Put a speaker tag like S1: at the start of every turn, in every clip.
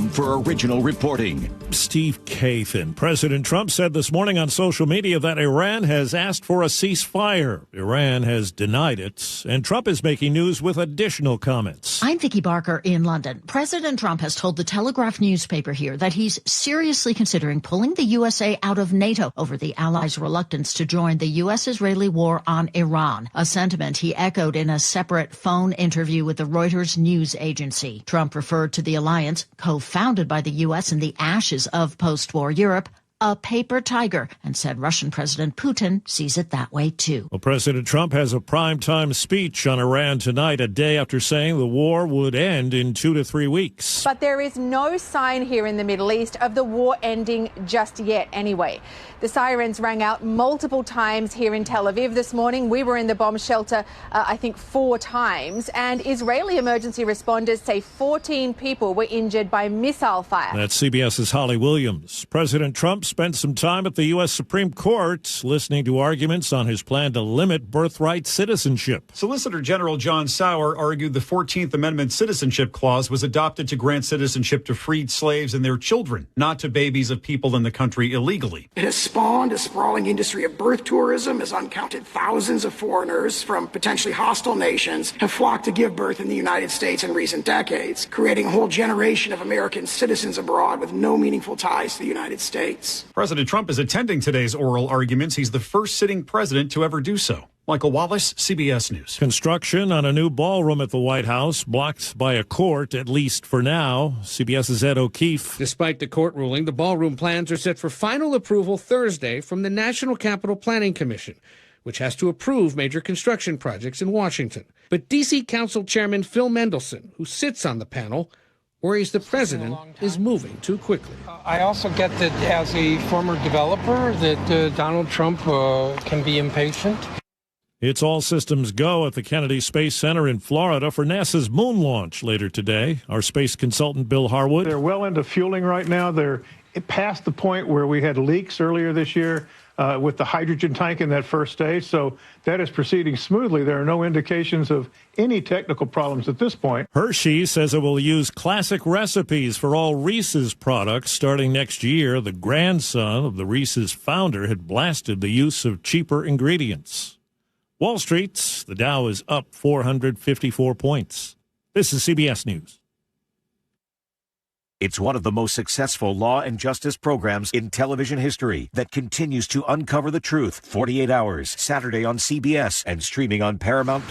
S1: home for original reporting.
S2: Steve Kathan. President Trump said this morning on social media that Iran has asked for a ceasefire. Iran has denied it, and Trump is making news with additional comments.
S3: I'm Vicki Barker in London. President Trump has told the Telegraph newspaper here that he's seriously considering pulling the USA out of NATO over the allies' reluctance to join the U.S.-Israeli war on Iran, a sentiment he echoed in a separate phone interview with the Reuters news agency. Trump referred to the alliance, co-founded by the U.S. in the ashes of post-war Europe, a paper tiger, and said Russian President Putin sees it that way too.
S2: Well, President Trump has a primetime speech on Iran tonight, a day after saying the war would end in 2 to 3 weeks.
S4: But there is no sign here in the Middle East of the war ending just yet anyway. The sirens rang out multiple times here in Tel Aviv this morning. We were in the bomb shelter, I think, 4 times. And Israeli emergency responders say 14 people were injured by missile fire.
S2: That's CBS's Holly Williams. President Trump spent some time at the U.S. Supreme Court listening to arguments on his plan to limit birthright citizenship.
S5: Solicitor General John Sauer argued the 14th Amendment Citizenship Clause was adopted to grant citizenship to freed slaves and their children, not to babies of people in the country illegally.
S6: It has spawned a sprawling industry of birth tourism as uncounted thousands of foreigners from potentially hostile nations have flocked to give birth in the United States in recent decades, creating a whole generation of American citizens abroad with no meaningful ties to the United States.
S5: President Trump is attending today's oral arguments. He's the first sitting president to ever do so. Michael Wallace, CBS News.
S2: Construction on a new ballroom at the White House blocked by a court, at least for now. CBS's Ed O'Keefe.
S7: Despite the court ruling, the ballroom plans are set for final approval Thursday from the National Capital Planning Commission, which has to approve major construction projects in Washington. But D.C. Council Chairman Phil Mendelson, who sits on the panel, worries the president is moving too quickly.
S8: I also get that as a former developer that Donald Trump can be impatient.
S2: It's all systems go at the Kennedy Space Center in Florida for NASA's moon launch later today. Our space consultant, Bill Harwood.
S9: They're well into fueling right now. They're past the point where we had leaks earlier this year with the hydrogen tank in that first stage. So that is proceeding smoothly. There are no indications of any technical problems at this point.
S2: Hershey says it will use classic recipes for all Reese's products starting next year. The grandson of the Reese's founder had blasted the use of cheaper ingredients. Wall Street, the Dow is up 454 points. This is CBS News.
S10: It's one of the most successful law and justice programs in television history that continues to uncover the truth. 48 Hours, Saturday on CBS and streaming on Paramount+.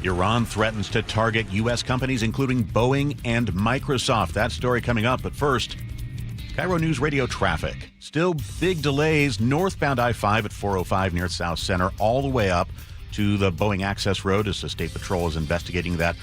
S11: Iran threatens to target U.S. companies, including Boeing and Microsoft. That story coming up, but first, KIRO Newsradio traffic. Still big delays northbound I-5 at 405 near South Center all the way up to the Boeing Access Road as the State Patrol is investigating that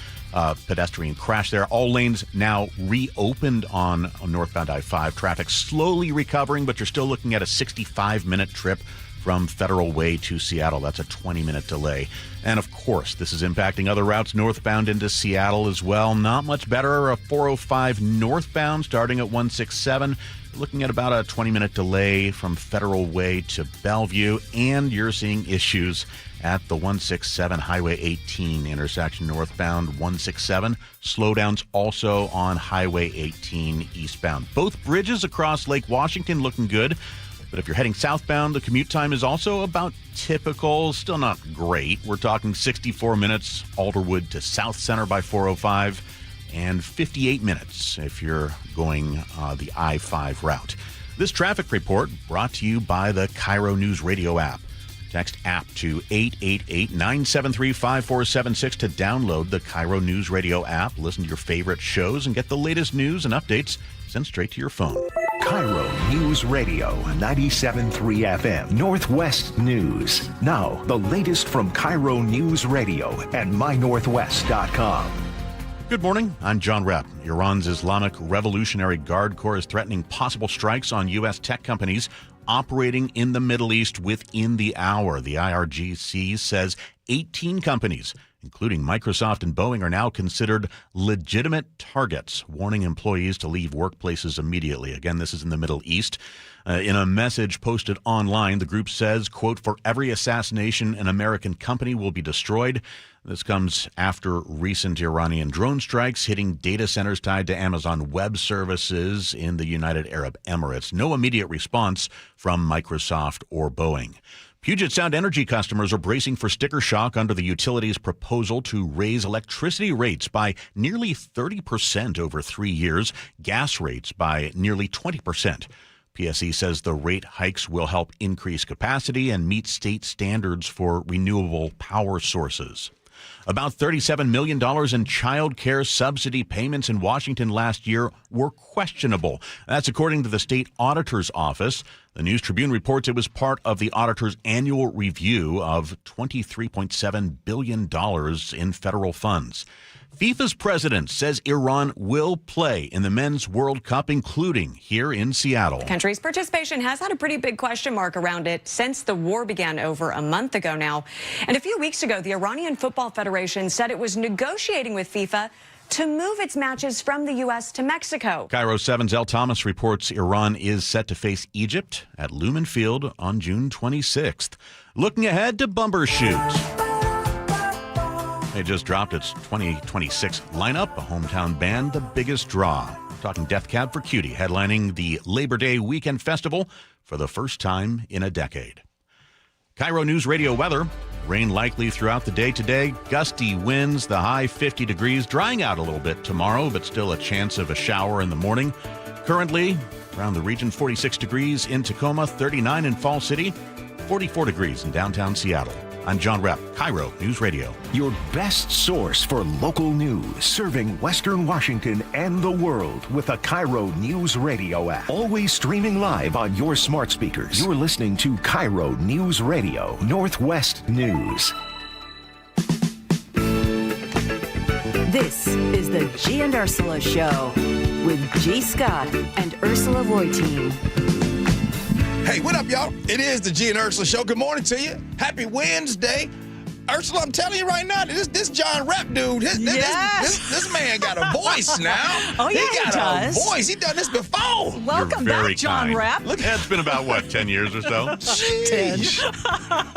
S11: pedestrian crash there. All lanes now reopened on northbound I-5. Traffic slowly recovering, but you're still looking at a 65-minute trip from Federal Way to Seattle. That's a 20-minute delay. And, of course, this is impacting other routes northbound into Seattle as well. Not much better. A 405 northbound starting at 167. Looking at about a 20-minute delay from Federal Way to Bellevue. And you're seeing issues at the 167 Highway 18 intersection northbound 167. Slowdowns also on Highway 18 eastbound. Both bridges across Lake Washington looking good. But if you're heading southbound, the commute time is also about typical. Still not great. We're talking 64 minutes Alderwood to South Center by 405 and 58 minutes if you're going the I-5 route. This traffic report brought to you by the KIRO Newsradio App. Text app to 888-973-5476 to download the KIRO Newsradio app. Listen to your favorite shows and get the latest news and updates sent straight to your phone.
S1: KIRO News Radio 97.3 FM, Northwest News. Now, the latest from KIRO News Radio and mynorthwest.com.
S11: Good morning. I'm John Repp. Iran's Islamic Revolutionary Guard Corps is threatening possible strikes on U.S. tech companies operating in the Middle East within the hour. The IRGC says 18 companies, including Microsoft and Boeing, are now considered legitimate targets, warning employees to leave workplaces immediately. Again, this is in the Middle East. In a message posted online, the group says, quote, "For every assassination, an American company will be destroyed." This comes after recent Iranian drone strikes hitting data centers tied to Amazon Web Services in the United Arab Emirates. No immediate response from Microsoft or Boeing. Puget Sound Energy customers are bracing for sticker shock under the utility's proposal to raise electricity rates by nearly 30% over 3 years, gas rates by nearly 20%. PSE says the rate hikes will help increase capacity and meet state standards for renewable power sources. About $37 million in child care subsidy payments in Washington last year were questionable. That's according to the state auditor's office. The News Tribune reports it was part of the auditor's annual review of $23.7 billion in federal funds. FIFA's president says Iran will play in the Men's World Cup, including here in Seattle.
S12: The country's participation has had a pretty big question mark around it since the war began over a month ago now. And a few weeks ago, the Iranian Football Federation said it was negotiating with FIFA to move its matches from the U.S. to Mexico.
S11: KIRO 7's El Thomas reports Iran is set to face Egypt at Lumen Field on June 26th. Looking ahead to Bumbershoot. They just dropped its 2026 lineup, a hometown band, the biggest draw. We're talking Death Cab for Cutie, headlining the Labor Day Weekend Festival for the first time in a decade. KIRO News Radio weather. Rain likely throughout the day today. Gusty winds, the high 50 degrees. Drying out a little bit tomorrow, but still a chance of a shower in the morning. Currently, around the region, 46 degrees in Tacoma, 39 in Fall City, 44 degrees in downtown Seattle. I'm John Repp, KIRO News Radio.
S1: Your best source for local news, serving Western Washington and the world with a KIRO News Radio app. Always streaming live on your smart speakers. You're listening to KIRO News Radio, Northwest News.
S13: This is the Gee and Ursula Show with G. Scott and Ursula Reutin.
S14: Hey, what up, y'all? It is the Gee and Ursula Show. Good morning to you. Happy Wednesday. Ursula, I'm telling you right now, this John Repp dude, this man got a voice now.
S15: Oh, yeah, he does.
S14: A voice. He done this before.
S15: Welcome back, John Repp.
S11: Look, it's been about, 10 years or so?
S14: Sheesh.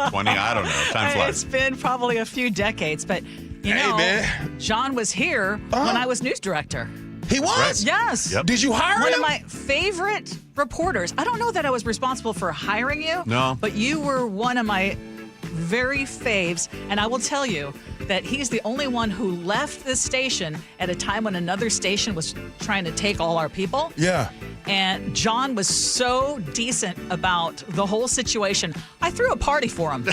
S11: 20, I don't know. Time flies.
S15: It's been probably a few decades, but,
S14: man.
S15: John was here when I was news director.
S14: He was?
S11: Right.
S15: Yes.
S11: Yep.
S14: Did you hire him?
S15: One of my favorite reporters. I don't know that I was responsible for hiring you.
S11: No.
S15: But you were one of my very faves. And I will tell you that he's the only one who left this station at a time when another station was trying to take all our people.
S14: Yeah.
S15: And John was so decent about the whole situation. I threw a party for him.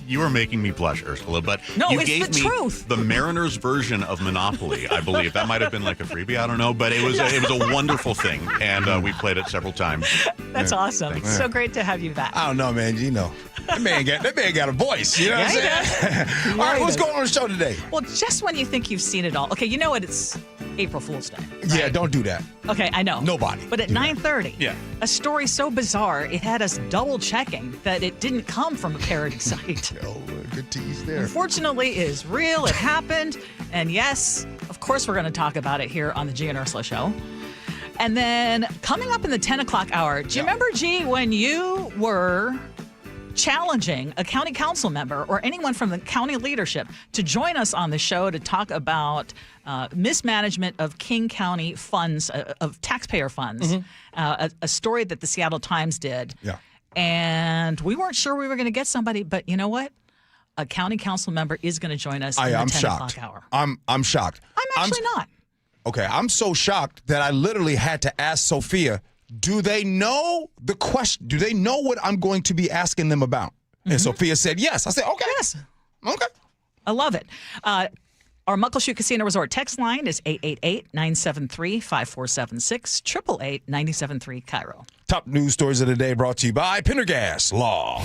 S11: You were making me blush, Ursula, but
S15: no,
S11: you
S15: it's
S11: gave
S15: the
S11: me
S15: truth.
S11: The Mariners version of Monopoly, I believe. That might have been like a freebie, I don't know, but it was a wonderful thing, and we played it several times.
S15: That's awesome. Thanks. It's so great to have you back.
S14: I don't know, man. That man got a voice. You know what I'm saying? All right, what's going on the show today?
S15: Well, just when you think you've seen it all. Okay, you know what? It's April Fool's Day. Right?
S14: Yeah, don't do that.
S15: Okay, I know.
S14: Nobody.
S15: But at 9:30,
S11: a
S15: story so bizarre, it had us double checking that it didn't come from a parody site.
S14: Oh, good tease there.
S15: Unfortunately, it is real. It happened. And yes, of course, we're going to talk about it here on the Gee and Ursula Show. And then coming up in the 10 o'clock hour, do you remember, G, when you were challenging a county council member or anyone from the county leadership to join us on the show to talk about mismanagement of King County funds, of taxpayer funds, a story that the Seattle Times did.
S14: Yeah.
S15: And we weren't sure we were going to get somebody, but you know what? A county council member is going to join us in the 10 o'clock hour.
S14: I'm shocked.
S15: I'm actually not.
S14: Okay, I'm so shocked that I literally had to ask Sophia, do they know the question? Do they know what I'm going to be asking them about? And Sophia said yes. I said, okay.
S15: Yes.
S14: Okay.
S15: I love it. Our Muckleshoot Casino Resort text line is 888-973-5476, 888-973-KIRO.
S14: Top news stories of the day brought to you by Pendergast Law.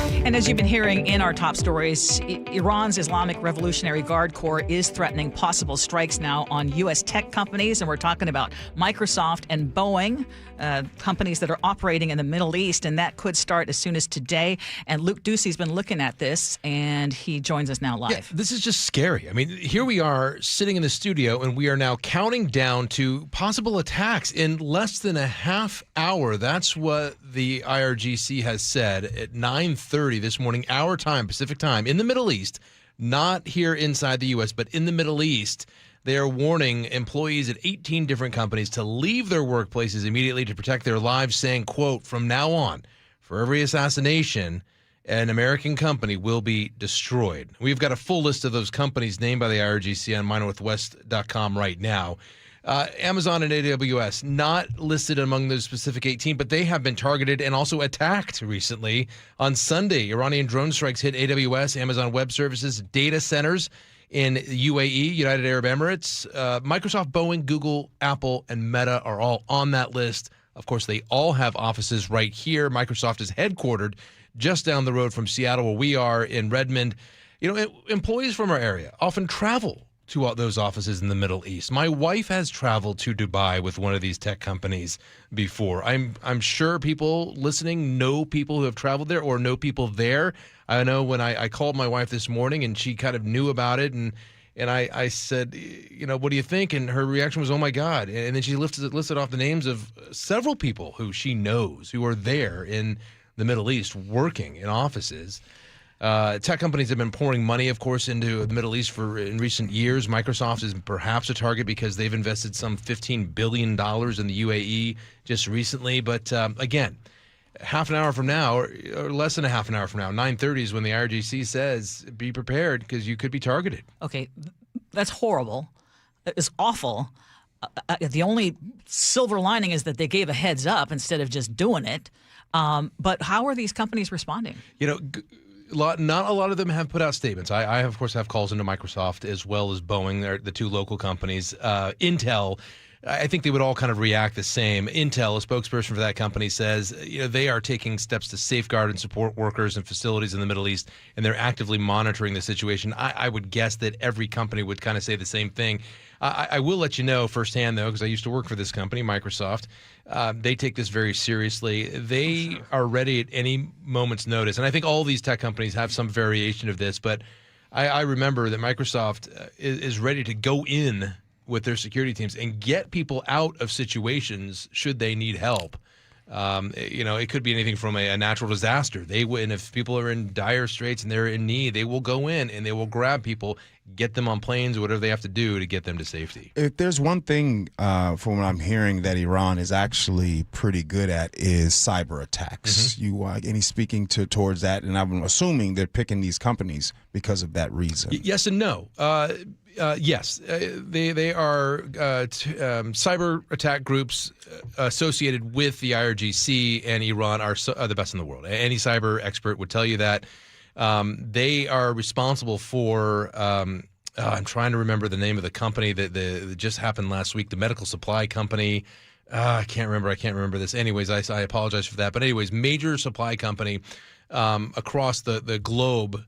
S15: And as you've been hearing in our top stories, Iran's Islamic Revolutionary Guard Corps is threatening possible strikes now on U.S. tech companies. And we're talking about Microsoft and Boeing, companies that are operating in the Middle East. And that could start as soon as today. And Luke Ducey's been looking at this, and he joins us now live.
S16: Yeah, this is just scary. I mean, here we are sitting in the studio, and we are now counting down to possible attacks in less than a half hour. That's what the IRGC has said at 9:30 this morning, our time, Pacific time, in the Middle East, not here inside the U.S., but in the Middle East. They are warning employees at 18 different companies to leave their workplaces immediately to protect their lives, saying, quote, from now on, for every assassination, an American company will be destroyed. We've got a full list of those companies named by the IRGC on mynorthwest.com right now. Amazon and AWS, not listed among those specific 18, but they have been targeted and also attacked recently. On Sunday, Iranian drone strikes hit AWS, Amazon Web Services, data centers in UAE, United Arab Emirates. Microsoft, Boeing, Google, Apple, and Meta are all on that list. Of course, they all have offices right here. Microsoft is headquartered just down the road from Seattle, where we are in Redmond. You know, employees from our area often travel to those offices in the Middle East. My wife has traveled to Dubai with one of these tech companies before. I'm sure people listening know people who have traveled there or know people there. I know when I called my wife this morning and she kind of knew about it, and I said, you know, what do you think? And her reaction was, oh my God. And then she listed off the names of several people who she knows who are there in the Middle East working in offices. Tech companies have been pouring money, of course, into the Middle East in recent years. Microsoft is perhaps a target because they've invested some $15 billion in the UAE just recently. But again, half an hour from now, or less than a half an hour from now, 9:30 is when the IRGC says, be prepared because you could be targeted.
S15: Okay, that's horrible. It's awful. The only silver lining is that they gave a heads up instead of just doing it. But how are these companies responding?
S16: You know, not a lot of them have put out statements. I of course, have calls into Microsoft as well as Boeing. They're the two local companies. Intel, I think they would all kind of react the same. Intel, a spokesperson for that company, says they are taking steps to safeguard and support workers and facilities in the Middle East, and they're actively monitoring the situation. I would guess that every company would kind of say the same thing. I will let you know firsthand, though, because I used to work for this company, Microsoft. They take this very seriously. They are ready at any moment's notice. And I think all these tech companies have some variation of this. But I remember that Microsoft is ready to go in with their security teams and get people out of situations should they need help. It could be anything from a natural disaster. And if people are in dire straits and they're in need, they will go in and they will grab people, get them on planes, whatever they have to do to get them to safety.
S17: If there's one thing from what I'm hearing that Iran is actually pretty good at is cyber attacks. And he's speaking towards that, and I'm assuming they're picking these companies because of that reason.
S16: Yes and no. Yes, they are cyber attack groups associated with the IRGC and Iran are the best in the world. Any cyber expert would tell you that. They are responsible for, I'm trying to remember the name of the company that just happened last week, the medical supply company. I can't remember this. Anyways, I apologize for that. But anyways, major supply company across the globe.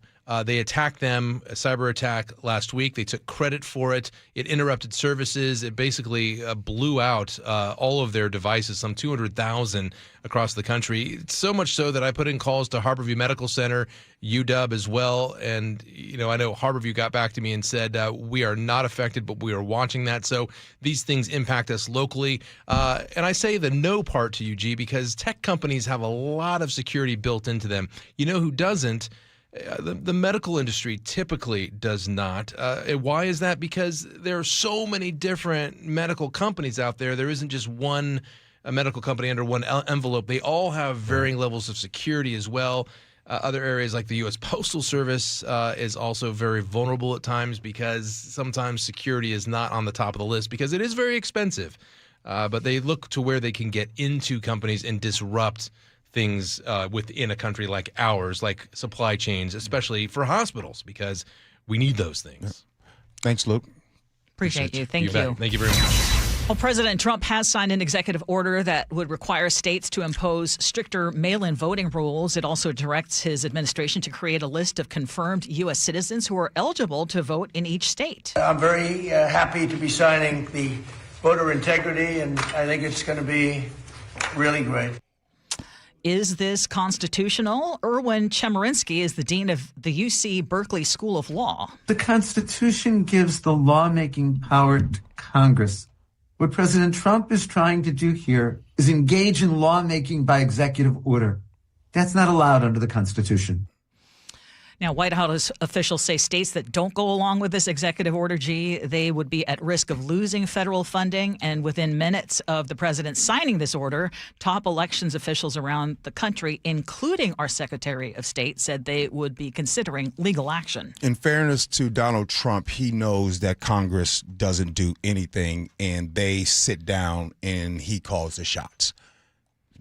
S16: They attacked them, a cyber attack last week. They took credit for it. It interrupted services. It basically blew out all of their devices, some 200,000 across the country. So much so that I put in calls to Harborview Medical Center, UW as well. And, I know Harborview got back to me and said, we are not affected, but we are watching that. So these things impact us locally. And I say the no part to you, G, because tech companies have a lot of security built into them. You know who doesn't? The medical industry typically does not. Why is that? Because there are so many different medical companies out there. There isn't just one medical company under one envelope. They all have varying levels of security as well. Other areas like the U.S. Postal Service is also very vulnerable at times because sometimes security is not on the top of the list because it is very expensive. But they look to where they can get into companies and disrupt things within a country like ours, like supply chains, especially for hospitals, because we need those things.
S17: Thanks, Luke.
S15: Appreciate you. Thank you.
S16: Thank you very much.
S15: Well, President Trump has signed an executive order that would require states to impose stricter mail-in voting rules. It also directs his administration to create a list of confirmed U.S. citizens who are eligible to vote in each state.
S18: I'm very happy to be signing the voter integrity, and I think it's going to be really great.
S15: Is this constitutional? Erwin Chemerinsky is the dean of the UC Berkeley School of Law.
S19: The Constitution gives the lawmaking power to Congress. What President Trump is trying to do here is engage in lawmaking by executive order. That's not allowed under the Constitution.
S15: Now, White House officials say states that don't go along with this executive order, they would be at risk of losing federal funding. And within minutes of the president signing this order, top elections officials around the country, including our Secretary of State, said they would be considering legal action.
S17: In fairness to Donald Trump, he knows that Congress doesn't do anything, and they sit down and he calls the shots.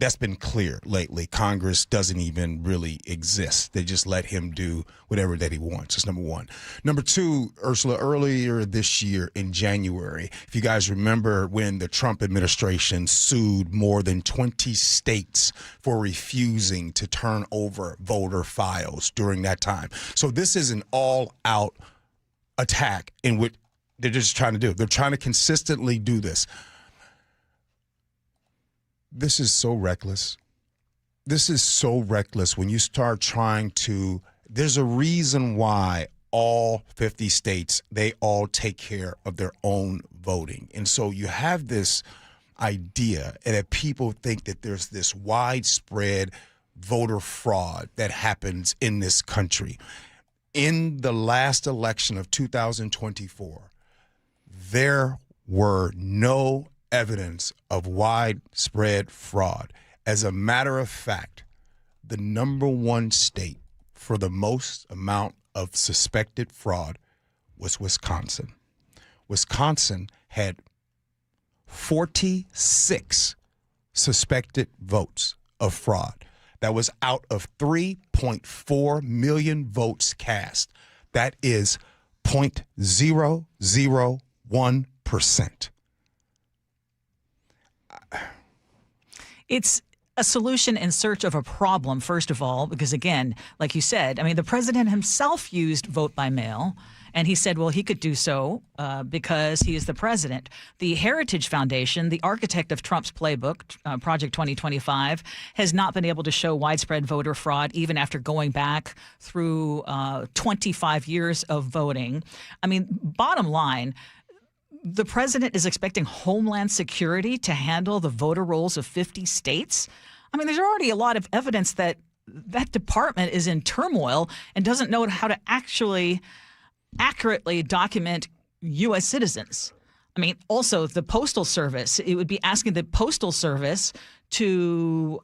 S17: That's been clear lately. Congress doesn't even really exist. They just let him do whatever that he wants. That's number one. Number two, Ursula, earlier this year in January, if you guys remember when the Trump administration sued more than 20 states for refusing to turn over voter files during that time. So this is an all-out attack in what they're just trying to do. They're trying to consistently do this. This is so reckless. This is so reckless when you start trying to, there's a reason why all 50 states, they all take care of their own voting. And so you have this idea that people think that there's this widespread voter fraud that happens in this country. In the last election of 2024, there were no evidence of widespread fraud. As a matter of fact, the number one state for the most amount of suspected fraud was Wisconsin. Wisconsin had 46 suspected votes of fraud. That was out of 3.4 million votes cast. That is 0.001%.
S15: It's a solution in search of a problem, first of all, because, again, like you said, I mean, the president himself used vote by mail, and he said, well, he could do so because he is the president. The Heritage Foundation, the architect of Trump's playbook, Project 2025, has not been able to show widespread voter fraud even after going back through 25 years of voting. I mean, bottom line, the president is expecting Homeland Security to handle the voter rolls of 50 states. I mean, there's already a lot of evidence that that department is in turmoil and doesn't know how to actually accurately document U.S. citizens. I mean, also the Postal Service, it would be asking the Postal Service to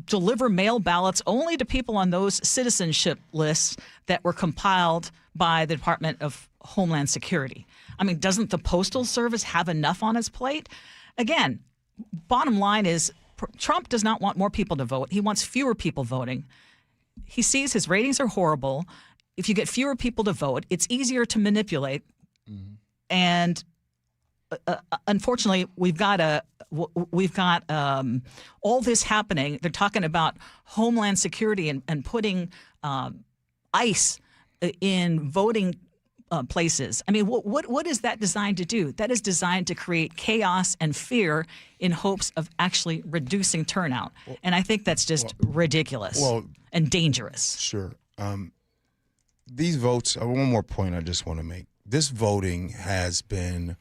S15: deliver mail ballots only to people on those citizenship lists that were compiled by the Department of Homeland Security. I mean, doesn't the Postal Service have enough on its plate? Again, bottom line is Trump does not want more people to vote. He wants fewer people voting. He sees his ratings are horrible. If you get fewer people to vote, it's easier to manipulate. Mm-hmm. And unfortunately, we've got all this happening. They're talking about Homeland Security and putting ICE in voting places. I mean, what is that designed to do? That is designed to create chaos and fear in hopes of actually reducing turnout. And I think that's just ridiculous and dangerous.
S17: Sure. These votes, one more point I just want to make. This voting has been,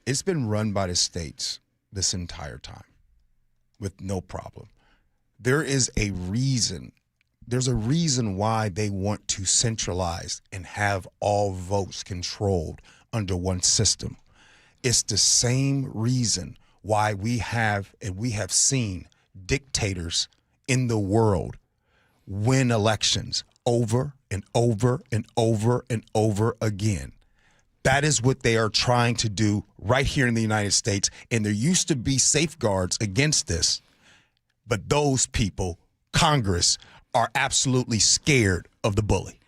S17: it's been run by the states this entire time with no problem. There is a reason. There's a reason why they want to centralize and have all votes controlled under one system. It's the same reason why we have seen dictators in the world win elections over and over and over and over again. That is what they are trying to do right here in the United States. And there used to be safeguards against this. But those people, Congress, are absolutely scared of the bully.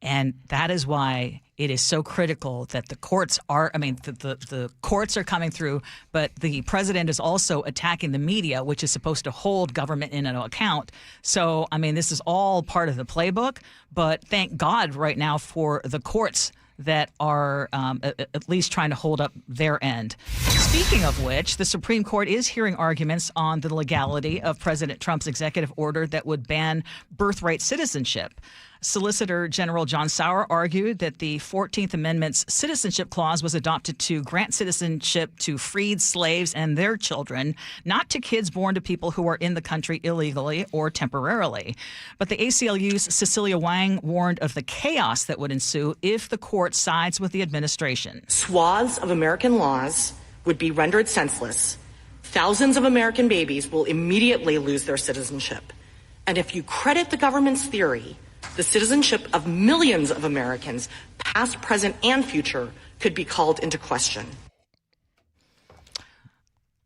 S15: And that is why it is so critical that the courts are, the courts are coming through, but the president is also attacking the media, which is supposed to hold government in an account. So, this is all part of the playbook, but thank God right now for the courts that are at least trying to hold up their end. Speaking of which, the Supreme Court is hearing arguments on the legality of President Trump's executive order that would ban birthright citizenship. Solicitor General John Sauer argued that the 14th Amendment's citizenship clause was adopted to grant citizenship to freed slaves and their children, not to kids born to people who are in the country illegally or temporarily. But the ACLU's Cecilia Wang warned of the chaos that would ensue if the court sides with the administration.
S20: Swaths of American laws would be rendered senseless. Thousands of American babies will immediately lose their citizenship. And if you credit the government's theory, the citizenship of millions of Americans, past, present, and future, could be called into question.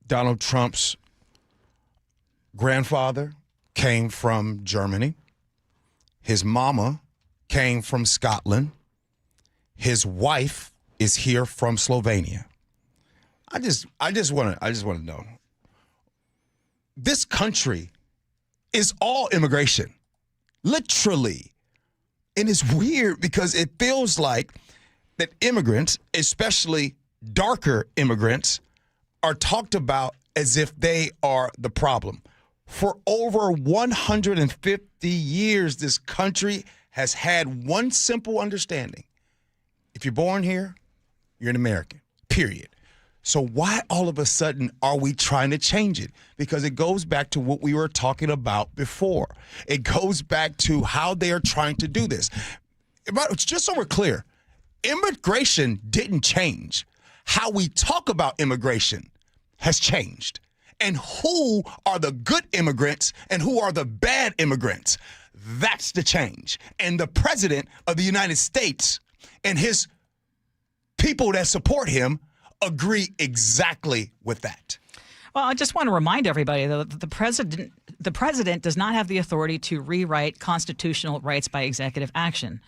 S17: Donald Trump's grandfather came from Germany. His mama came from Scotland. His wife is here from Slovenia. I just want to know. This country is all immigration. Literally. And it's weird because it feels like that immigrants, especially darker immigrants, are talked about as if they are the problem. For over 150 years, this country has had one simple understanding. If you're born here, you're an American, period. So why all of a sudden are we trying to change it? Because it goes back to what we were talking about before. It goes back to how they are trying to do this. But just so we're clear, immigration didn't change. How we talk about immigration has changed. And who are the good immigrants and who are the bad immigrants? That's the change. And the president of the United States and his people that support him agree exactly with that.
S15: Well, I just want to remind everybody, though, that the president does not have the authority to rewrite constitutional rights by executive action.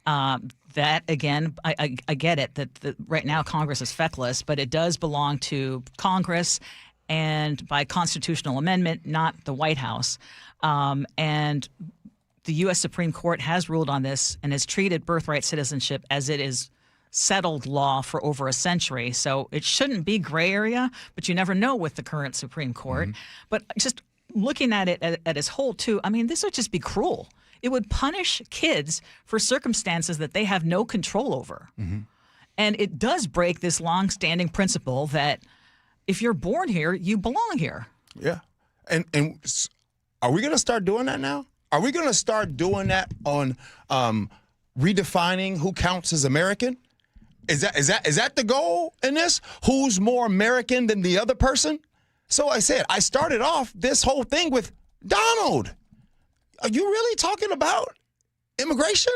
S15: That, again, I get it, that right now Congress is feckless, but it does belong to Congress and by constitutional amendment, not the White House. And the U.S. Supreme Court has ruled on this and has treated birthright citizenship as it is settled law for over a century. So it shouldn't be gray area, but you never know with the current Supreme Court. Mm-hmm. But just looking at it at its whole, too, this would just be cruel. It would punish kids for circumstances that they have no control over. Mm-hmm. And it does break this long-standing principle that if you're born here, you belong here.
S17: Yeah. And are we going to start doing that now? Are we going to start doing that on redefining who counts as American? Is that the goal in this? Who's more American than the other person? So I said, I started off this whole thing with Donald. Are you really talking about immigration?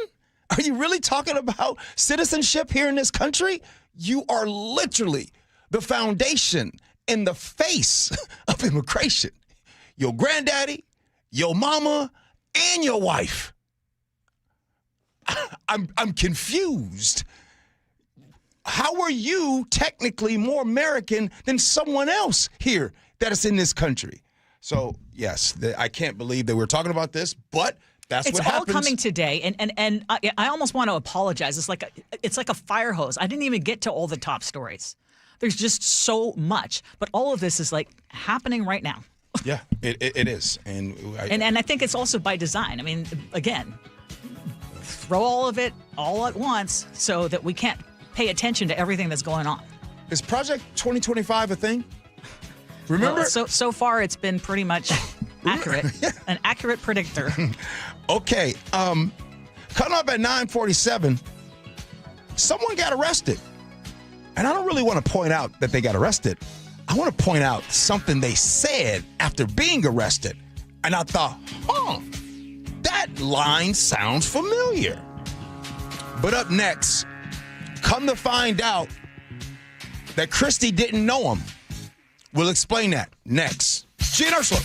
S17: Are you really talking about citizenship here in this country? You are literally the foundation and the face of immigration. Your granddaddy, your mama, and your wife. I'm confused. How are you technically more American than someone else here that is in this country? So, yes, I can't believe that we're talking about this, but that's what happens.
S15: It's all coming today, and I almost want to apologize. It's like a fire hose. I didn't even get to all the top stories. There's just so much, but all of this is happening right now.
S17: Yeah, it is, and
S15: I think it's also by design. Again, throw all of it all at once so that we can't pay attention to everything that's going on.
S17: Is Project 2025 a thing? Remember?
S15: Well, so far it's been pretty much accurate, an accurate predictor.
S17: Okay, coming up at 9:47, someone got arrested. And I don't really want to point out that they got arrested. I want to point out something they said after being arrested. And I thought, that line sounds familiar. But up next, come to find out that Christy didn't know him. We'll explain that next. Gee and Ursula.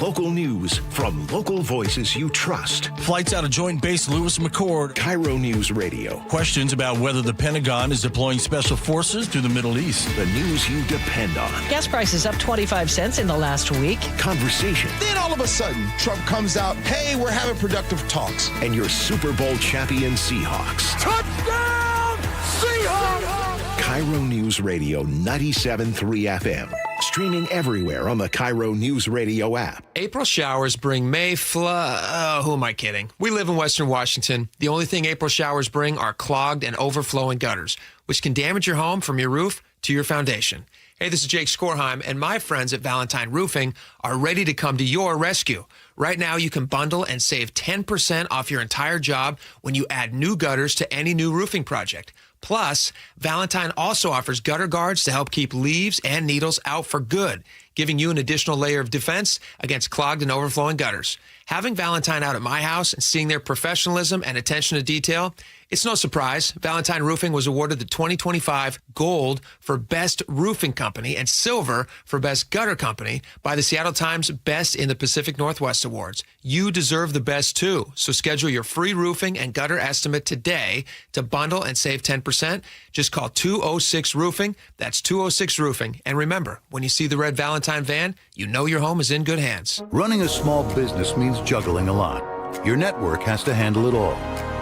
S1: local news from local voices you trust.
S21: Flights out of Joint Base Lewis McChord.
S1: KIRO News Radio.
S21: Questions about whether the Pentagon is deploying special forces to the Middle East.
S1: The news you depend on.
S22: Gas prices up 25 cents in the last week.
S1: Conversation.
S23: Then all of a sudden, Trump comes out, hey, we're having productive talks.
S1: And your Super Bowl champion Seahawks.
S23: Touchdown, Seahawks!
S1: KIRO News Radio 97.3 FM. Streaming everywhere on the KIRO Newsradio app.
S24: April showers bring May who am I kidding? We live in Western Washington. The only thing April showers bring are clogged and overflowing gutters, which can damage your home from your roof to your foundation. Hey, this is Jake Skorheim, and my friends at Valentine Roofing are ready to come to your rescue. Right now, you can bundle and save 10% off your entire job when you add new gutters to any new roofing project. Plus, Valentine also offers gutter guards to help keep leaves and needles out for good, giving you an additional layer of defense against clogged and overflowing gutters. Having Valentine out at my house and seeing their professionalism and attention to detail, it's no surprise Valentine Roofing was awarded the 2025 Gold for Best Roofing Company and Silver for Best Gutter Company by the Seattle Times Best in the Pacific Northwest Awards. You deserve the best too, so schedule your free roofing and gutter estimate today to bundle and save 10%. Just call 206 Roofing. That's 206 Roofing. And remember, when you see the red Valentine van, you know your home is in good hands.
S25: Running a small business means juggling a lot. Your network has to handle it all.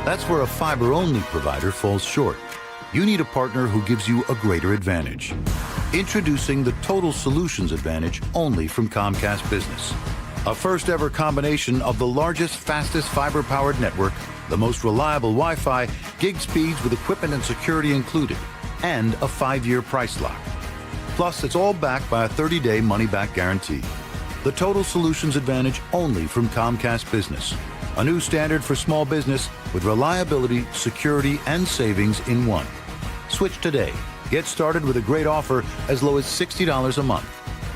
S25: That's where a fiber-only provider falls short. You need a partner who gives you a greater advantage. Introducing the Total Solutions Advantage only from Comcast Business. A first-ever combination of the largest, fastest fiber-powered network, the most reliable Wi-Fi, gig speeds with equipment and security included, and a 5-year price lock. Plus, it's all backed by a 30-day money-back guarantee. The Total Solutions Advantage only from Comcast Business. A new standard for small business with reliability, security, and savings in one. Switch today. Get started with a great offer as low as $60 a month.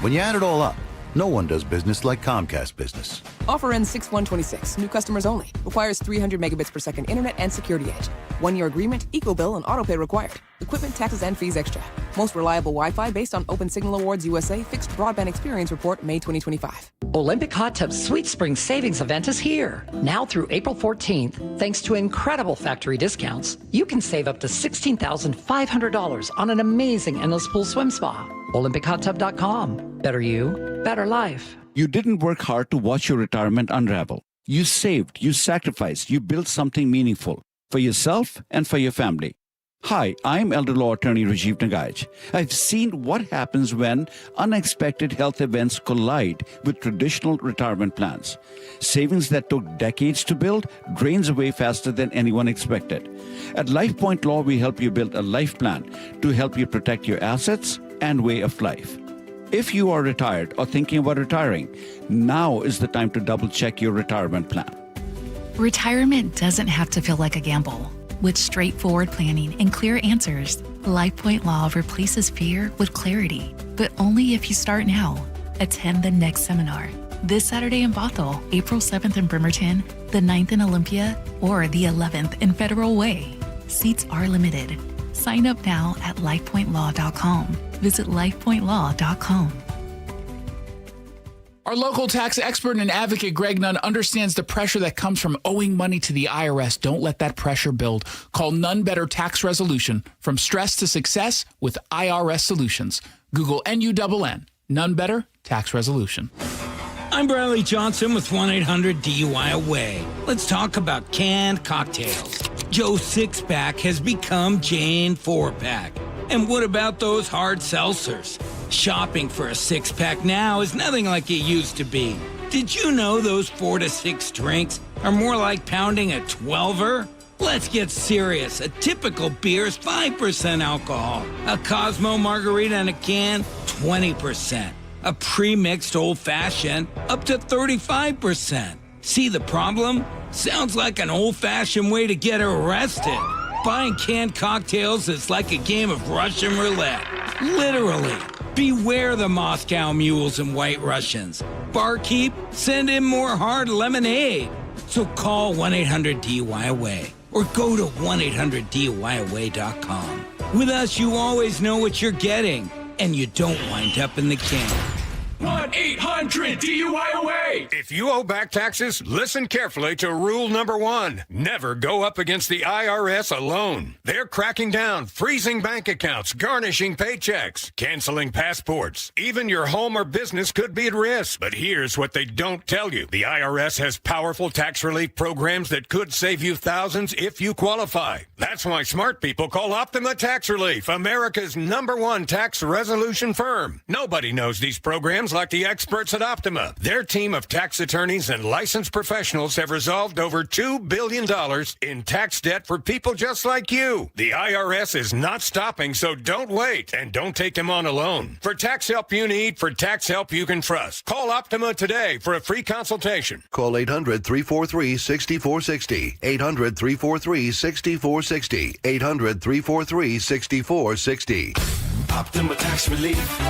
S25: When you add it all up, no one does business like Comcast Business.
S26: Offer ends 6/1/26. New customers only. Requires 300 megabits per second internet and security edge. 1-year agreement, eco-bill, and autopay required. Equipment, taxes, and fees extra. Most reliable Wi-Fi based on Open Signal Awards USA Fixed Broadband Experience Report, May 2025.
S22: Olympic Hot Tub Sweet Spring Savings Event is here. Now through April 14th, thanks to incredible factory discounts, you can save up to $16,500 on an amazing endless pool swim spa. OlympicHotTub.com. Better you, better life.
S27: You didn't work hard to watch your retirement unravel. You saved, you sacrificed, you built something meaningful for yourself and for your family. Hi, I'm elder law attorney Rajiv Nagaich. I've seen what happens when unexpected health events collide with traditional retirement plans. Savings that took decades to build drains away faster than anyone expected. At LifePoint Law, we help you build a life plan to help you protect your assets and way of life. If you are retired or thinking about retiring, now is the time to double-check your retirement plan.
S28: Retirement doesn't have to feel like a gamble. With straightforward planning and clear answers, LifePoint Law replaces fear with clarity, but only if you start now. Attend the next seminar this Saturday in Bothell, April 7th in Bremerton, the 9th in Olympia, or the 11th in Federal Way. Seats are limited. Sign up now at lifepointlaw.com. Visit lifepointlaw.com.
S29: Our local tax expert and advocate, Greg Nunn, understands the pressure that comes from owing money to the IRS. Don't let that pressure build. Call None Better Tax Resolution. From stress to success with IRS Solutions. Google NUNN. None Better Tax Resolution.
S30: I'm Bradley Johnson with 1-800-DUI-AWAY. Let's talk about canned cocktails. Joe's 6-pack has become Jane 4-pack. And what about those hard seltzers? Shopping for a 6-pack now is nothing like it used to be. Did you know those 4 to 6 drinks are more like pounding a 12er? Let's get serious. A typical beer is 5% alcohol. A Cosmo margarita in a can, 20%. A pre-mixed old-fashioned, up to 35%. See the problem? Sounds like an old-fashioned way to get arrested. Buying canned cocktails is like a game of Russian roulette. Literally. Beware the Moscow Mules and White Russians. Barkeep, send in more hard lemonade. So call 1-800-DUI-AWAY or go to 1-800-DUI-AWAY.com. With us, you always know what you're getting, and you don't wind up in the can.
S31: 1-800-DUI-AWAY.
S2: If you owe back taxes, listen carefully to rule number 1. Never go up against the IRS alone. They're cracking down, freezing bank accounts, garnishing paychecks, canceling passports. Even your home or business could be at risk. But here's what they don't tell you. The IRS has powerful tax relief programs that could save you thousands if you qualify. That's why smart people call Optima Tax Relief, America's #1 tax resolution firm. Nobody knows these programs like the experts at Optima. Their team of tax attorneys and licensed professionals have resolved over $2 billion in tax debt for people just like you. The IRS is not stopping, so don't wait and don't take them on alone. For tax help you need, for tax help you can trust, call Optima today for a free consultation.
S3: Call 800-343-6460. 800-343-6460. 800-343-6460.
S4: Optima Tax Relief.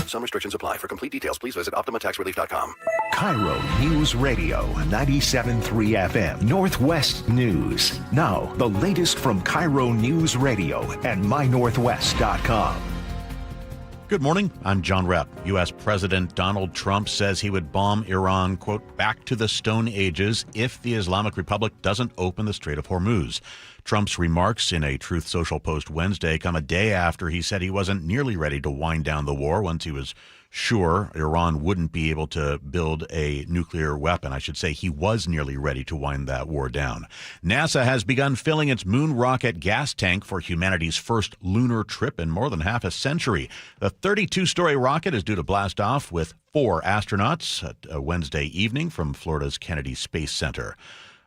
S3: Some restrictions apply. For complete details, please visit OptimaTaxRelief.com.
S1: KIRO News Radio 97.3 FM Northwest News. Now, the latest from KIRO News Radio and MyNorthwest.com.
S11: Good morning. I'm John Repp. U.S. President Donald Trump says he would bomb Iran, quote, back to the Stone Ages if the Islamic Republic doesn't open the Strait of Hormuz. Trump's remarks in a Truth Social post Wednesday come a day after he said he wasn't nearly ready to wind down the war once he was sure Iran wouldn't be able to build a nuclear weapon. I should say he was nearly ready to wind that war down. NASA has begun filling its moon rocket gas tank for humanity's first lunar trip in more than half a century. The 32-story rocket is due to blast off with 4 astronauts at Wednesday evening from Florida's Kennedy Space Center.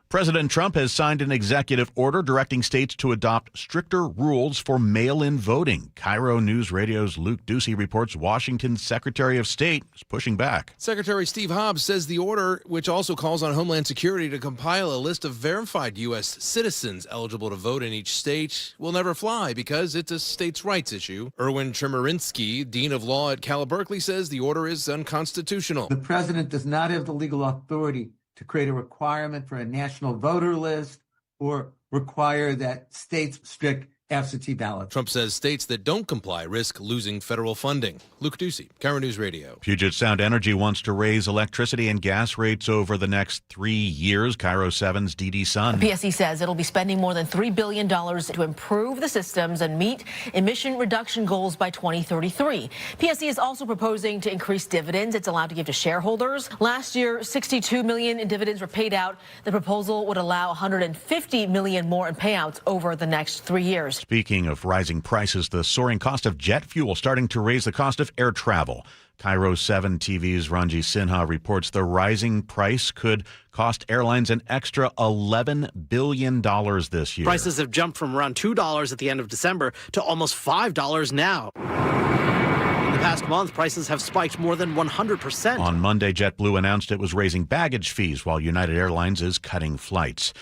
S11: President Trump has signed an executive order directing states to adopt stricter rules for mail-in voting. KIRO News Radio's Luke Ducey reports Washington's Secretary of State is pushing back.
S16: Secretary Steve Hobbs says the order, which also calls on Homeland Security to compile a list of verified U.S. citizens eligible to vote in each state, will never fly because it's a states' rights issue. Erwin Chemerinsky, Dean of Law at Cal Berkeley, says the order is unconstitutional.
S19: The president does not have the legal authority to create a requirement for a national voter list or require that states strict absentee ballots.
S16: Trump says states that don't comply risk losing federal funding. Luke Ducey, KIRO News Radio.
S11: Puget Sound Energy wants to raise electricity and gas rates over the next 3 years. KIRO 7's Dee Dee Sun.
S5: PSE says it'll be spending more than $3 billion to improve the systems and meet emission reduction goals by 2033. PSE is also proposing to increase dividends it's allowed to give to shareholders. Last year, $62 million in dividends were paid out. The proposal would allow $150 million more in payouts over the next 3 years.
S11: Speaking of rising prices, the soaring cost of jet fuel starting to raise the cost of air travel. KIRO 7 TV's Ranji Sinha reports the rising price could cost airlines an extra $11 billion this year.
S6: Prices have jumped from around $2 at the end of December to almost $5 now. In the past month, prices have spiked more than 100%.
S11: On Monday, JetBlue announced it was raising baggage fees while United Airlines is cutting flights.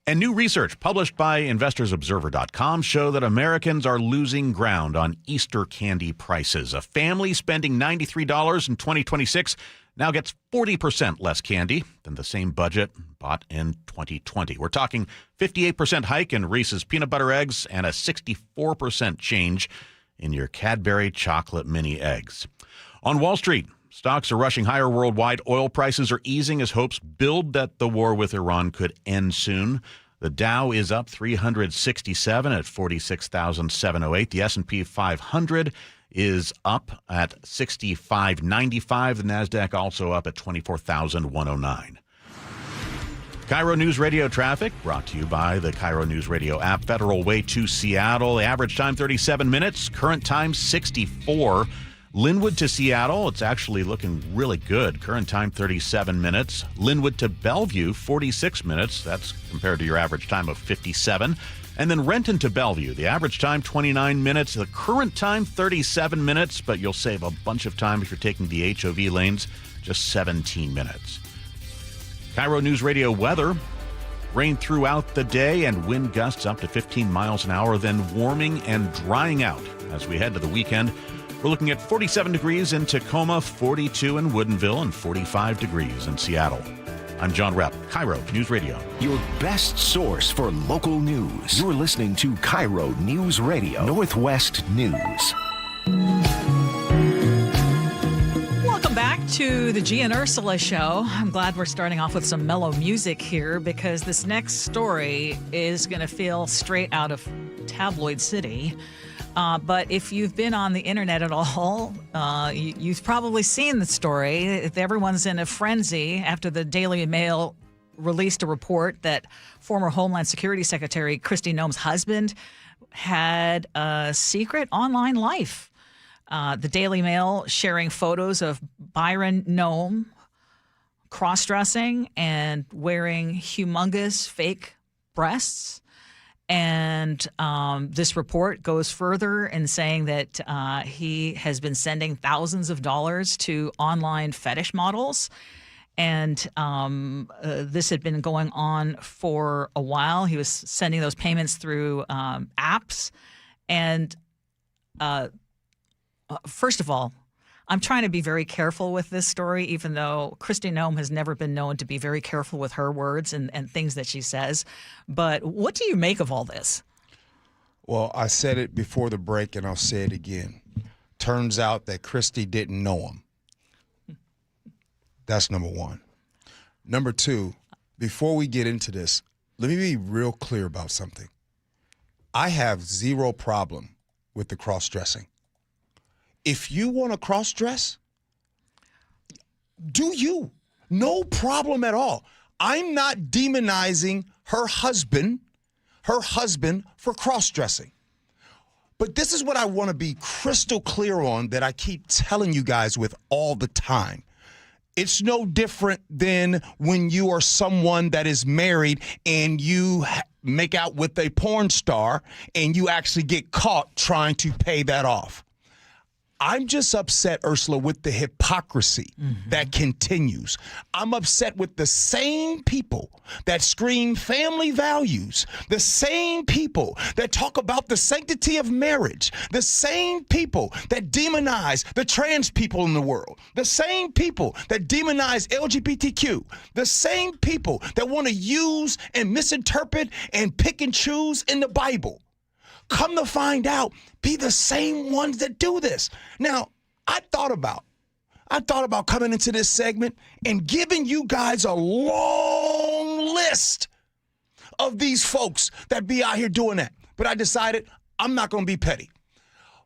S11: And new research published by InvestorsObserver.com show that Americans are losing ground on Easter candy prices. A family spending $93 in 2026 now gets 40% less candy than the same budget bought in 2020. We're talking 58% hike in Reese's peanut butter eggs and a 64% change in your Cadbury chocolate mini eggs. On Wall Street, stocks are rushing higher worldwide. Oil prices are easing as hopes build that the war with Iran could end soon. The Dow is up 367 at 46,708. The S&P 500 is up at 6595. The NASDAQ also up at 24,109. KIRO News Radio traffic brought to you by the KIRO News Radio app. Federal Way to Seattle. Average time 37 minutes. Current time 64. Linwood to Seattle, it's actually looking really good. Current time 37 minutes. Linwood to Bellevue, 46 minutes. That's compared to your average time of 57. And then Renton to Bellevue, the average time 29 minutes. The current time 37 minutes, but you'll save a bunch of time if you're taking the HOV lanes, just 17 minutes. KIRO News Radio weather. Rain throughout the day and wind gusts up to 15 miles an hour, then warming and drying out as we head to the weekend. We're looking at 47 degrees in Tacoma, 42 in Woodinville, and 45 degrees in Seattle. I'm John Repp, KIRO News Radio.
S1: Your best source for local news. You're listening to KIRO News Radio, Northwest News.
S15: Welcome back to the Gee and Ursula Show. I'm glad we're starting off with some mellow music here because this next story is going to feel straight out of tabloid city. But if you've been on the internet at all, you've probably seen the story. Everyone's in a frenzy after the Daily Mail released a report that former Homeland Security Secretary Kristi Noem's husband had a secret online life. The Daily Mail sharing photos of Byron Noem cross-dressing and wearing humongous fake breasts. And this report goes further in saying that he has been sending thousands of dollars to online fetish models. And this had been going on for a while. He was sending those payments through apps. And first of all, I'm trying to be very careful with this story, even though Kristi Noem has never been known to be very careful with her words and things that she says. But what do you make of all this?
S23: Well, I said it before the break, and I'll say it again. Turns out that Kristi didn't know him. That's number one. Number two, before we get into this, let me be real clear about something. I have zero problem with the cross-dressing. If you want to cross-dress, do you. No problem at all. I'm not demonizing her husband for cross-dressing. But this is what I want to be crystal clear on that I keep telling you guys with all the time. It's no different than when you are someone that is married and you make out with a porn star and you actually get caught trying to pay that off. I'm just upset, Ursula, with the hypocrisy that continues. I'm upset with the same people that scream family values, the same people that talk about the sanctity of marriage, the same people that demonize the trans people in the world, the same people that demonize LGBTQ, the same people that want to use and misinterpret and pick and choose in the Bible. Come to find out, be the same ones that do this. Now, I thought about coming into this segment and giving you guys a long list of these folks that be out here doing that. But I decided I'm not going to be petty.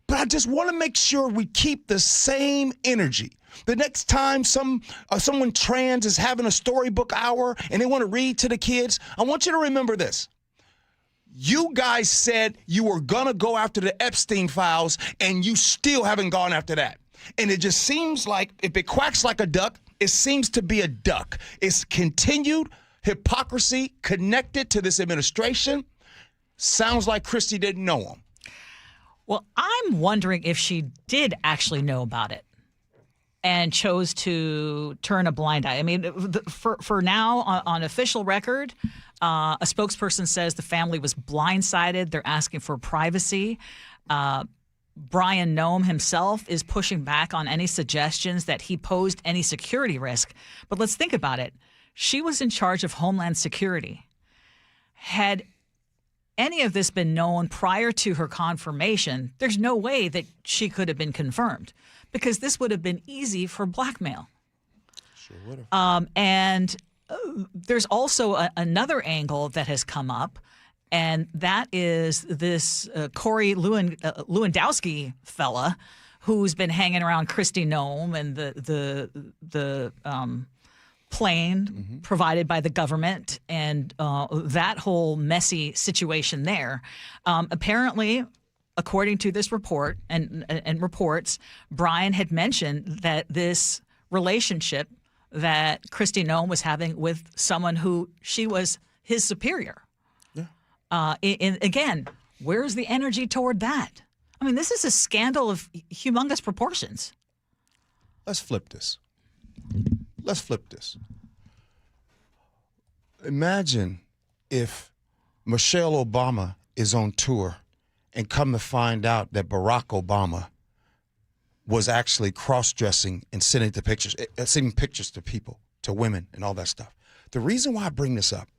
S23: But I just want to make sure we keep the same energy. The next time someone trans is having a storybook hour and they want to read to the kids, I want you to remember this. You guys said you were going to go after the Epstein files, and you still haven't gone after that. And it just seems like if it quacks like a duck, it seems to be a duck. It's continued hypocrisy connected to this administration. Sounds like Kristi didn't know him.
S15: Well, I'm wondering if she did actually know about it and chose to turn a blind eye. I mean, for now, on official record, a spokesperson says the family was blindsided. They're asking for privacy. Brian Noem himself is pushing back on any suggestions that he posed any security risk. But let's think about it. She was in charge of Homeland Security. Had any of this been known prior to her confirmation, there's no way that she could have been confirmed because this would have been easy for blackmail.
S23: Sure would have.
S15: There's also another angle that has come up, and that is this Corey Lewandowski fella who's been hanging around Kristi Noem and the plane provided by the government and that whole messy situation there. Apparently, according to this report and reports, Brian had mentioned that this relationship that Kristi Noem was having with someone who she was his superior. Yeah. Again, where's the energy toward that? I mean, this is a scandal of humongous proportions.
S23: Let's flip this. Imagine if Michelle Obama is on tour and come to find out that Barack Obama was actually cross-dressing and sending pictures to people, to women and all that stuff. The reason why I bring this up,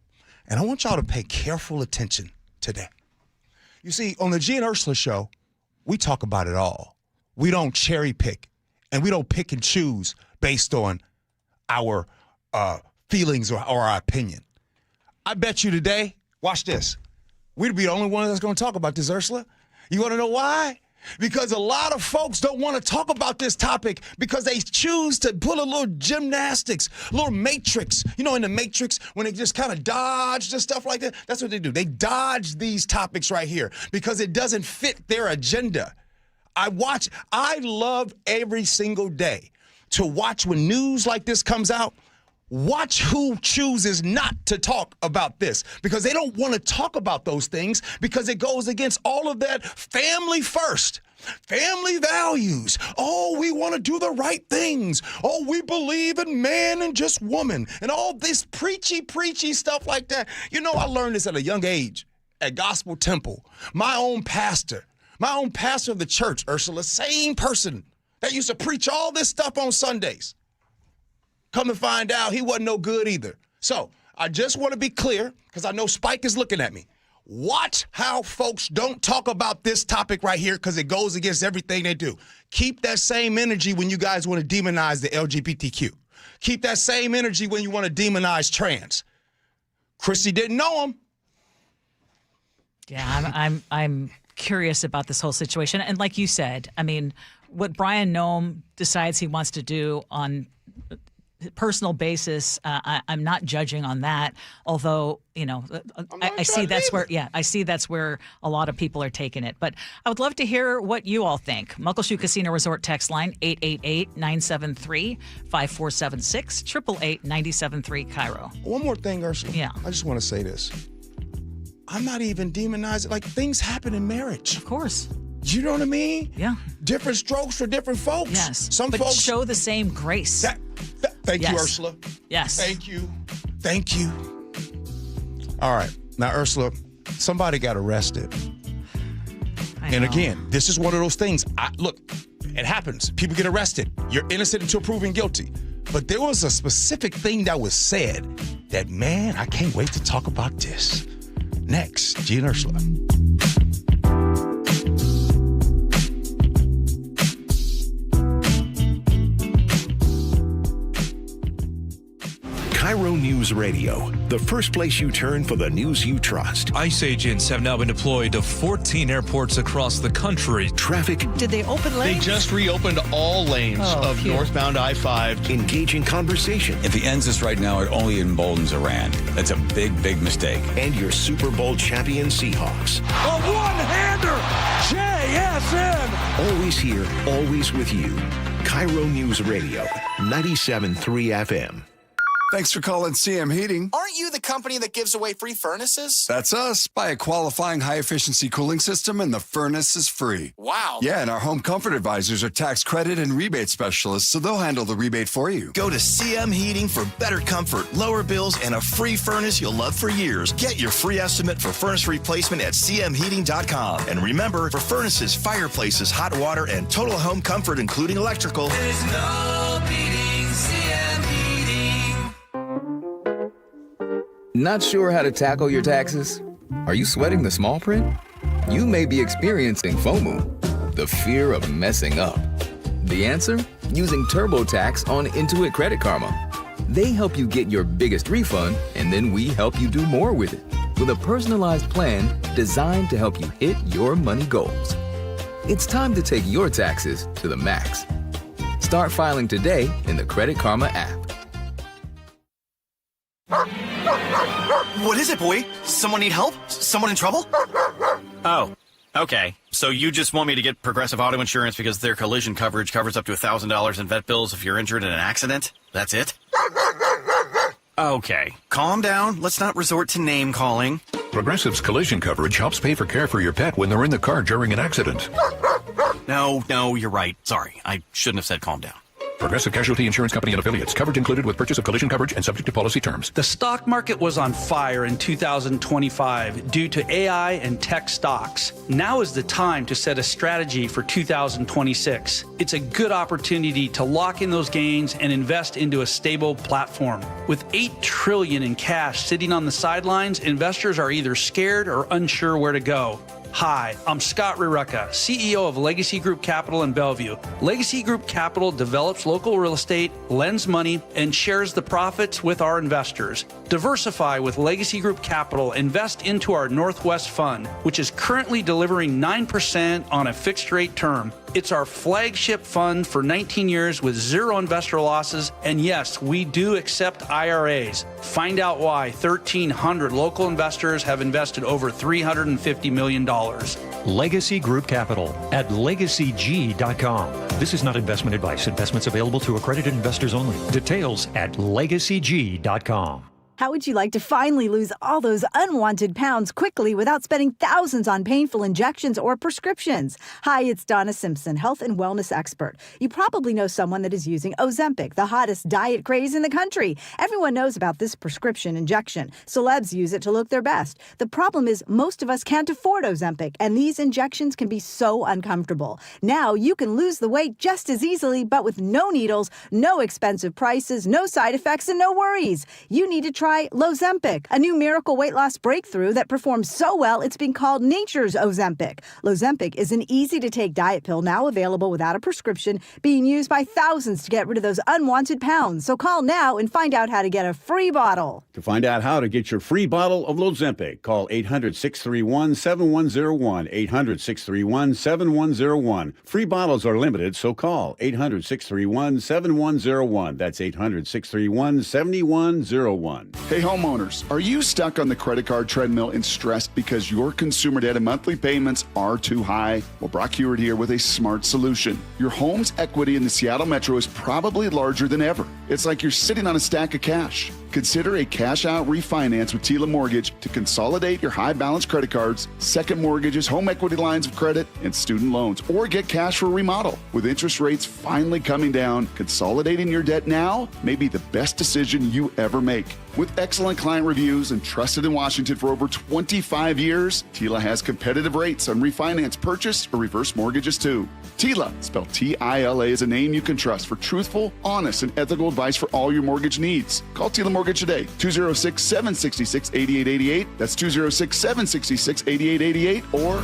S23: and I want y'all to pay careful attention today. You see, on the Gee and Ursula Show, we talk about it all. We don't cherry pick, and we don't pick and choose based on our feelings or our opinion. I bet you today, watch this, we'd be the only one that's going to talk about this, Ursula. You want to know why? Because a lot of folks don't want to talk about this topic because they choose to put a little gymnastics, a little matrix. You know, in the matrix, when they just kind of dodge and stuff like that, that's what they do. They dodge these topics right here because it doesn't fit their agenda. I love every single day to watch when news like this comes out. Watch who chooses not to talk about this because they don't want to talk about those things because it goes against all of that family first, family values. Oh, we want to do the right things. Oh, we believe in man and just woman and all this preachy stuff like that. You know, I learned this at a young age at Gospel Temple. My own pastor of the church, Ursula, same person that used to preach all this stuff on Sundays. Come to find out, he wasn't no good either. So I just want to be clear, because I know Spike is looking at me. Watch how folks don't talk about this topic right here, because it goes against everything they do. Keep that same energy when you guys want to demonize the LGBTQ. Keep that same energy when you want to demonize trans. Chrissy didn't know him.
S15: Yeah, I'm curious about this whole situation. And like you said, I mean, what Brian Noem decides he wants to do on personal basis, I'm not judging on that. Although, you know, I see that's where a lot of people are taking it. But I would love to hear what you all think. Muckleshoot Casino Resort text line 888-973-5476 888-973 KIRO.
S23: One more thing, Ursula.
S15: Yeah,
S23: I just want to say this. I'm not even demonizing. Like, things happen in marriage.
S15: Of course.
S23: You know what I mean?
S15: Yeah.
S23: Different strokes for different folks.
S15: Yes.
S23: Some
S15: but
S23: folks
S15: show the same grace.
S23: Thank you, Ursula.
S15: Yes.
S23: Thank you. All right. Now, Ursula, somebody got arrested. And again, this is one of those things. Look, it happens. People get arrested. You're innocent until proven guilty. But there was a specific thing that was said that, man, I can't wait to talk about this. Next, Gee and Ursula.
S1: KIRO News Radio, the first place you turn for the news you trust.
S7: ICE agents have now been deployed to 14 airports across the country.
S1: Traffic.
S5: Did they open lanes?
S8: They just reopened all lanes of northbound I-5.
S1: Engaging conversation.
S9: If he ends this right now, it only emboldens Iran. That's a big, big mistake.
S1: And your Super Bowl champion Seahawks.
S10: A one-hander! JSN!
S1: Always here, always with you. KIRO News Radio, 97.3 FM.
S12: Thanks for calling CM Heating.
S13: Aren't you the company that gives away free furnaces?
S12: That's us. Buy a qualifying high-efficiency cooling system and the furnace is free.
S13: Wow.
S12: Yeah, and our home comfort advisors are tax credit and rebate specialists, so they'll handle the rebate for you.
S13: Go to CM Heating for better comfort, lower bills, and a free furnace you'll love for years. Get your free estimate for furnace replacement at cmheating.com. And remember, for furnaces, fireplaces, hot water, and total home comfort, including electrical, there's no beating CM Heating.
S14: Not sure how to tackle your taxes? Are you sweating the small print? You may be experiencing FOMO, the fear of messing up. The answer? Using TurboTax on Intuit Credit Karma. They help you get your biggest refund, and then we help you do more with it, with a personalized plan designed to help you hit your money goals. It's time to take your taxes to the max. Start filing today in the Credit Karma app.
S13: What is it, boy? Someone need help? Someone in trouble?
S17: Oh, okay. So you just want me to get Progressive Auto Insurance because their collision coverage covers up to $1,000 in vet bills if you're injured in an accident? That's it? Okay, calm down. Let's not resort to name calling.
S18: Progressive's collision coverage helps pay for care for your pet when they're in the car during an accident.
S17: No, you're right. Sorry, I shouldn't have said calm down.
S18: Progressive Casualty Insurance Company and Affiliates. Coverage included with purchase of collision coverage and subject to policy terms.
S20: The stock market was on fire in 2025 due to AI and tech stocks. Now is the time to set a strategy for 2026. It's a good opportunity to lock in those gains and invest into a stable platform. With $8 trillion in cash sitting on the sidelines, investors are either scared or unsure where to go. Hi, I'm Scott Reutin, CEO of Legacy Group Capital in Bellevue. Legacy Group Capital develops local real estate, lends money, and shares the profits with our investors. Diversify with Legacy Group Capital. Invest into our Northwest Fund, which is currently delivering 9% on a fixed rate term. It's our flagship fund for 19 years with zero investor losses. And yes, we do accept IRAs. Find out why 1,300 local investors have invested over $350 million.
S10: Legacy Group Capital at legacyg.com. This is not investment advice. Investments available to accredited investors only. Details at legacyg.com.
S21: How would you like to finally lose all those unwanted pounds quickly without spending thousands on painful injections or prescriptions? Hi, it's Donna Simpson, health and wellness expert. You probably know someone that is using Ozempic, the hottest diet craze in the country. Everyone knows about this prescription injection. Celebs use it to look their best. The problem is most of us can't afford Ozempic, and these injections can be so uncomfortable. Now you can lose the weight just as easily, but with no needles, no expensive prices, no side effects, and no worries. You need to try Lozempic, a new miracle weight loss breakthrough that performs so well it's been called nature's Ozempic. Lozempic is an easy-to-take diet pill now available without a prescription, being used by thousands to get rid of those unwanted pounds. So call now and find out how to get a free bottle.
S22: To find out how to get your free bottle of Lozempic, call 800-631-7101, 800-631-7101. Free bottles are limited, so call 800-631-7101. That's 800-631-7101.
S24: Hey homeowners, are you stuck on the credit card treadmill and stressed because your consumer debt and monthly payments are too high? Well, Brock Hewitt here with a smart solution. Your home's equity in the Seattle Metro is probably larger than ever. It's like you're sitting on a stack of cash. Consider a cash-out refinance with Tila Mortgage to consolidate your high-balance credit cards, second mortgages, home equity lines of credit, and student loans, or get cash for a remodel. With interest rates finally coming down, consolidating your debt now may be the best decision you ever make. With excellent client reviews and trusted in Washington for over 25 years, Tila has competitive rates on refinance, purchase, or reverse mortgages too. Tila, spelled T-I-L-A, is a name you can trust for truthful, honest, and ethical advice for all your mortgage needs. Call Tila Mortgage today, 206-766-8888. That's 206-766-8888 or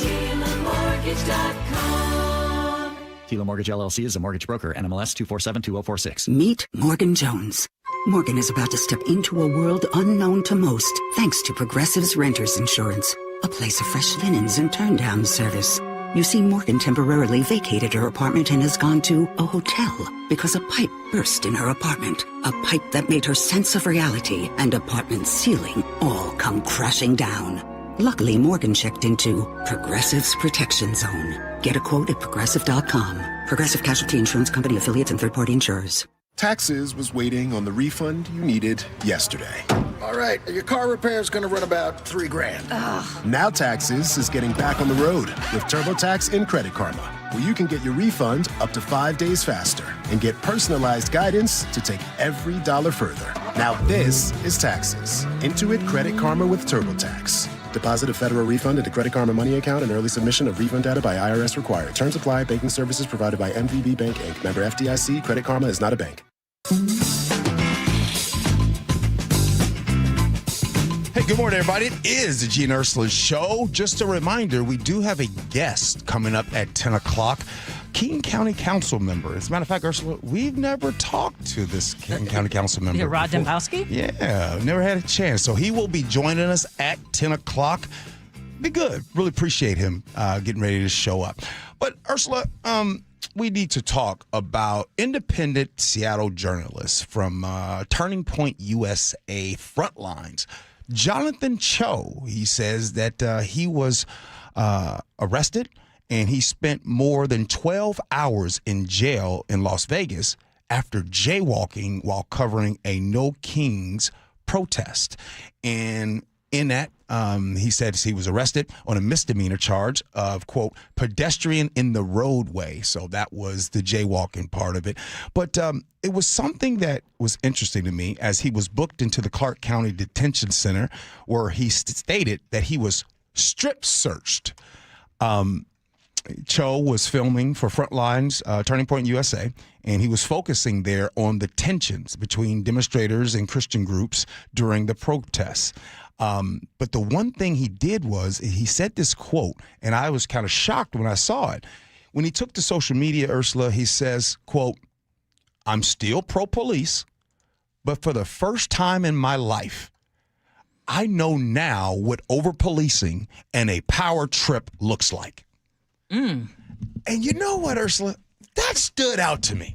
S25: TilaMortgage.com. Tila Mortgage LLC is a mortgage broker. NMLS 2472046.
S26: Meet Morgan Jones. Morgan is about to step into a world unknown to most, thanks to Progressive's Renters Insurance, a place of fresh linens and turn-down service. You see, Morgan temporarily vacated her apartment and has gone to a hotel because a pipe burst in her apartment. A pipe that made her sense of reality and apartment ceiling all come crashing down. Luckily, Morgan checked into Progressive's Protection Zone. Get a quote at Progressive.com. Progressive Casualty Insurance Company affiliates and third-party insurers.
S27: Taxes was waiting on the refund you needed yesterday.
S28: All right, your car repair is going to run about $3,000.
S27: Ugh. Now Taxes is getting back on the road with TurboTax and Credit Karma, where you can get your refund up to 5 days faster and get personalized guidance to take every dollar further. Now this is Taxes. Intuit Credit Karma with TurboTax. Deposit a federal refund into Credit Karma Money account and early submission of refund data by IRS required. Terms apply. Banking services provided by MVB Bank, Inc. Member FDIC. Credit Karma is not a bank.
S23: Hey, good morning, everybody. It is the Gee and Ursula Show. Just a reminder, we do have a guest coming up at 10 o'clock. Keene County Council member. As a matter of fact, Ursula, we've never talked to this Keene County Council member.
S15: Yeah, Rod Dembowski?
S23: Yeah, never had a chance. So he will be joining us at 10 o'clock. Be good. Really appreciate him getting ready to show up. But Ursula, we need to talk about independent Seattle journalists from Turning Point USA Frontlines. Jonathan Cho, he says that he was arrested and he spent more than 12 hours in jail in Las Vegas after jaywalking while covering a No Kings protest. And in that, he said he was arrested on a misdemeanor charge of, quote, pedestrian in the roadway. So that was the jaywalking part of it. But it was something that was interesting to me as he was booked into the Clark County Detention Center, where he stated that he was strip searched. Cho was filming for Frontline's Turning Point USA, and he was focusing there on the tensions between demonstrators and Christian groups during the protests. But the one thing he did was he said this quote, and I was kind of shocked when I saw it. When he took to social media, Ursula, he says, quote, "I'm still pro-police, but for the first time in my life, I know now what over-policing and a power trip looks like." And you know what, Ursula? That stood out to me.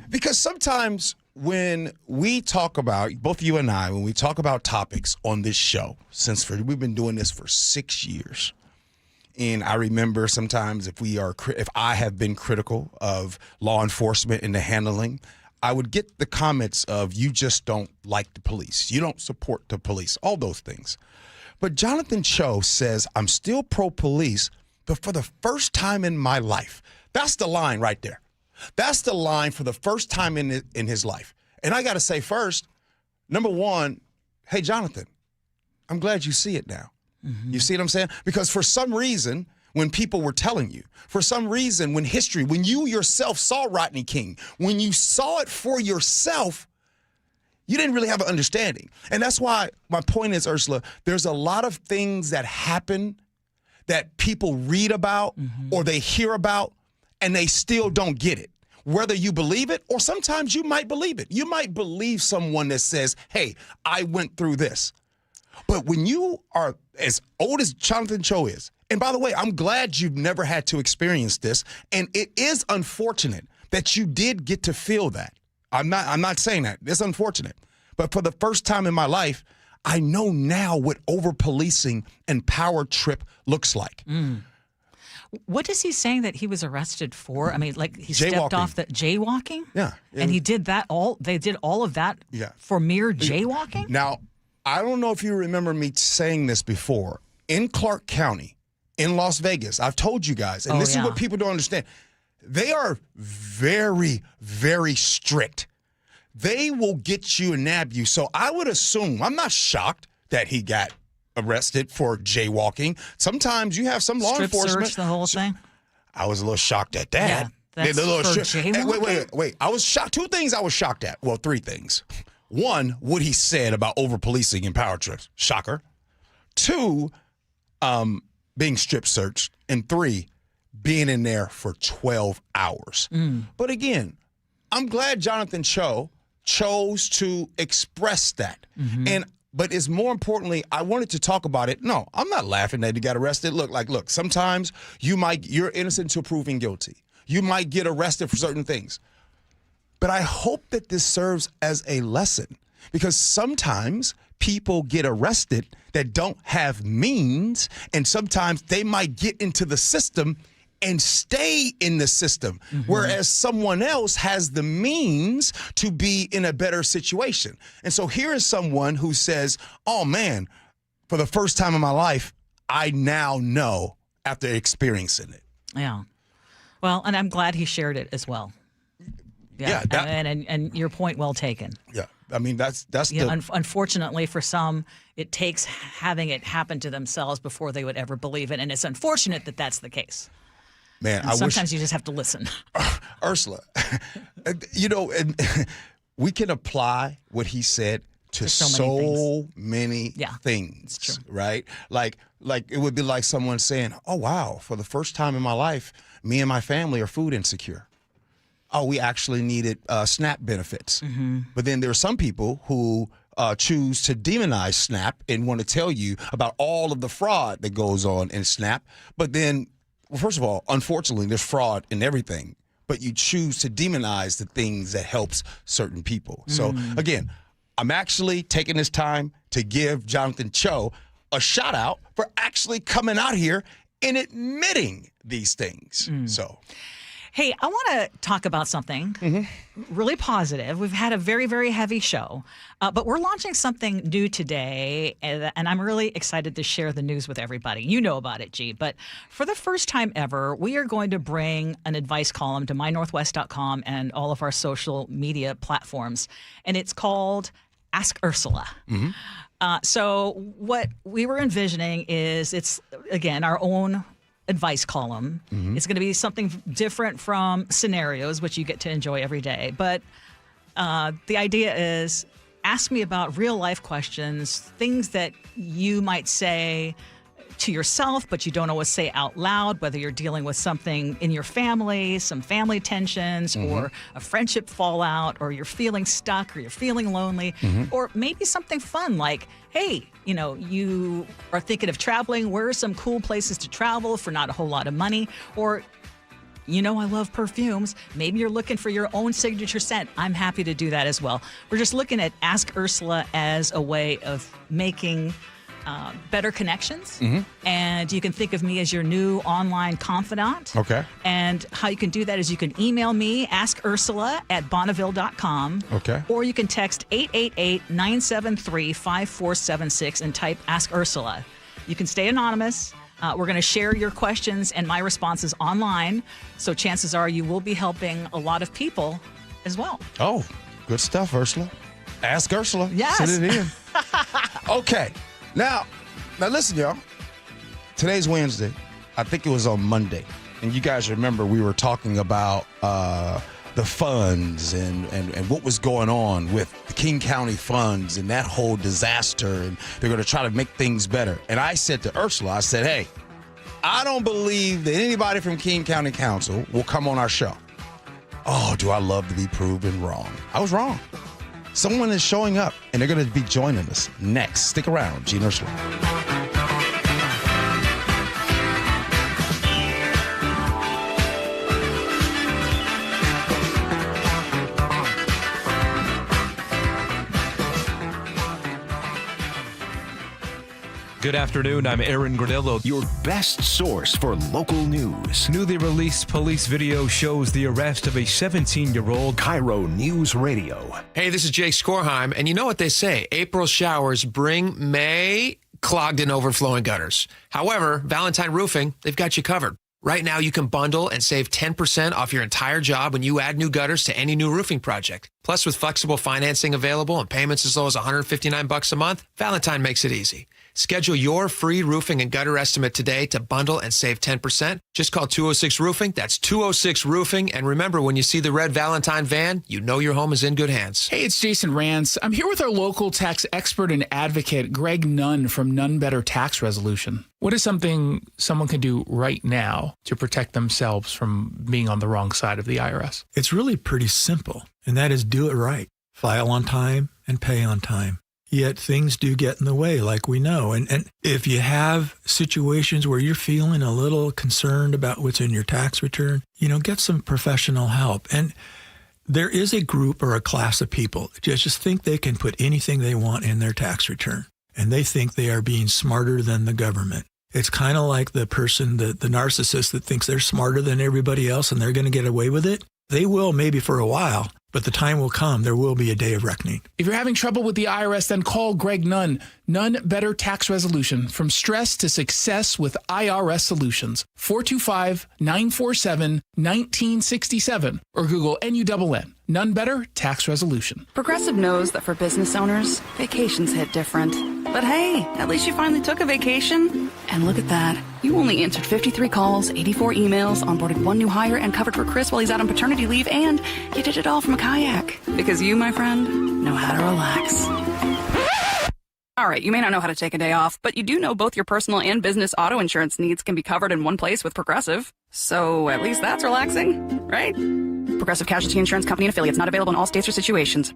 S23: Because sometimes when we talk about, both you and I, when we talk about topics on this show, we've been doing this for 6 years, and I remember sometimes if I have been critical of law enforcement and the handling, I would get the comments of, you just don't like the police. You don't support the police, all those things. But Jonathan Cho says, "I'm still pro-police, but for the first time in my life." That's the line right there. That's the line for the first time in his life. And I got to say first, number one, hey, Jonathan, I'm glad you see it now. You see what I'm saying? Because for some reason, when people were telling you, for some reason, when you yourself saw Rodney King, when you saw it for yourself, you didn't really have an understanding. And that's why my point is, Ursula, there's a lot of things that happen that people read about or they hear about, and they still don't get it. Whether you believe it, or sometimes you might believe it. You might believe someone that says, hey, I went through this. But when you are as old as Jonathan Cho is, and by the way, I'm glad you've never had to experience this, and it is unfortunate that you did get to feel that. I'm not saying that. It's unfortunate. But for the first time in my life, I know now what over-policing and power trip looks like.
S15: What is he saying that he was arrested for? I mean, like he stepped off the jaywalking?
S23: Yeah.
S15: And he did that they did all of that for mere jaywalking?
S23: Now, I don't know if you remember me saying this before. In Clark County, in Las Vegas, I've told you guys, and this is what people don't understand. They are very, very strict. They will get you and nab you. So I would assume, I'm not shocked that he got arrested for jaywalking. Sometimes you have some law enforcement.
S15: Search the whole thing?
S23: I was a little shocked at that.
S15: Yeah, that's for jaywalking?
S23: Wait. I was shocked. Two things I was shocked at. Well, three things. One, what he said about over-policing and power trips. Shocker. Two, being strip searched. And three, being in there for 12 hours. But again, I'm glad Jonathan Cho chose to express that. But it's more importantly, I wanted to talk about it. No, I'm not laughing that he got arrested. Look, sometimes you're innocent until proven guilty. You might get arrested for certain things. But I hope that this serves as a lesson, because sometimes people get arrested that don't have means, and sometimes they might get into the system and stay in the system, whereas someone else has the means to be in a better situation. And so here is someone who says, oh man, for the first time in my life, I now know after experiencing it.
S15: Yeah. Well, and I'm glad he shared it as well. Yeah. And your point well taken.
S23: Yeah. I mean, that's
S15: unfortunately for some, it takes having it happen to themselves before they would ever believe it. And it's unfortunate that that's the case.
S23: Man,
S15: sometimes you just have to listen.
S23: Ursula, we can apply what he said to so many things.
S15: It's true.
S23: Right? Like it would be like someone saying, oh, wow, for the first time in my life, me and my family are food insecure. Oh, we actually needed SNAP benefits. But then there are some people who choose to demonize SNAP and want to tell you about all of the fraud that goes on in SNAP. But then, well, first of all, unfortunately, there's fraud in everything. But you choose to demonize the things that helps certain people. So, again, I'm actually taking this time to give Jonathan Cho a shout out for actually coming out here and admitting these things. So.
S15: Hey, I want to talk about something really positive. We've had a very, very heavy show, but we're launching something new today, and I'm really excited to share the news with everybody. You know about it, Gee, but for the first time ever, we are going to bring an advice column to mynorthwest.com and all of our social media platforms, and it's called Ask Ursula. So what we were envisioning is it's, again, our own advice column.
S23: Mm-hmm.
S15: It's going to be something different from scenarios, which you get to enjoy every day. But the idea is ask me about real life questions, things that you might say to yourself, but you don't always say out loud, whether you're dealing with something in your family, some family tensions, or a friendship fallout, or you're feeling stuck, or you're feeling lonely, or maybe something fun like, hey, you are thinking of traveling. Where are some cool places to travel for not a whole lot of money? Or, I love perfumes. Maybe you're looking for your own signature scent. I'm happy to do that as well. We're just looking at Ask Ursula as a way of making better connections. And you can think of me as your new online confidant.
S23: Okay.
S15: And how you can do that is you can email me, askursula@bonneville.com.
S23: Okay.
S15: Or you can text 888-973-5476 and type Ask Ursula. You can stay anonymous. We're going to share your questions and my responses online. So chances are you will be helping a lot of people as well.
S23: Oh, good stuff, Ursula. Ask Ursula.
S15: Yes.
S23: Send it in. Okay. Now listen, y'all. Today's Wednesday. I think it was on Monday. And you guys remember we were talking about the funds and what was going on with the King County funds and that whole disaster. And they're going to try to make things better. And I said to Ursula, I said, hey, I don't believe that anybody from King County Council will come on our show. Oh, do I love to be proven wrong? I was wrong. Someone is showing up, and they're going to be joining us next. Stick around, Gee Ursula.
S2: Good afternoon, I'm Aaron Granillo.
S1: Your best source for local news.
S2: Newly released police video shows the arrest of a 17-year-old.
S1: KIRO Newsradio.
S3: Hey, this is Jake Skorheim, and you know what they say, April showers bring May clogged and overflowing gutters. However, Valentine Roofing, they've got you covered. Right now, you can bundle and save 10% off your entire job when you add new gutters to any new roofing project. Plus, with flexible financing available and payments as low as $159 a month, Valentine makes it easy. Schedule your free roofing and gutter estimate today to bundle and save 10%. Just call 206 Roofing. That's 206 Roofing. And remember, when you see the red Valentine van, you know your home is in good hands.
S4: Hey, it's Jason Rance. I'm here with our local tax expert and advocate, Greg Nunn from Nunn Better Tax Resolution. What is something someone can do right now to protect themselves from being on the wrong side of the IRS?
S6: It's really pretty simple, and that is do it right. File on time and pay on time. Yet things do get in the way, like we know. And if you have situations where you're feeling a little concerned about what's in your tax return, get some professional help. And there is a group or a class of people that just think they can put anything they want in their tax return. And they think they are being smarter than the government. It's kind of like the person, the narcissist that thinks they're smarter than everybody else and they're going to get away with it. They will maybe for a while, but the time will come. There will be a day of reckoning.
S4: If you're having trouble with the IRS, then call Greg Nunn. Nunn Better Tax Resolution. From stress to success with IRS Solutions. 425-947-1967 or Google NUNN. Nunn Better Tax Resolution.
S7: Progressive knows that for business owners, vacations hit different. But hey, at least you finally took a vacation. And look at that. You only answered 53 calls, 84 emails, onboarded one new hire, and covered for Chris while he's out on paternity leave, and you did it all from a kayak. Because you, my friend, know how to relax. All right, you may not know how to take a day off, but you do know both your personal and business auto insurance needs can be covered in one place with Progressive. So at least that's relaxing, right? Progressive Casualty Insurance Company and affiliates, not available in all states or situations.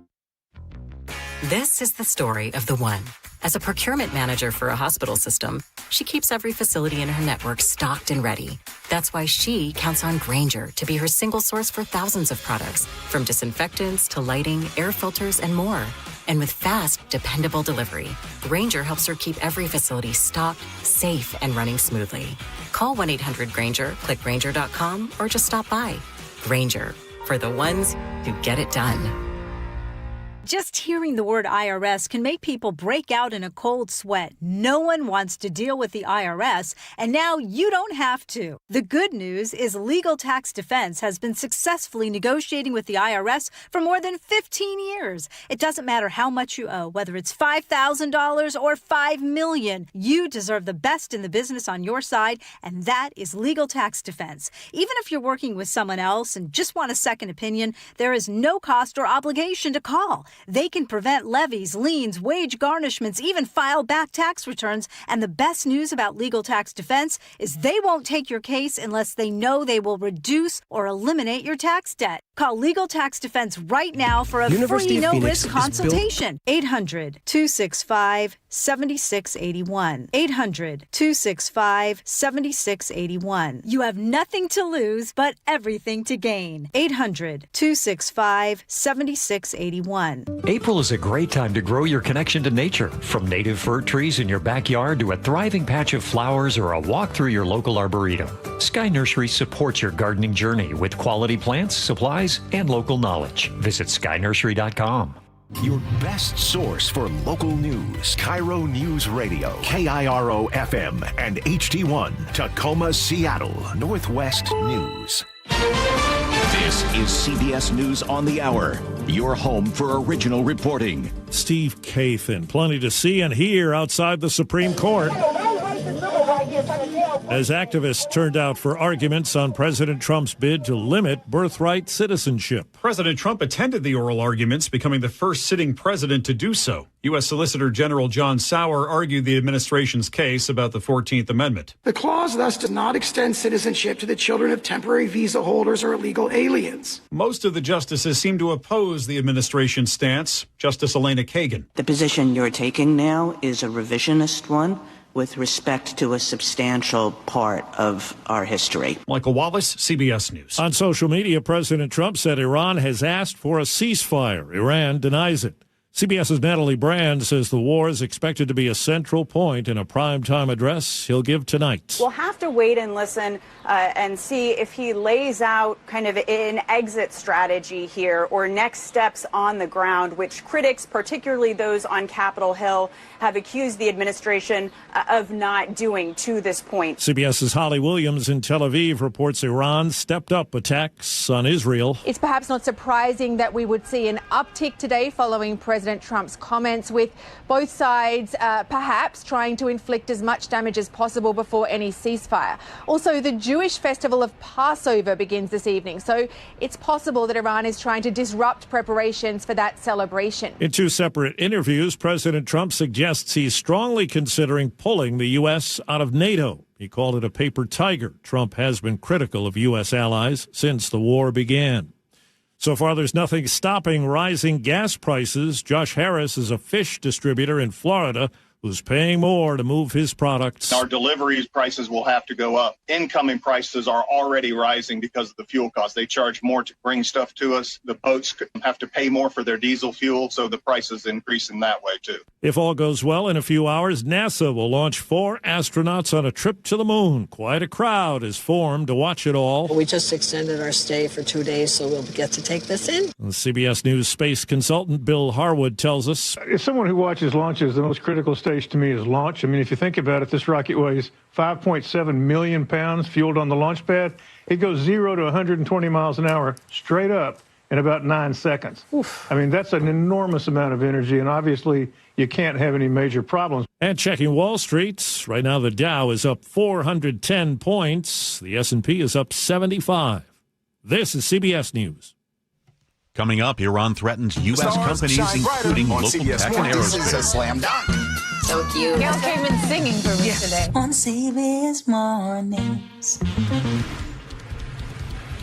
S11: This is the story of the one. As a procurement manager for a hospital system, she keeps every facility in her network stocked and ready. That's why she counts on Grainger to be her single source for thousands of products, from disinfectants to lighting, air filters, and more. And with fast, dependable delivery, Grainger helps her keep every facility stocked, safe, and running smoothly. Call 1-800-GRAINGER, click Grainger.com, or just stop by. Grainger, for the ones who get it done.
S21: Just hearing the word IRS can make people break out in a cold sweat. No one wants to deal with the IRS, and now you don't have to. The good news is Legal Tax Defense has been successfully negotiating with the IRS for more than 15 years. It doesn't matter how much you owe, whether it's $5,000 or $5 million. You deserve the best in the business on your side, and that is Legal Tax Defense. Even if you're working with someone else and just want a second opinion, there is no cost or obligation to call. They can prevent levies, liens, wage garnishments, even file back tax returns. And the best news about Legal Tax Defense is they won't take your case unless they know they will reduce or eliminate your tax debt. Call Legal Tax Defense right now for a free no-risk consultation. 800-265-7681. 800-265-7681. You have nothing to lose but everything to gain. 800-265-7681.
S10: April is a great time to grow your connection to nature. From native fir trees in your backyard to a thriving patch of flowers or a walk through your local arboretum, Sky Nursery supports your gardening journey with quality plants, supplies, and local knowledge. Visit skynursery.com.
S1: Your best source for local news. KIRO News Radio. KIRO FM and HD1. Tacoma, Seattle. Northwest News.
S5: This is CBS News on the Hour, your home for original reporting.
S8: Steve Kathan, plenty to see and hear outside the Supreme Court as activists turned out for arguments on President Trump's bid to limit birthright citizenship.
S9: President Trump attended the oral arguments, becoming the first sitting president to do so. U.S. Solicitor General John Sauer argued the administration's case about the 14th Amendment.
S12: The clause thus does not extend citizenship to the children of temporary visa holders or illegal aliens.
S9: Most of the justices seem to oppose the administration's stance. Justice Elena Kagan.
S13: The position you're taking now is a revisionist one with respect to a substantial part of our history.
S9: Michael Wallace, CBS News.
S8: On social media, President Trump said Iran has asked for a ceasefire. Iran denies it. CBS's Natalie Brand says the war is expected to be a central point in a primetime address he'll give tonight.
S14: We'll have to wait and listen and see if he lays out kind of an exit strategy here or next steps on the ground, which critics, particularly those on Capitol Hill, have accused the administration of not doing to this point.
S8: CBS's Holly Williams in Tel Aviv reports Iran stepped up attacks on Israel.
S16: It's perhaps not surprising that we would see an uptick today following President Trump's comments, with both sides perhaps trying to inflict as much damage as possible before any ceasefire. Also, the Jewish festival of Passover begins this evening, so it's possible that Iran is trying to disrupt preparations for that celebration.
S8: In two separate interviews, President Trump suggests he's strongly considering pulling the U.S. out of NATO. He called it a paper tiger. Trump has been critical of U.S. allies since the war began. So far, there's nothing stopping rising gas prices. Josh Harris is a fish distributor in Florida who's paying more to move his products.
S19: Our deliveries prices will have to go up. Incoming prices are already rising because of the fuel costs. They charge more to bring stuff to us. The boats have to pay more for their diesel fuel, so the prices increase in that way, too.
S8: If all goes well, in a few hours, NASA will launch 4 astronauts on a trip to the moon. Quite a crowd is formed to watch it all.
S29: We just extended our stay for 2 days, so we'll get to take this in.
S8: The CBS News space consultant Bill Harwood tells us.
S30: As someone who watches launches, the most critical stage to me is launch. I mean, if you think about it, this rocket weighs 5.7 million pounds fueled on the launch pad. It goes 0 to 120 miles an hour straight up in about 9 seconds. Oof. I mean, that's an enormous amount of energy, and obviously you can't have any major problems.
S8: And checking Wall Street, right now the Dow is up 410 points. The S&P is up 75. This is CBS News.
S31: Coming up, Iran threatens U.S. companies, including local tech and aerospace.
S28: This is a slam dunk.
S16: So cute. Gail came in singing for me today.
S32: On CBS Mornings.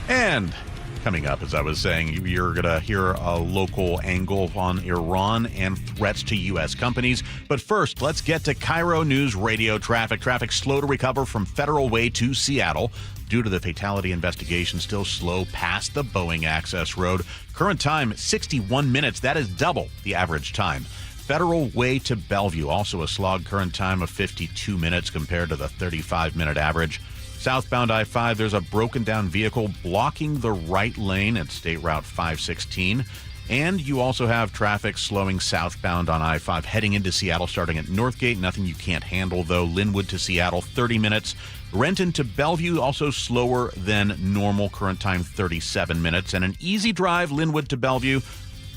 S31: And coming up, as I was saying, you're going to hear a local angle on Iran and threats to U.S. companies. But first, let's get to KIRO News Radio traffic. Traffic slow to recover from Federal Way to Seattle due to the fatality investigation, still slow past the Boeing access road. Current time, 61 minutes. That is double the average time. Federal Way to Bellevue, also a slog current time of 52 minutes compared to the 35-minute average. Southbound I-5, there's a broken down vehicle blocking the right lane at State Route 516. And you also have traffic slowing southbound on I-5 heading into Seattle starting at Northgate. Nothing you can't handle, though. Linwood to Seattle, 30 minutes. Renton to Bellevue, also slower than normal. Current time, 37 minutes. And an easy drive, Linwood to Bellevue.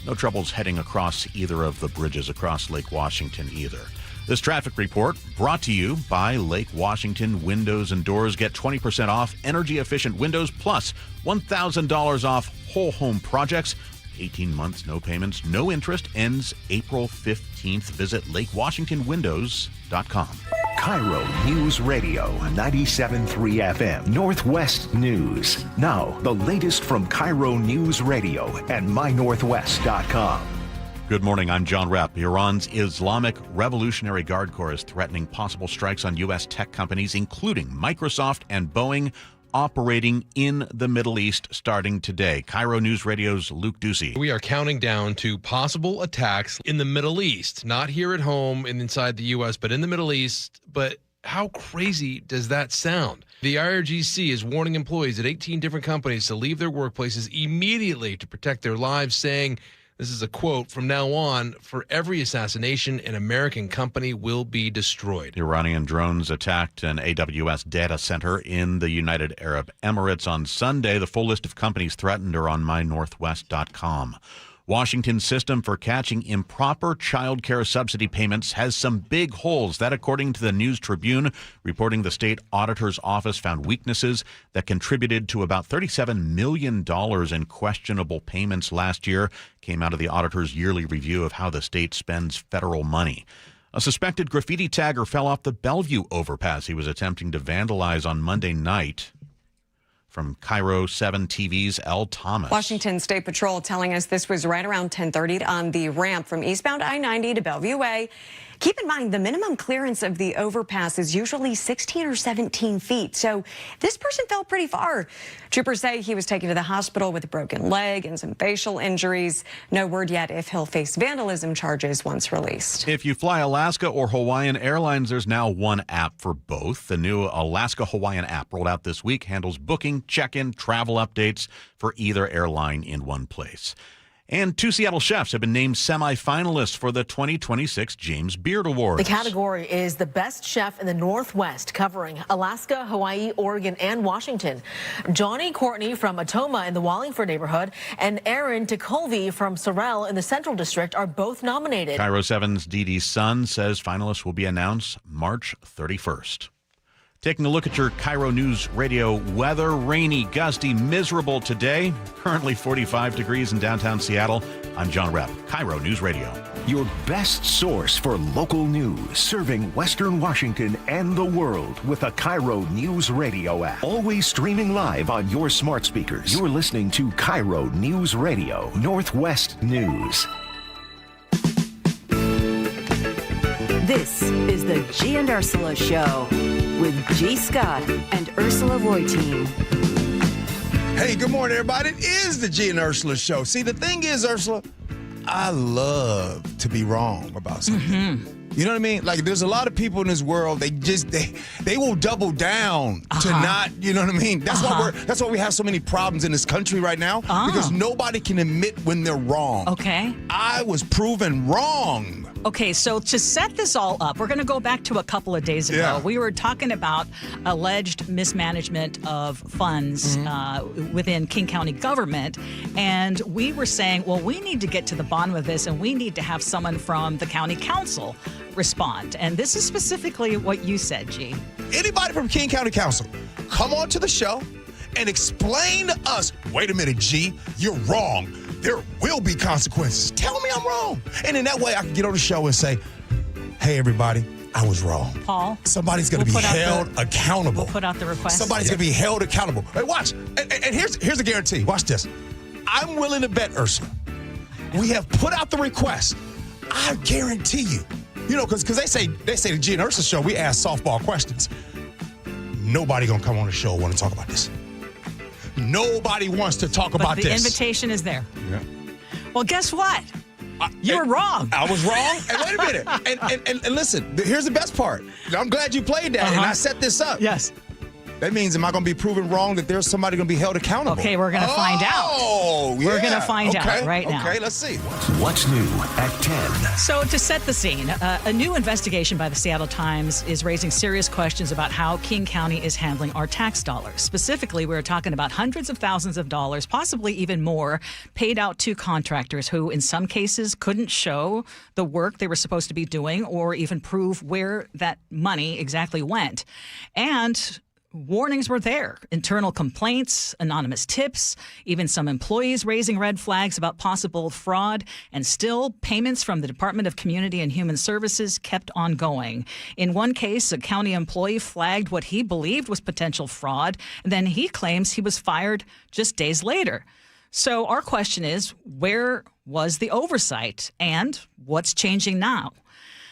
S31: No troubles heading across either of the bridges across Lake Washington either. This traffic report brought to you by Lake Washington Windows and Doors. Get 20% off energy-efficient windows plus $1,000 off whole home projects. 18 months, no payments, no interest. Ends April 15th. Visit lakewashingtonwindows.com.
S1: KIRO News Radio 97.3 FM Northwest News. Now, the latest from KIRO News Radio and mynorthwest.com.
S31: Good morning, I'm John Repp. Iran's Islamic Revolutionary Guard Corps is threatening possible strikes on U.S. tech companies, including Microsoft and Boeing, operating in the Middle East starting today. KIRO News Radio's Luke Ducey.
S2: We are counting down to possible attacks in the Middle East, not here at home and inside the U.S., but in the Middle East. But how crazy does that sound? The IRGC is warning employees at 18 different companies to leave their workplaces immediately to protect their lives, saying, this is a quote, from now on, for every assassination, an American company will be destroyed.
S31: Iranian drones attacked an AWS data center in the United Arab Emirates on Sunday. The full list of companies threatened are on mynorthwest.com. Washington's system for catching improper child care subsidy payments has some big holes. That, according to the News Tribune, reporting the state auditor's office found weaknesses that contributed to about $37 million in questionable payments last year. Came out of the auditor's yearly review of how the state spends federal money. A suspected graffiti tagger fell off the Bellevue overpass. He was attempting to vandalize on Monday night. From KIRO 7 TV's Elle Thomas.
S3: Washington State Patrol telling us this was right around 10:30 on the ramp from eastbound I-90 to Bellevue Way. Keep in mind, the minimum clearance of the overpass is usually 16 or 17 feet, so this person fell pretty far. Troopers say he was taken to the hospital with a broken leg and some facial injuries. No word yet if he'll face vandalism charges once released.
S31: If you fly Alaska or Hawaiian Airlines, there's now one app for both. The new Alaska Hawaiian app rolled out this week handles booking, check-in, travel updates for either airline in one place. And 2 Seattle chefs have been named semifinalists for the 2026 James Beard Awards.
S15: The category is the best chef in the Northwest, covering Alaska, Hawaii, Oregon, and Washington. Johnny Courtney from Atoma in the Wallingford neighborhood and Aaron Tekulve from Sorrel in the Central District are both nominated.
S31: KIRO 7's Dee Dee Sun says finalists will be announced March 31st. Taking a look at your KIRO News Radio weather. Rainy, gusty, miserable today. Currently 45 degrees in downtown Seattle. I'm John Repp, KIRO News Radio.
S1: Your best source for local news, serving Western Washington and the world with a KIRO News Radio app. Always streaming live on your smart speakers. You're listening to KIRO News Radio, Northwest News.
S17: This is the Gee and Ursula Show with G. Scott and Ursula Reutin.
S18: Hey, good morning, everybody. It is the Gee and Ursula Show. See, the thing is, Ursula, I love to be wrong about something.
S20: Mm-hmm.
S18: You know what I mean? Like, there's a lot of people in this world, they will double down to not, you know what I mean? That's why we have so many problems in this country right now, because nobody can admit when they're wrong.
S20: Okay.
S18: I was proven wrong.
S20: Okay, so to set this all up, we're going to go back to a couple of days ago.
S18: Yeah.
S20: We were talking about alleged mismanagement of funds within King County government, and we were saying, well, we need to get to the bottom of this, and we need to have someone from the county council respond. And this is specifically what you said, G.
S18: Anybody from King County Council, come on to the show and explain to us, wait a minute, G, you're wrong. There will be consequences. Tell me I'm wrong. And in that way, I can get on the show and say, hey, everybody, I was wrong.
S20: Paul?
S18: Somebody's going to be held accountable.
S20: We'll put out the request.
S18: Somebody's going to be held accountable. Hey, watch. And here's a guarantee. Watch this. I'm willing to bet, Ursula, we have put out the request. I guarantee you. You know, because they say the Gee and Ursula Show, we ask softball questions. Nobody going to come on the show and want to talk about this. Nobody wants to talk about this.
S20: The invitation is there.
S18: Yeah.
S20: Well, guess what? You were wrong.
S18: I was wrong. And wait a minute. And listen, here's the best part. I'm glad you played that, and I set this up.
S20: Yes.
S18: That means, am I going to be proven wrong that there's somebody going to be held accountable?
S20: Okay, we're going to find out.
S18: Oh, yeah.
S20: We're going to find out right now.
S18: Okay, let's see.
S1: What's new at 10?
S20: So to set the scene, a new investigation by the Seattle Times is raising serious questions about how King County is handling our tax dollars. Specifically, we're talking about hundreds of thousands of dollars, possibly even more, paid out to contractors who, in some cases, couldn't show the work they were supposed to be doing or even prove where that money exactly went. And warnings were there. Internal complaints, anonymous tips, even some employees raising red flags about possible fraud, and still payments from the Department of Community and Human Services kept on going. In one case, a county employee flagged what he believed was potential fraud, and then he claims he was fired just days later. So our question is, where was the oversight and what's changing now?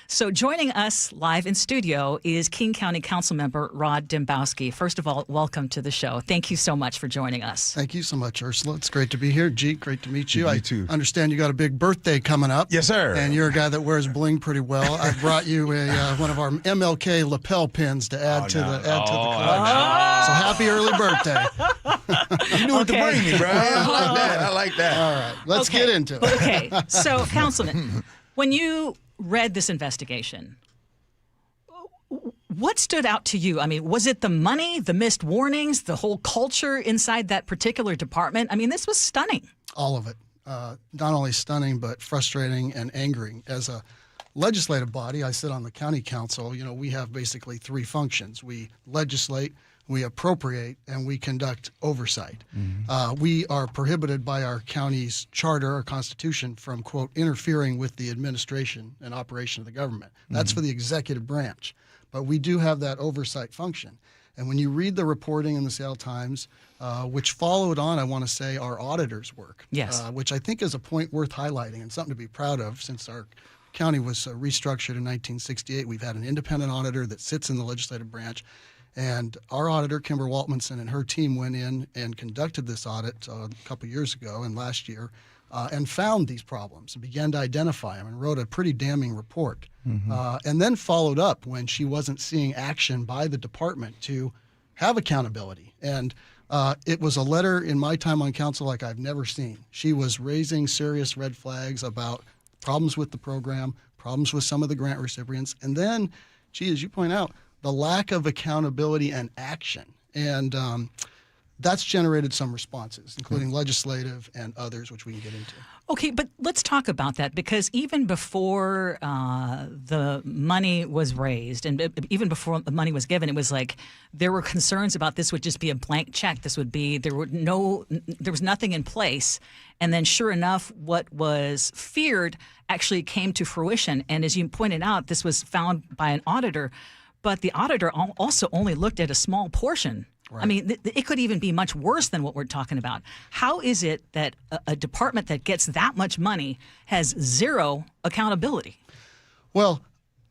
S20: So joining us live in studio is King County Councilmember Rod Dembowski. First of all, welcome to the show. Thank you so much for joining us.
S4: Thank you so much, Ursula. It's great to be here. Gee, great to meet you.
S18: You too.
S4: I understand you got a big birthday coming up.
S18: Yes, sir.
S4: And you're a guy that wears bling pretty well. I brought you one of our MLK lapel pins to add to the collection. So happy early birthday.
S18: You knew what to bring me, bro. I like that.
S4: All right, let's get into it.
S20: Okay, so Councilman, when you read this investigation, what stood out to you? I mean, was it the money, the missed warnings, the whole culture inside that particular department? I mean, this was stunning.
S4: All of it. Not only stunning, but frustrating and angering. As a legislative body, I sit on the county council. You know, we have basically three functions. We legislate, we appropriate, and we conduct oversight. We are prohibited by our county's charter or constitution from, quote, interfering with the administration and operation of the government. That's for the executive branch. But we do have that oversight function. And when you read the reporting in the Seattle Times, which followed on, I want to say, our auditor's work, which I think is a point worth highlighting and something to be proud of since our county was restructured in 1968. We've had an independent auditor that sits in the legislative branch. And our auditor, Kimber Waltmanson, and her team went in and conducted this audit a couple years ago and last year and found these problems and began to identify them and wrote a pretty damning report. And then followed up when she wasn't seeing action by the department to have accountability. And it was a letter in my time on council like I've never seen. She was raising serious red flags about problems with the program, problems with some of the grant recipients, and then, gee, as you point out, the lack of accountability and action. And that's generated some responses, including legislative and others, which we can get into.
S20: Okay, but let's talk about that, because even before the money was raised and even before the money was given, it was like there were concerns about this would just be a blank check. This would be, there was nothing in place. And then sure enough, what was feared actually came to fruition. And as you pointed out, this was found by an auditor. But the auditor also only looked at a small portion. Right. I mean, it could even be much worse than what we're talking about. How is it that a department that gets that much money has zero accountability?
S4: Well,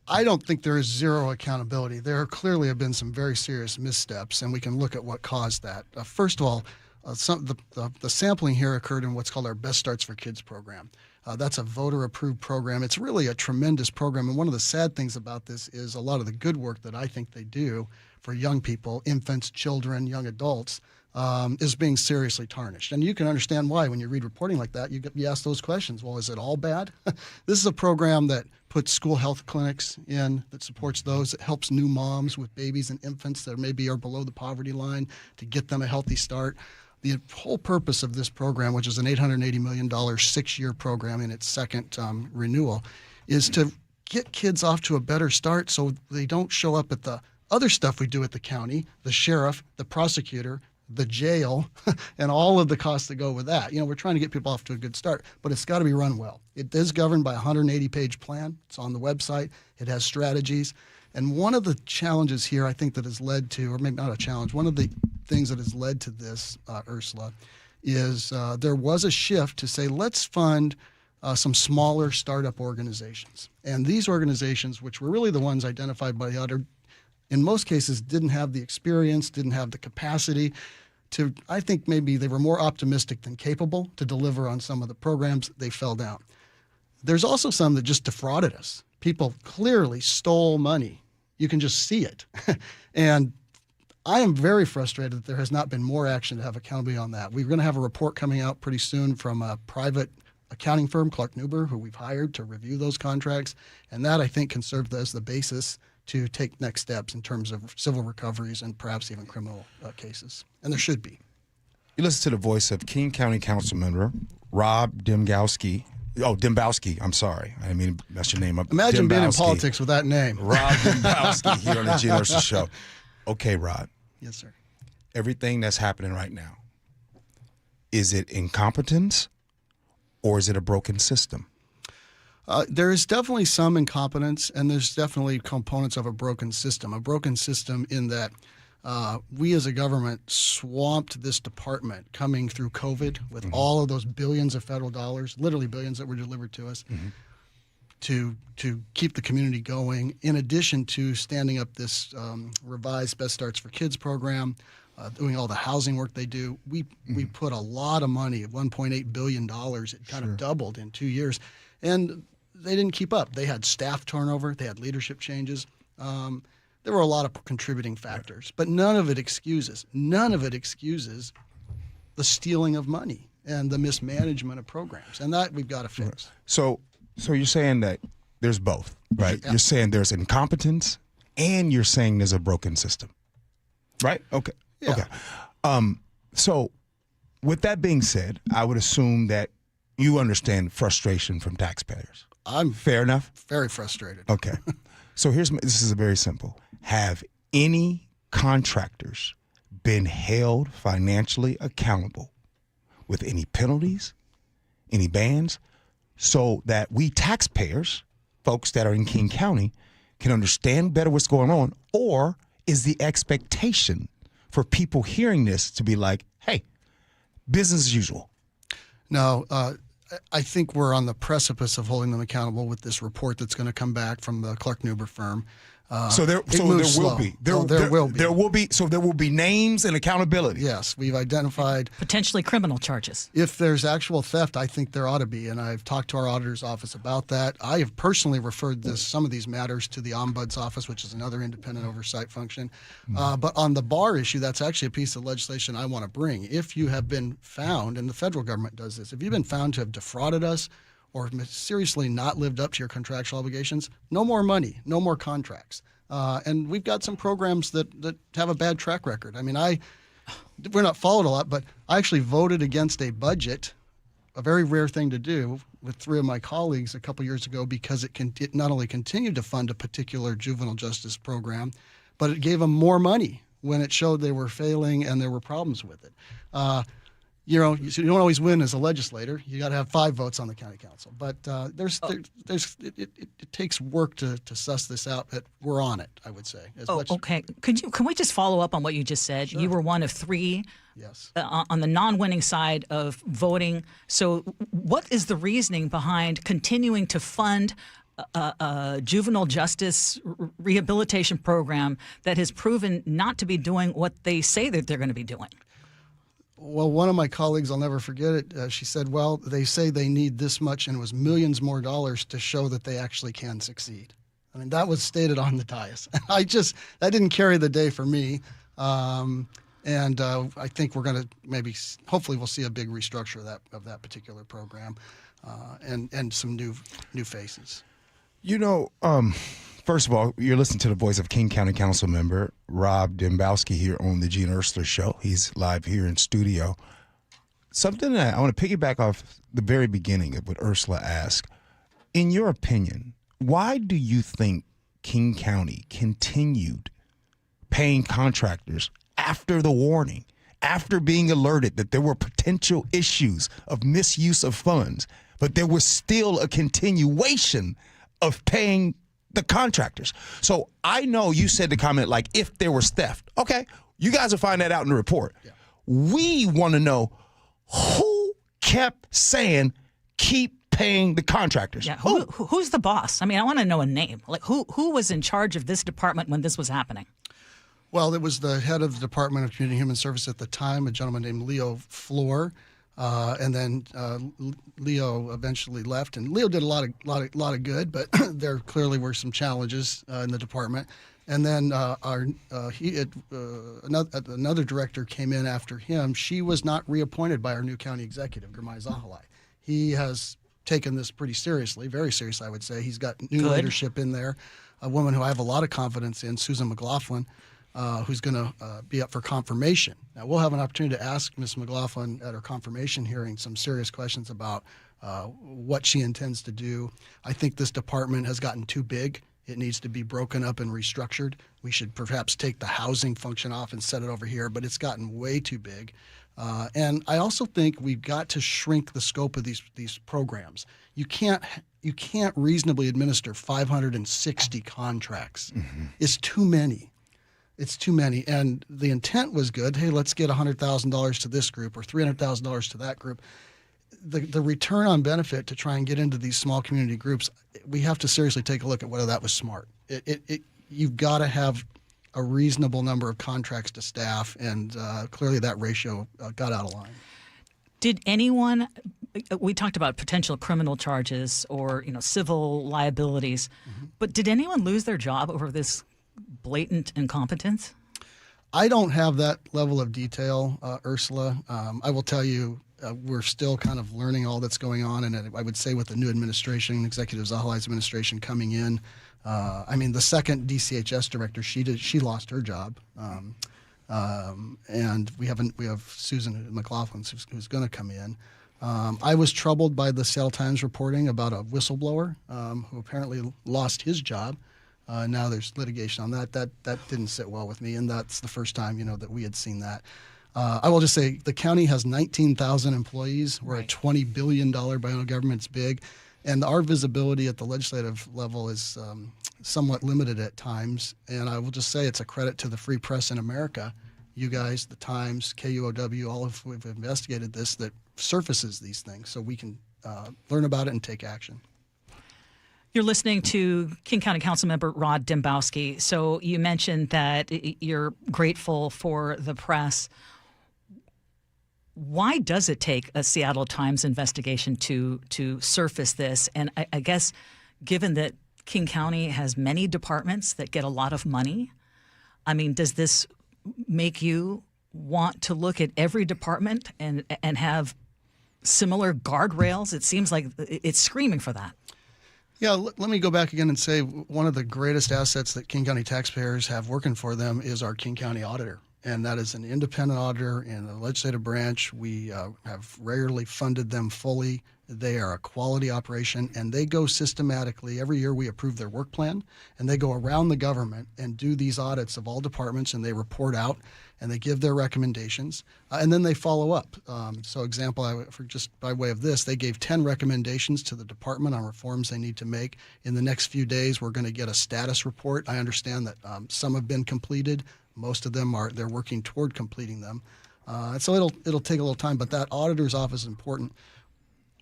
S4: I don't think there is zero accountability. There clearly have been some very serious missteps, and we can look at what caused that. First of all, the sampling here occurred in what's called our Best Starts for Kids program. That's a voter-approved program. It's really a tremendous program, and one of the sad things about this is a lot of the good work that I think they do for young people, infants, children, young adults, is being seriously tarnished. And you can understand why when you read reporting like that, you ask those questions. Well, is it all bad? This is a program that puts school health clinics in, that supports those, that helps new moms with babies and infants that maybe are below the poverty line to get them a healthy start. The whole purpose of this program, which is an $880 million 6-year program in its second renewal, is to get kids off to a better start so they don't show up at the other stuff we do at the county, the sheriff, the prosecutor, the jail, and all of the costs that go with that. You know, we're trying to get people off to a good start, but it's got to be run well. It is governed by a 180-page plan. It's on the website. It has strategies. And one of the challenges here, I think, that has led to, or maybe not a challenge, one of the things that has led to this, Ursula, is there was a shift to say, let's fund some smaller startup organizations. And these organizations, which were really the ones identified by the auditor, in most cases didn't have the experience, didn't have the capacity to, I think maybe they were more optimistic than capable to deliver on some of the programs. They fell down. There's also some that just defrauded us. People clearly stole money. You can just see it. And I am very frustrated that there has not been more action to have accountability on that. We're going to have a report coming out pretty soon from a private accounting firm, Clark Nuber, who we've hired to review those contracts. And that, I think, can serve as the basis to take next steps in terms of civil recoveries and perhaps even criminal cases. And there should be.
S5: You listen to the voice of King County Council member Rob Dembowski. Oh, Dembowski. I'm sorry. I mean, that's your name.
S4: Imagine being in politics with that name.
S5: Rob Dembowski here on the Gee Ursula Show. Okay, Rod.
S4: Yes, sir.
S5: Everything that's happening right now, is it incompetence or is it a broken system?
S4: There is definitely some incompetence, and there's definitely components of a broken system. A broken system in that we as a government swamped this department coming through COVID with all of those billions of federal dollars, literally billions that were delivered to us, to keep the community going, in addition to standing up this revised Best Starts for Kids program, doing all the housing work they do. We put a lot of money, $1.8 billion. It kind of doubled in 2 years. And they didn't keep up. They had staff turnover. They had leadership changes. There were a lot of contributing factors, but none of it excuses the stealing of money and the mismanagement of programs. And that we've got to fix.
S5: So you're saying that there's both, right?
S4: Yeah.
S5: You're saying there's incompetence and you're saying there's a broken system, right? Okay.
S4: Yeah.
S5: Okay. So with that being said, I would assume that you understand frustration from taxpayers.
S4: I'm
S5: fair enough.
S4: Very frustrated.
S5: Okay. So this is very simple. Have any contractors been held financially accountable with any penalties, any bans, so that we taxpayers, folks that are in King County, can understand better what's going on? Or is the expectation for people hearing this to be like, hey, business as usual?
S4: No, I think we're on the precipice of holding them accountable with this report that's going to come back from the Clark Nuber firm.
S5: So there will be. So there will be names and accountability.
S4: Yes, we've identified
S20: potentially criminal charges.
S4: If there's actual theft, I think there ought to be, and I've talked to our auditor's office about that. I have personally referred some of these matters to the Ombuds office, which is another independent oversight function. But on the bar issue, that's actually a piece of legislation I want to bring. If you have been found, and the federal government does this, if you've been found to have defrauded us or seriously not lived up to your contractual obligations, no more money, no more contracts. And we've got some programs that have a bad track record. I mean, we're not followed a lot, but I actually voted against a budget, a very rare thing to do, with 3 of my colleagues a couple years ago, because it not only continued to fund a particular juvenile justice program, but it gave them more money when it showed they were failing and there were problems with it. You don't always win as a legislator. You got to have 5 votes on the county council. But it takes work to suss this out. But we're on it, I would say.
S20: Okay. Can we just follow up on what you just said? Sure. You were one of 3.
S4: Yes.
S20: On the non-winning side of voting. So, what is the reasoning behind continuing to fund a juvenile justice rehabilitation program that has proven not to be doing what they say that they're going to be doing?
S4: Well, one of my colleagues, I'll never forget it, she said, well, they say they need this much, and it was millions more dollars to show that they actually can succeed. I mean, that was stated on the dais. That didn't carry the day for me. And I think we're going to hopefully we'll see a big restructure of that particular program and some new faces.
S5: First of all, you're listening to the voice of King County Council member Rob Dembowski here on the Gee Ursula Show. He's live here in studio. Something that I want to piggyback off the very beginning of what Ursula asked. In your opinion, why do you think King County continued paying contractors after the warning, after being alerted that there were potential issues of misuse of funds, but there was still a continuation of paying the contractors? So I know you said the comment like, if there was theft. Okay, you guys will find that out in the report. Yeah. We want to know who kept saying keep paying the contractors.
S20: Yeah, who's the boss? I mean, I want to know a name. Like who was in charge of this department when this was happening?
S4: Well, it was the head of the Department of Community and Human Service at the time, a gentleman named Leo Floor. And then Leo eventually left, and Leo did a lot of good, but there clearly were some challenges in the department. And then another director came in after him. She was not reappointed by our new county executive, Gurmai Zahalai. He has taken this pretty seriously, very seriously, I would say. He's got new leadership in there, a woman who I have a lot of confidence in, Susan McLaughlin, who's going to be up for confirmation. Now, we'll have an opportunity to ask Ms. McLaughlin at her confirmation hearing some serious questions about what she intends to do. I think this department has gotten too big. It needs to be broken up and restructured. We should perhaps take the housing function off and set it over here, but it's gotten way too big. And I also think we've got to shrink the scope of these programs. You can't reasonably administer 560 contracts. Mm-hmm. It's too many. It's too many. And the intent was good. Hey, let's get $100,000 to this group or $300,000 to that group. The return on benefit to try and get into these small community groups, we have to seriously take a look at whether that was smart. You've got to have a reasonable number of contracts to staff, and clearly that ratio got out of line.
S20: Did anyone? We talked about potential criminal charges or civil liabilities, but did anyone lose their job over this blatant incompetence?
S4: I don't have that level of detail, Ursula. I will tell you, we're still kind of learning all that's going on, and I would say with the new administration, Executive Zahalai's administration coming in, the second DCHS director, she lost her job, and we have Susan McLaughlin who's going to come in. I was troubled by the Seattle Times reporting about a whistleblower who apparently lost his job. Now there's litigation on that. That didn't sit well with me, and that's the first time that we had seen that. I will just say the county has 19,000 employees. We're a $20 billion biennial government. It's big. And our visibility at the legislative level is somewhat limited at times. And I will just say it's a credit to the free press in America. You guys, the Times, KUOW, all of who have investigated this, that surfaces these things so we can learn about it and take action.
S20: You're listening to King County Councilmember Rod Dembowski. So you mentioned that you're grateful for the press. Why does it take a Seattle Times investigation to surface this? And I guess given that King County has many departments that get a lot of money, does this make you want to look at every department and have similar guardrails? It seems like it's screaming for that.
S4: Yeah, let me go back again and say one of the greatest assets that King County taxpayers have working for them is our King County auditor. And that is an independent auditor in the legislative branch. We have rarely funded them fully. They are a quality operation, and they go systematically. Every year we approve their work plan, and they go around the government and do these audits of all departments, and they report out, and they give their recommendations, and then they follow up. So example, for just by way of this, they gave 10 recommendations to the department on reforms they need to make. In the next few days, we're going to get a status report. I understand that some have been completed. Most of them they're working toward completing them. So it'll take a little time, but that auditor's office is important.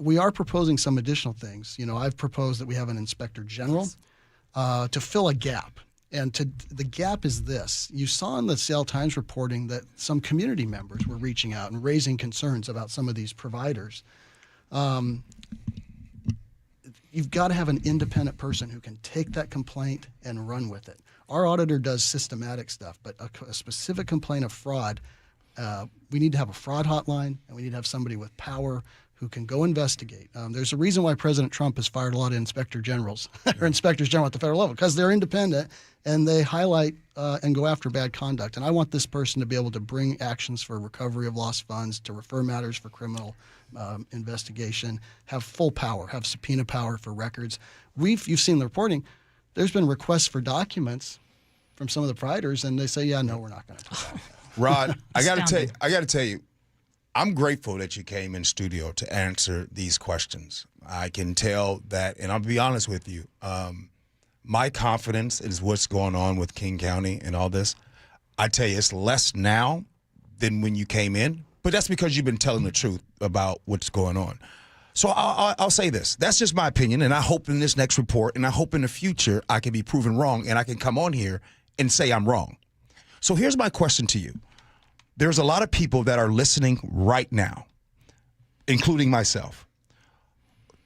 S4: We are proposing some additional things. I've proposed that we have an inspector general to fill a gap. And the gap is this. You saw in the Seattle Times reporting that some community members were reaching out and raising concerns about some of these providers. You've got to have an independent person who can take that complaint and run with it. Our auditor does systematic stuff, but a specific complaint of fraud, we need to have a fraud hotline, and we need to have somebody with power who can go investigate. There's a reason why President Trump has fired a lot of inspector generals or inspectors general at the federal level, because they're independent and they highlight and go after bad conduct. And I want this person to be able to bring actions for recovery of lost funds, to refer matters for criminal investigation, have full power, have subpoena power for records. You've seen the reporting. There's been requests for documents from some of the providers, and they say, "Yeah, no, we're not going to do that."
S5: Rod, I got to tell you, I'm grateful that you came in studio to answer these questions. I can tell that, and I'll be honest with you, my confidence is what's going on with King County and all this. I tell you, it's less now than when you came in, but that's because you've been telling the truth about what's going on. So I'll say this. That's just my opinion, and I hope in this next report, and I hope in the future I can be proven wrong, and I can come on here and say I'm wrong. So here's my question to you. There's a lot of people that are listening right now. including myself.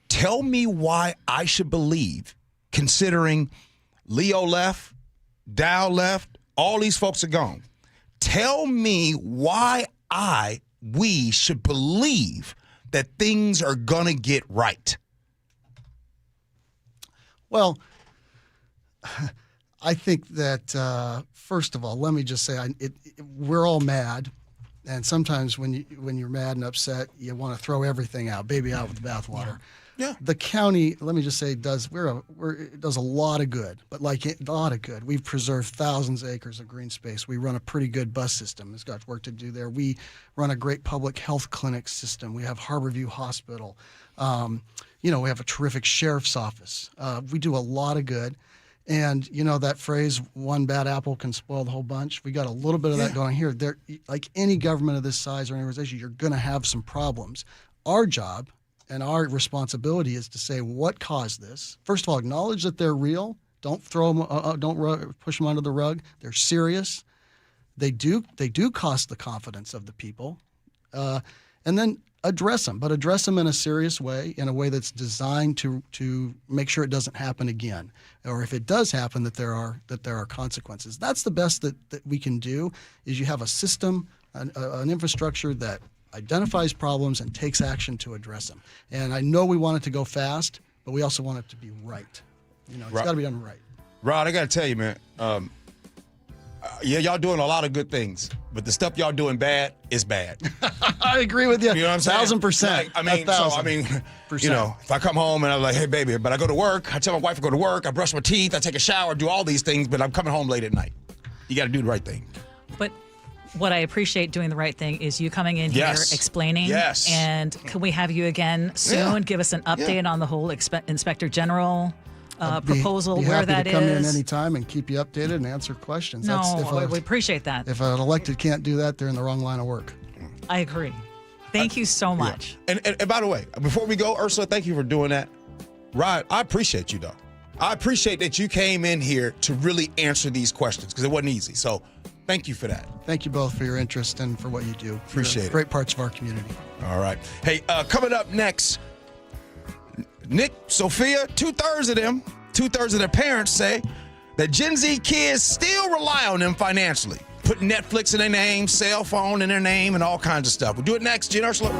S5: Tell me why I should believe, considering Leo left, Dow left, all these folks are gone. Tell me why we should believe that things are going to get right.
S4: Well, I think that, first of all, let me just say, we're all mad. And sometimes when you're mad and upset, you want to throw everything out, baby out with the bathwater. Yeah. The county, let me just say, it does a lot of good, but like a lot of good. We've preserved thousands of acres of green space. We run a pretty good bus system. It's got work to do there. We run a great public health clinic system. We have Harborview Hospital. We have a terrific sheriff's office. We do a lot of good. And that phrase, one bad apple can spoil the whole bunch. We got a little bit of that going here. There, like any government of this size or any organization, you're going to have some problems. Our job and our responsibility is to say what caused this. First of all, acknowledge that they're real. Don't throw them. Don't push them under the rug. They're serious. They do cost the confidence of the people, and then address them. But address them in a serious way, in a way that's designed to make sure it doesn't happen again, or if it does happen, that there are consequences. That's the best that we can do. Is you have a system, an infrastructure that identifies problems and takes action to address them. And I know we want it to go fast, but we also want it to be right. It's got to be done right.
S5: Rod, I got to tell you, man, y'all doing a lot of good things, but the stuff y'all doing bad is bad.
S4: I agree with you.
S5: You know what I'm saying?
S4: 1,000%.
S5: If I come home and I'm like, hey, baby, but I go to work, I tell my wife I go to work, I brush my teeth, I take a shower, do all these things, but I'm coming home late at night. You got to do the right thing.
S20: But what I appreciate doing the right thing is you coming in here explaining.
S5: Yes.
S20: And can we have you again soon? Give us an update on the whole Inspector General proposal, where that is.
S4: Come in anytime and keep you updated and answer questions.
S20: We appreciate that.
S4: If an elected can't do that, they're in the wrong line of work.
S20: I agree. Thank you so much.
S5: Yeah. And by the way, before we go, Ursula, thank you for doing that. Rod, I appreciate you, though. I appreciate that you came in here to really answer these questions because it wasn't easy. So thank you for that.
S4: Thank you both for your interest and for what you do.
S5: Appreciate it.
S4: Great parts of our community.
S5: All right. Hey, coming up next, Nick, Sophia, two-thirds of their parents say that Gen Z kids still rely on them financially, putting Netflix in their name, cell phone in their name, and all kinds of stuff. We'll do it next, Gee Ursula.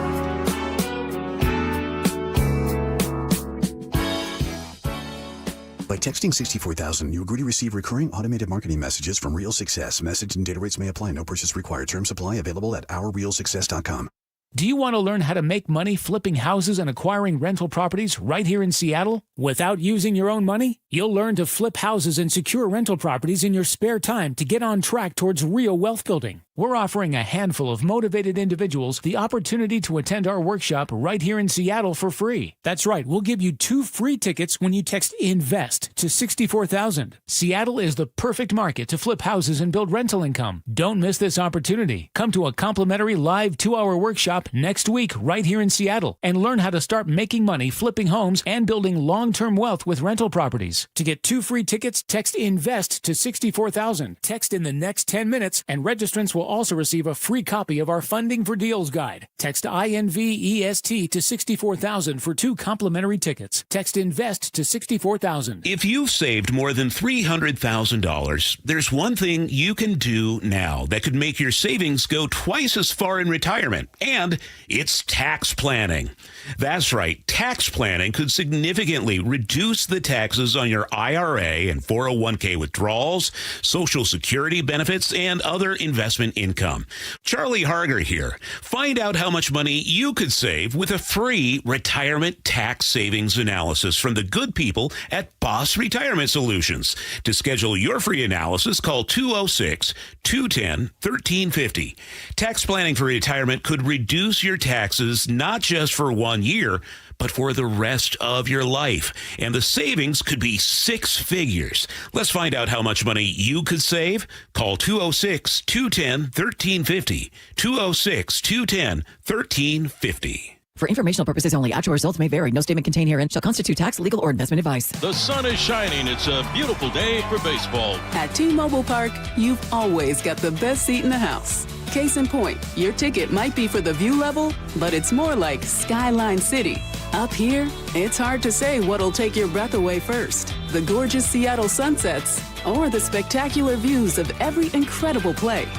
S6: By texting 64,000, you agree to receive recurring automated marketing messages from Real Success. Message and data rates may apply. No purchase required. Terms apply. Available at ourrealsuccess.com.
S7: Do you want to learn how to make money flipping houses and acquiring rental properties right here in Seattle without using your own money? You'll learn to flip houses and secure rental properties in your spare time to get on track towards real wealth building. We're offering a handful of motivated individuals the opportunity to attend our workshop right here in Seattle for free. That's right, we'll give you 2 free tickets when you text INVEST to 64,000. Seattle is the perfect market to flip houses and build rental income. Don't miss this opportunity. Come to a complimentary live 2-hour workshop next week right here in Seattle and learn how to start making money flipping homes and building long-term wealth with rental properties. To get 2 free tickets, text INVEST to 64,000. Text in the next 10 minutes and registrants will also receive a free copy of our Funding for Deals guide. Text INVEST to 64,000 for 2 complimentary tickets. Text INVEST to 64,000.
S10: If you've saved more than $300,000, there's one thing you can do now that could make your savings go twice as far in retirement, and it's tax planning. That's right, tax planning could significantly reduce the taxes on your IRA and 401k withdrawals, Social Security benefits, and other investment income. Charlie Harger here. Find out how much money you could save with a free retirement tax savings analysis from the good people at Boss Retirement Solutions. To schedule your free analysis, call 206-210-1350. Tax planning for retirement could reduce your taxes not just for 1 year, but for the rest of your life. And the savings could be 6 figures. Let's find out how much money you could save. Call 206-210-1350. 206-210-1350.
S9: For informational purposes only, actual results may vary. No statement contained herein shall constitute tax, legal, or investment advice.
S11: The sun is shining. It's a beautiful day for baseball.
S12: At T-Mobile Park, you've always got the best seat in the house. Case in point, your ticket might be for the view level, but it's more like Skyline City. Up here, it's hard to say what'll take your breath away first. The gorgeous Seattle sunsets or the spectacular views of every incredible play.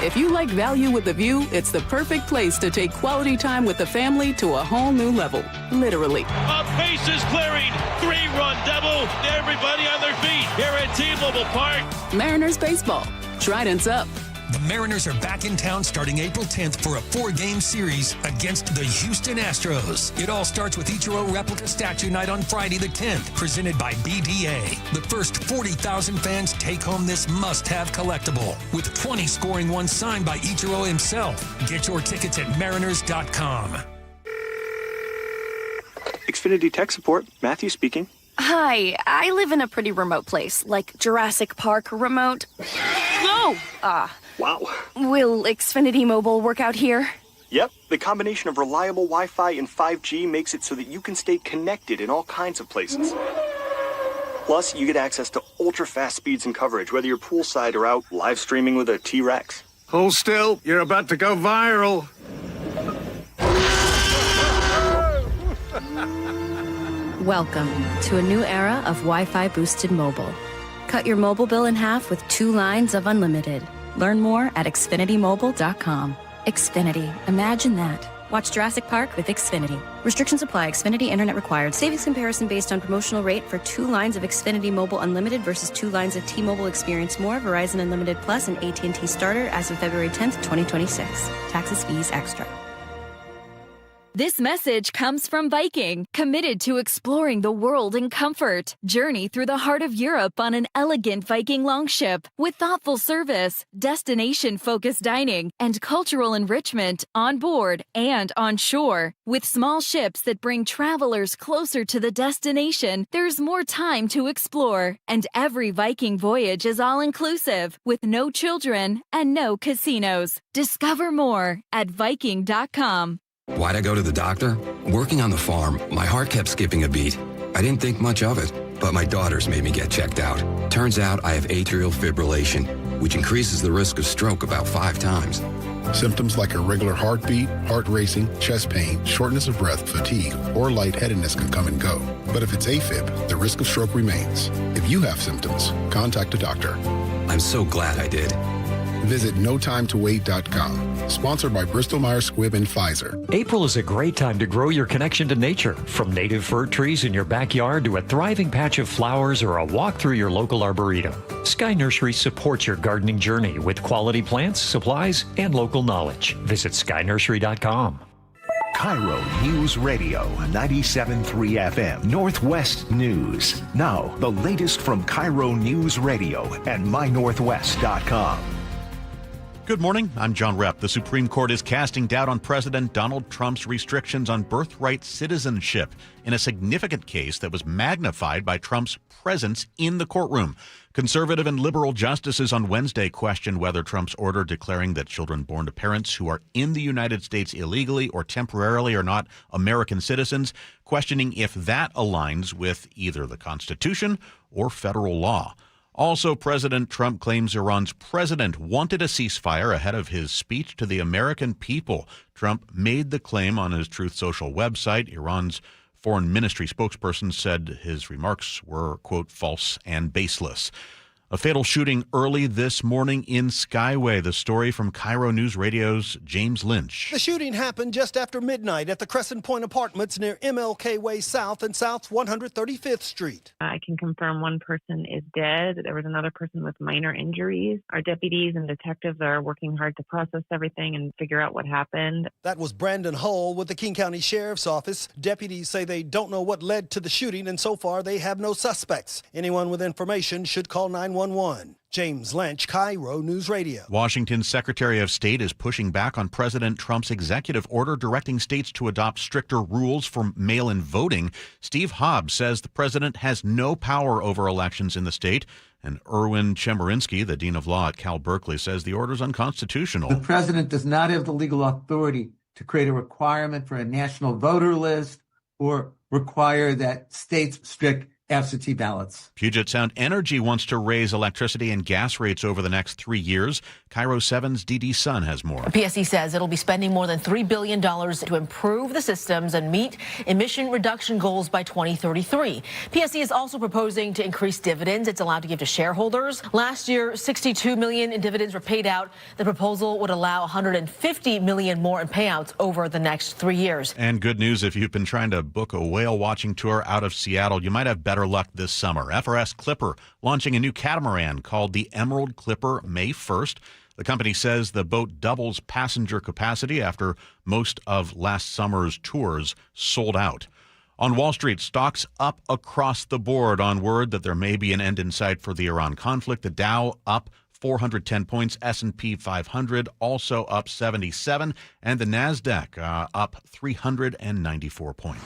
S12: If you like value with the view, it's the perfect place to take quality time with the family to a whole new level. Literally.
S11: A bases clearing, 3-run double. Everybody on their feet here at T-Mobile Park.
S12: Mariners baseball. Trident's up.
S13: The Mariners are back in town starting April 10th for a 4-game series against the Houston Astros. It all starts with Ichiro Replica Statue Night on Friday the 10th, presented by BDA. The first 40,000 fans take home this must-have collectible, with 20 scoring ones signed by Ichiro himself. Get your tickets at mariners.com.
S14: Xfinity Tech Support, Matthew speaking.
S21: Hi, I live in a pretty remote place, like Jurassic Park remote. No!
S14: Wow.
S21: Will Xfinity Mobile work out here?
S14: Yep, the combination of reliable Wi-Fi and 5G makes it so that you can stay connected in all kinds of places. Plus, you get access to ultra-fast speeds and coverage, whether you're poolside or out live streaming with a T-Rex.
S28: Hold still, you're about to go viral.
S21: Welcome to a new era of Wi-Fi boosted mobile. Cut your mobile bill in half with 2 lines of unlimited. Learn more at xfinitymobile.com. Xfinity. Imagine that. Watch Jurassic Park with Xfinity. Restrictions apply. Xfinity Internet required. Savings comparison based on promotional rate for 2 lines of Xfinity Mobile Unlimited versus 2 lines of T-Mobile Experience More, Verizon Unlimited Plus, and AT&T Starter as of February 10th, 2026. Taxes, fees, extra.
S22: This message comes from Viking, committed to exploring the world in comfort. Journey through the heart of Europe on an elegant Viking longship with thoughtful service, destination-focused dining, and cultural enrichment on board and on shore. With small ships that bring travelers closer to the destination, there's more time to explore. And every Viking voyage is all-inclusive, with no children and no casinos. Discover more at Viking.com.
S23: Why'd I go to the doctor? Working on the farm, my heart kept skipping a beat. I didn't think much of it, but my daughters made me get checked out. Turns out I have atrial fibrillation, which increases the risk of stroke about 5 times.
S24: Symptoms like irregular heartbeat, heart racing, chest pain, shortness of breath, fatigue, or lightheadedness can come and go. But if it's AFib, the risk of stroke remains. If you have symptoms, contact a doctor.
S23: I'm so glad I did.
S24: Visit notimetowait.com. Sponsored by Bristol-Myers Squibb and Pfizer.
S25: April is a great time to grow your connection to nature. From native fir trees in your backyard to a thriving patch of flowers or a walk through your local arboretum, Sky Nursery supports your gardening journey with quality plants, supplies, and local knowledge. Visit skynursery.com.
S1: KIRO News Radio 97.3 FM Northwest News. Now, the latest from KIRO News Radio and mynorthwest.com.
S31: Good morning. I'm John Repp. The Supreme Court is casting doubt on President Donald Trump's restrictions on birthright citizenship in a significant case that was magnified by Trump's presence in the courtroom. Conservative and liberal justices on Wednesday questioned whether Trump's order declaring that children born to parents who are in the United States illegally or temporarily are not American citizens, questioning if that aligns with either the Constitution or federal law. Also, President Trump claims Iran's president wanted a ceasefire ahead of his speech to the American people. Trump made the claim on his Truth Social website. Iran's foreign ministry spokesperson said his remarks were, quote, false and baseless. A fatal shooting early this morning in Skyway. The story from KIRO Newsradio's James Lynch.
S26: The shooting happened just after midnight at the Crescent Point Apartments near MLK Way South and South 135th Street.
S27: I can confirm one person is dead. There was another person with minor injuries. Our deputies and detectives are working hard to process everything and figure out what happened.
S26: That was Brandon Hull with the King County Sheriff's Office. Deputies say they don't know what led to the shooting, and so far they have no suspects. Anyone with information should call 911 911. James Lynch, KIRO News Radio.
S31: Washington's Secretary of State is pushing back on President Trump's executive order directing states to adopt stricter rules for mail-in voting. Steve Hobbs says the president has no power over elections in the state. And Erwin Chemerinsky, the dean of law at Cal Berkeley, says the order is unconstitutional.
S2: The president does not have the legal authority to create a requirement for a national voter list or require that states restrict absentee ballots.
S31: Puget Sound Energy wants to raise electricity and gas rates over the next 3 years. KIRO 7's Dee Sun has more.
S3: PSE says it'll be spending more than $3 billion to improve the systems and meet emission reduction goals by 2033. PSE is also proposing to increase dividends it's allowed to give to shareholders. Last year, $62 million in dividends were paid out. The proposal would allow $150 million more in payouts over the next 3 years.
S31: And good news, if you've been trying to book a whale watching tour out of Seattle, you might have better luck this summer. FRS Clipper launching a new catamaran called the Emerald Clipper May 1st. The company says the boat doubles passenger capacity after most of last summer's tours sold out. On Wall Street, stocks up across the board on word that there may be an end in sight for the Iran conflict. The Dow up 410 points, S&P 500 also up 77, and the NASDAQ up 394 points.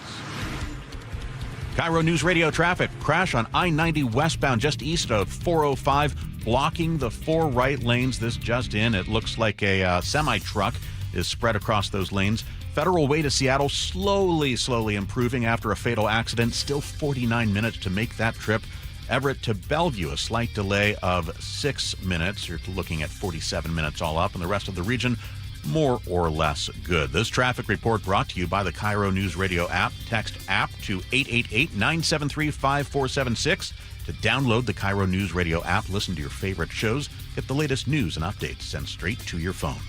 S31: KIRO News Radio traffic. Crash on I-90 westbound just east of 405, blocking the 4 right lanes. This just in. It looks like a semi-truck is spread across those lanes. Federal Way to Seattle slowly improving after a fatal accident. Still 49 minutes to make that trip. Everett to Bellevue, a slight delay of 6 minutes. You're looking at 47 minutes all up, and the rest of the region more or less good. This traffic report brought to you by the KIRO News Radio app. Text app to 888-973-5476 to download the KIRO News Radio app. Listen to your favorite shows. Get the latest news and updates sent straight to your phone.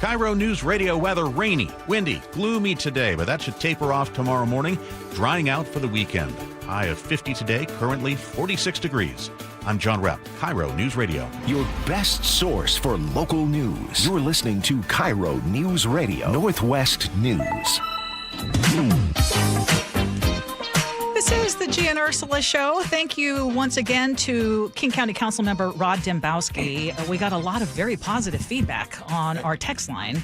S31: KIRO News Radio weather: rainy, windy, gloomy today, but that should taper off tomorrow morning, drying out for the weekend. High of 50 today, currently 46 degrees. I'm John Repp, KIRO News Radio.
S1: Your best source for local news. You're listening to KIRO News Radio, Northwest News.
S8: This is the Gee and Ursula Show. Thank you once again to King County Council member Rod Dembowski. We got a lot of very positive feedback on our text line.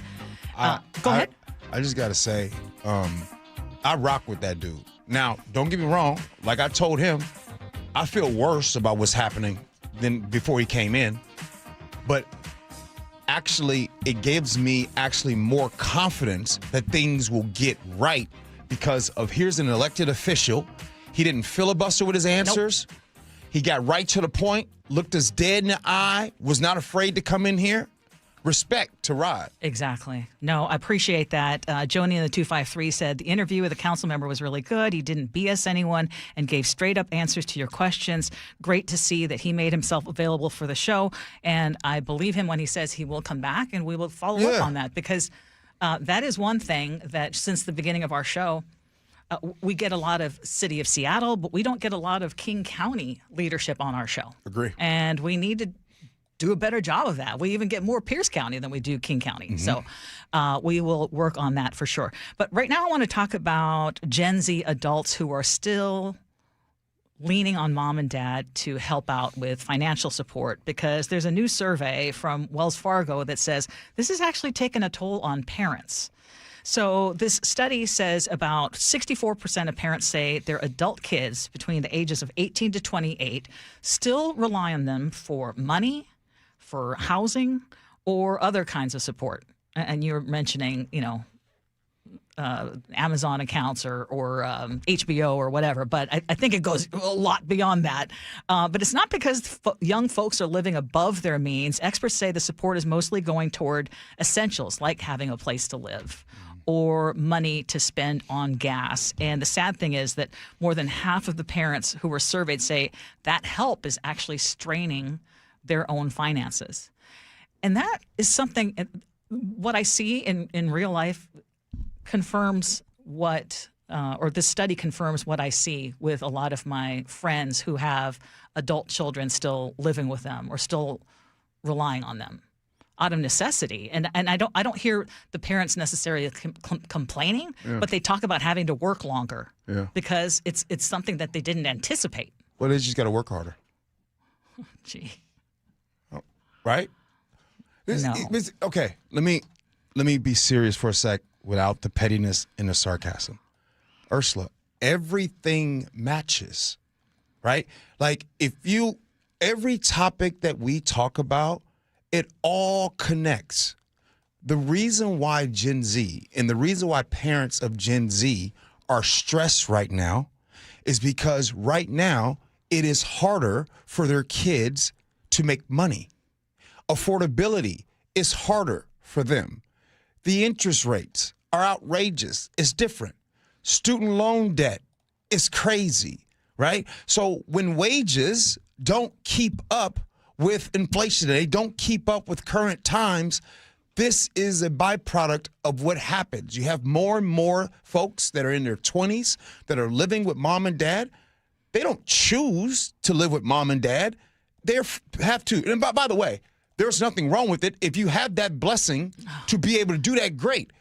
S8: Go ahead.
S5: I just got to say, I rock with that dude. Now, don't get me wrong. Like I told him, I feel worse about what's happening than before he came in. But actually, it gives me more confidence that things will get right because of here's an elected official. He didn't filibuster with his answers. Nope. He got right to the point, looked us dead in the eye, was not afraid to come in here. Respect to Rod.
S8: Exactly. No, I appreciate that. Joni in the 253 said the interview with the council member was really good. He didn't BS anyone and gave straight up answers to your questions. Great to see that he made himself available for the show. And I believe him when he says he will come back and we will follow up on that because that is one thing that since the beginning of our show, we get a lot of City of Seattle, but we don't get a lot of King County leadership on our show.
S5: Agree.
S8: And we need to do a better job of that. We even get more Pierce County than we do King County. Mm-hmm. So we will work on that for sure. But right now I want to talk about Gen Z adults who are still leaning on mom and dad to help out with financial support because there's a new survey from Wells Fargo that says this is actually taking a toll on parents. So this study says about 64% of parents say their adult kids between the ages of 18 to 28 still rely on them for money, for housing, or other kinds of support. And you're mentioning, Amazon accounts or HBO or whatever, but I think it goes a lot beyond that. But it's not because young folks are living above their means. Experts say the support is mostly going toward essentials like having a place to live or money to spend on gas. And the sad thing is that more than half of the parents who were surveyed say that help is actually straining their own finances. And that is something, what I see in real life confirms what, or this study confirms what I see with a lot of my friends who have adult children still living with them or still relying on them out of necessity. And I don't hear the parents necessarily complaining, but they talk about having to work longer because it's something that they didn't anticipate.
S5: Well, they just got to work harder.
S8: Gee.
S5: Right?
S8: No.
S5: Okay, let me be serious for a sec without the pettiness and the sarcasm. Ursula, everything matches, right? Like every topic that we talk about, it all connects. The reason why Gen Z and the reason why parents of Gen Z are stressed right now is because right now it is harder for their kids to make money. Affordability is harder for them. The interest rates are outrageous. It's different. Student loan debt is crazy, right? So when wages don't keep up with inflation, they don't keep up with current times, this is a byproduct of what happens. You have more and more folks that are in their 20s that are living with mom and dad. They don't choose to live with mom and dad. They have to. And by the way, there's nothing wrong with it. If you have that blessing to be able to do that, great.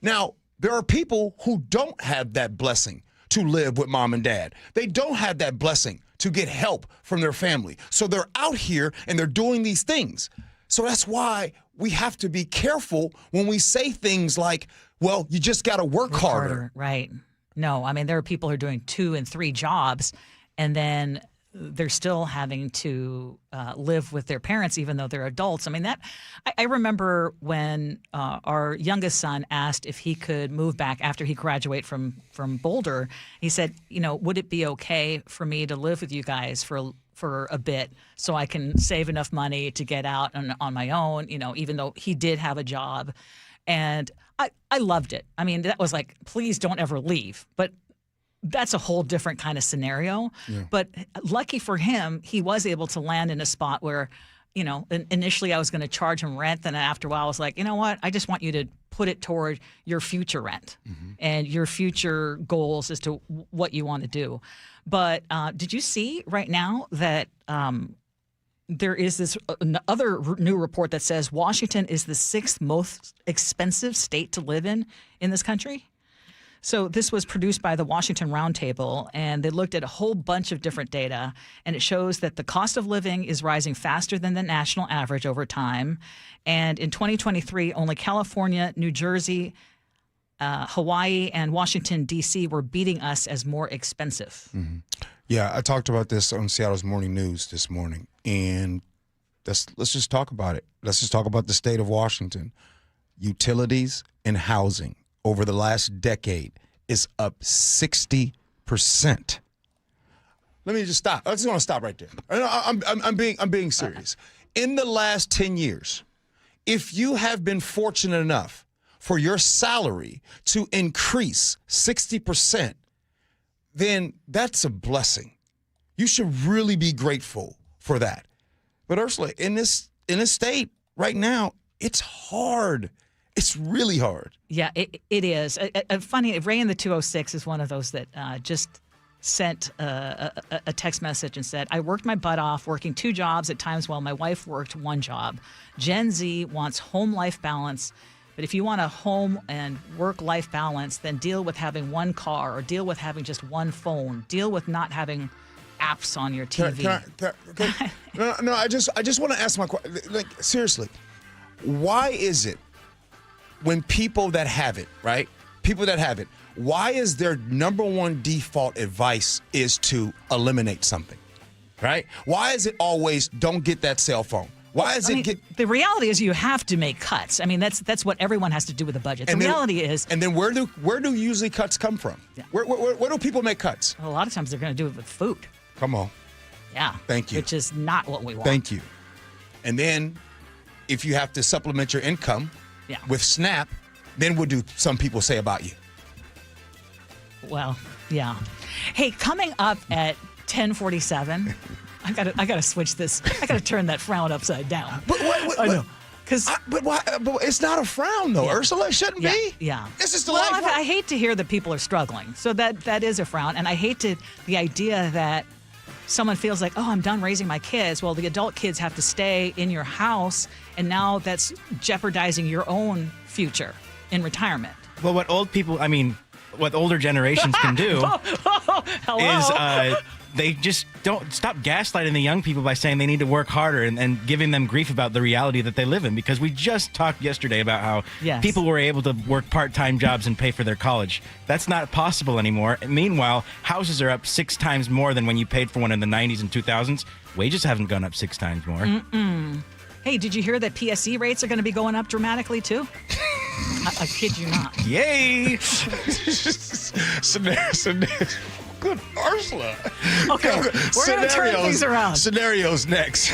S5: Now, there are people who don't have that blessing to live with mom and dad. They don't have that blessing to get help from their family. So they're out here and they're doing these things. So that's why we have to be careful when we say things like, well, you just got to work harder.
S8: Right. No, I mean, there are people who are doing 2 and 3 jobs, and then they're still having to live with their parents, even though they're adults. I mean, I remember when our youngest son asked if he could move back after he graduated from Boulder. He said, would it be okay for me to live with you guys for a bit so I can save enough money to get out on my own, even though he did have a job. And I loved it. I mean, that was like, please don't ever leave. But that's a whole different kind of scenario. Yeah. But lucky for him, he was able to land in a spot where, initially I was going to charge him rent. Then after a while, I was like, you know what? I just want you to put it toward your future rent and your future goals as to what you want to do. But did you see right now that there is this other new report that says Washington is the 6th most expensive state to live in this country? So this was produced by the Washington Roundtable, and they looked at a whole bunch of different data, and it shows that the cost of living is rising faster than the national average over time. And in 2023, only California, New Jersey, Hawaii, and Washington, D.C. were beating us as more expensive.
S5: Mm-hmm. Yeah, I talked about this on Seattle's Morning News this morning, and let's just talk about it. Let's just talk about the state of Washington. Utilities and housing over the last decade is up 60%. Let me just stop. I just want to stop right there. I'm being serious. In the last 10 years, if you have been fortunate enough for your salary to increase 60%, then that's a blessing. You should really be grateful for that. But Ursula, in this state right now, it's hard. It's really hard.
S8: Yeah, it is. Funny, Ray in the 206 is one of those that just sent a text message and said, I worked my butt off working 2 jobs at times while my wife worked 1 job. Gen Z wants home-life balance. But if you want a home and work-life balance, then deal with having 1 car or deal with having just 1 phone. Deal with not having apps on your TV.
S5: No, I just want to ask my question. Like, seriously, why is it when people that have it, right? People that have it, why is their number 1 default advice is to eliminate something, right? Why is it always don't get that cell phone? Why is
S8: the reality is you have to make cuts. I mean, that's what everyone has to do with a budget. Reality is.
S5: And then where do usually cuts come from? Yeah. Where do people make cuts?
S8: A lot of times they're going to do it with food.
S5: Come on.
S8: Yeah.
S5: Thank you.
S8: Which is not what we want.
S5: Thank you. And then if you have to supplement your income with SNAP, then what do some people say about you?
S8: Well, yeah. Hey, coming up at 10:47. I gotta switch this. I gotta turn that frown upside down.
S5: But what?
S8: I know.
S5: But it's not a frown though, Ursula. It shouldn't be.
S8: Yeah.
S5: This is the
S8: life.
S5: life.
S8: I hate to hear that people are struggling. So that is a frown, and I hate the idea that someone feels like, oh, I'm done raising my kids. Well, the adult kids have to stay in your house, and now that's jeopardizing your own future in retirement.
S4: Well, what older generations can do is they just don't stop gaslighting the young people by saying they need to work harder and giving them grief about the reality that they live in. Because we just talked yesterday about how people were able to work part-time jobs and pay for their college. That's not possible anymore. And meanwhile, houses are up 6 times more than when you paid for one in the 90s and 2000s. Wages haven't gone up 6 times more.
S8: Hey, did you hear that PSE rates are going to be going up dramatically too? I kid you not.
S4: Yay!
S5: Good Ursula.
S8: Okay, we're going to turn things around.
S5: Scenarios next.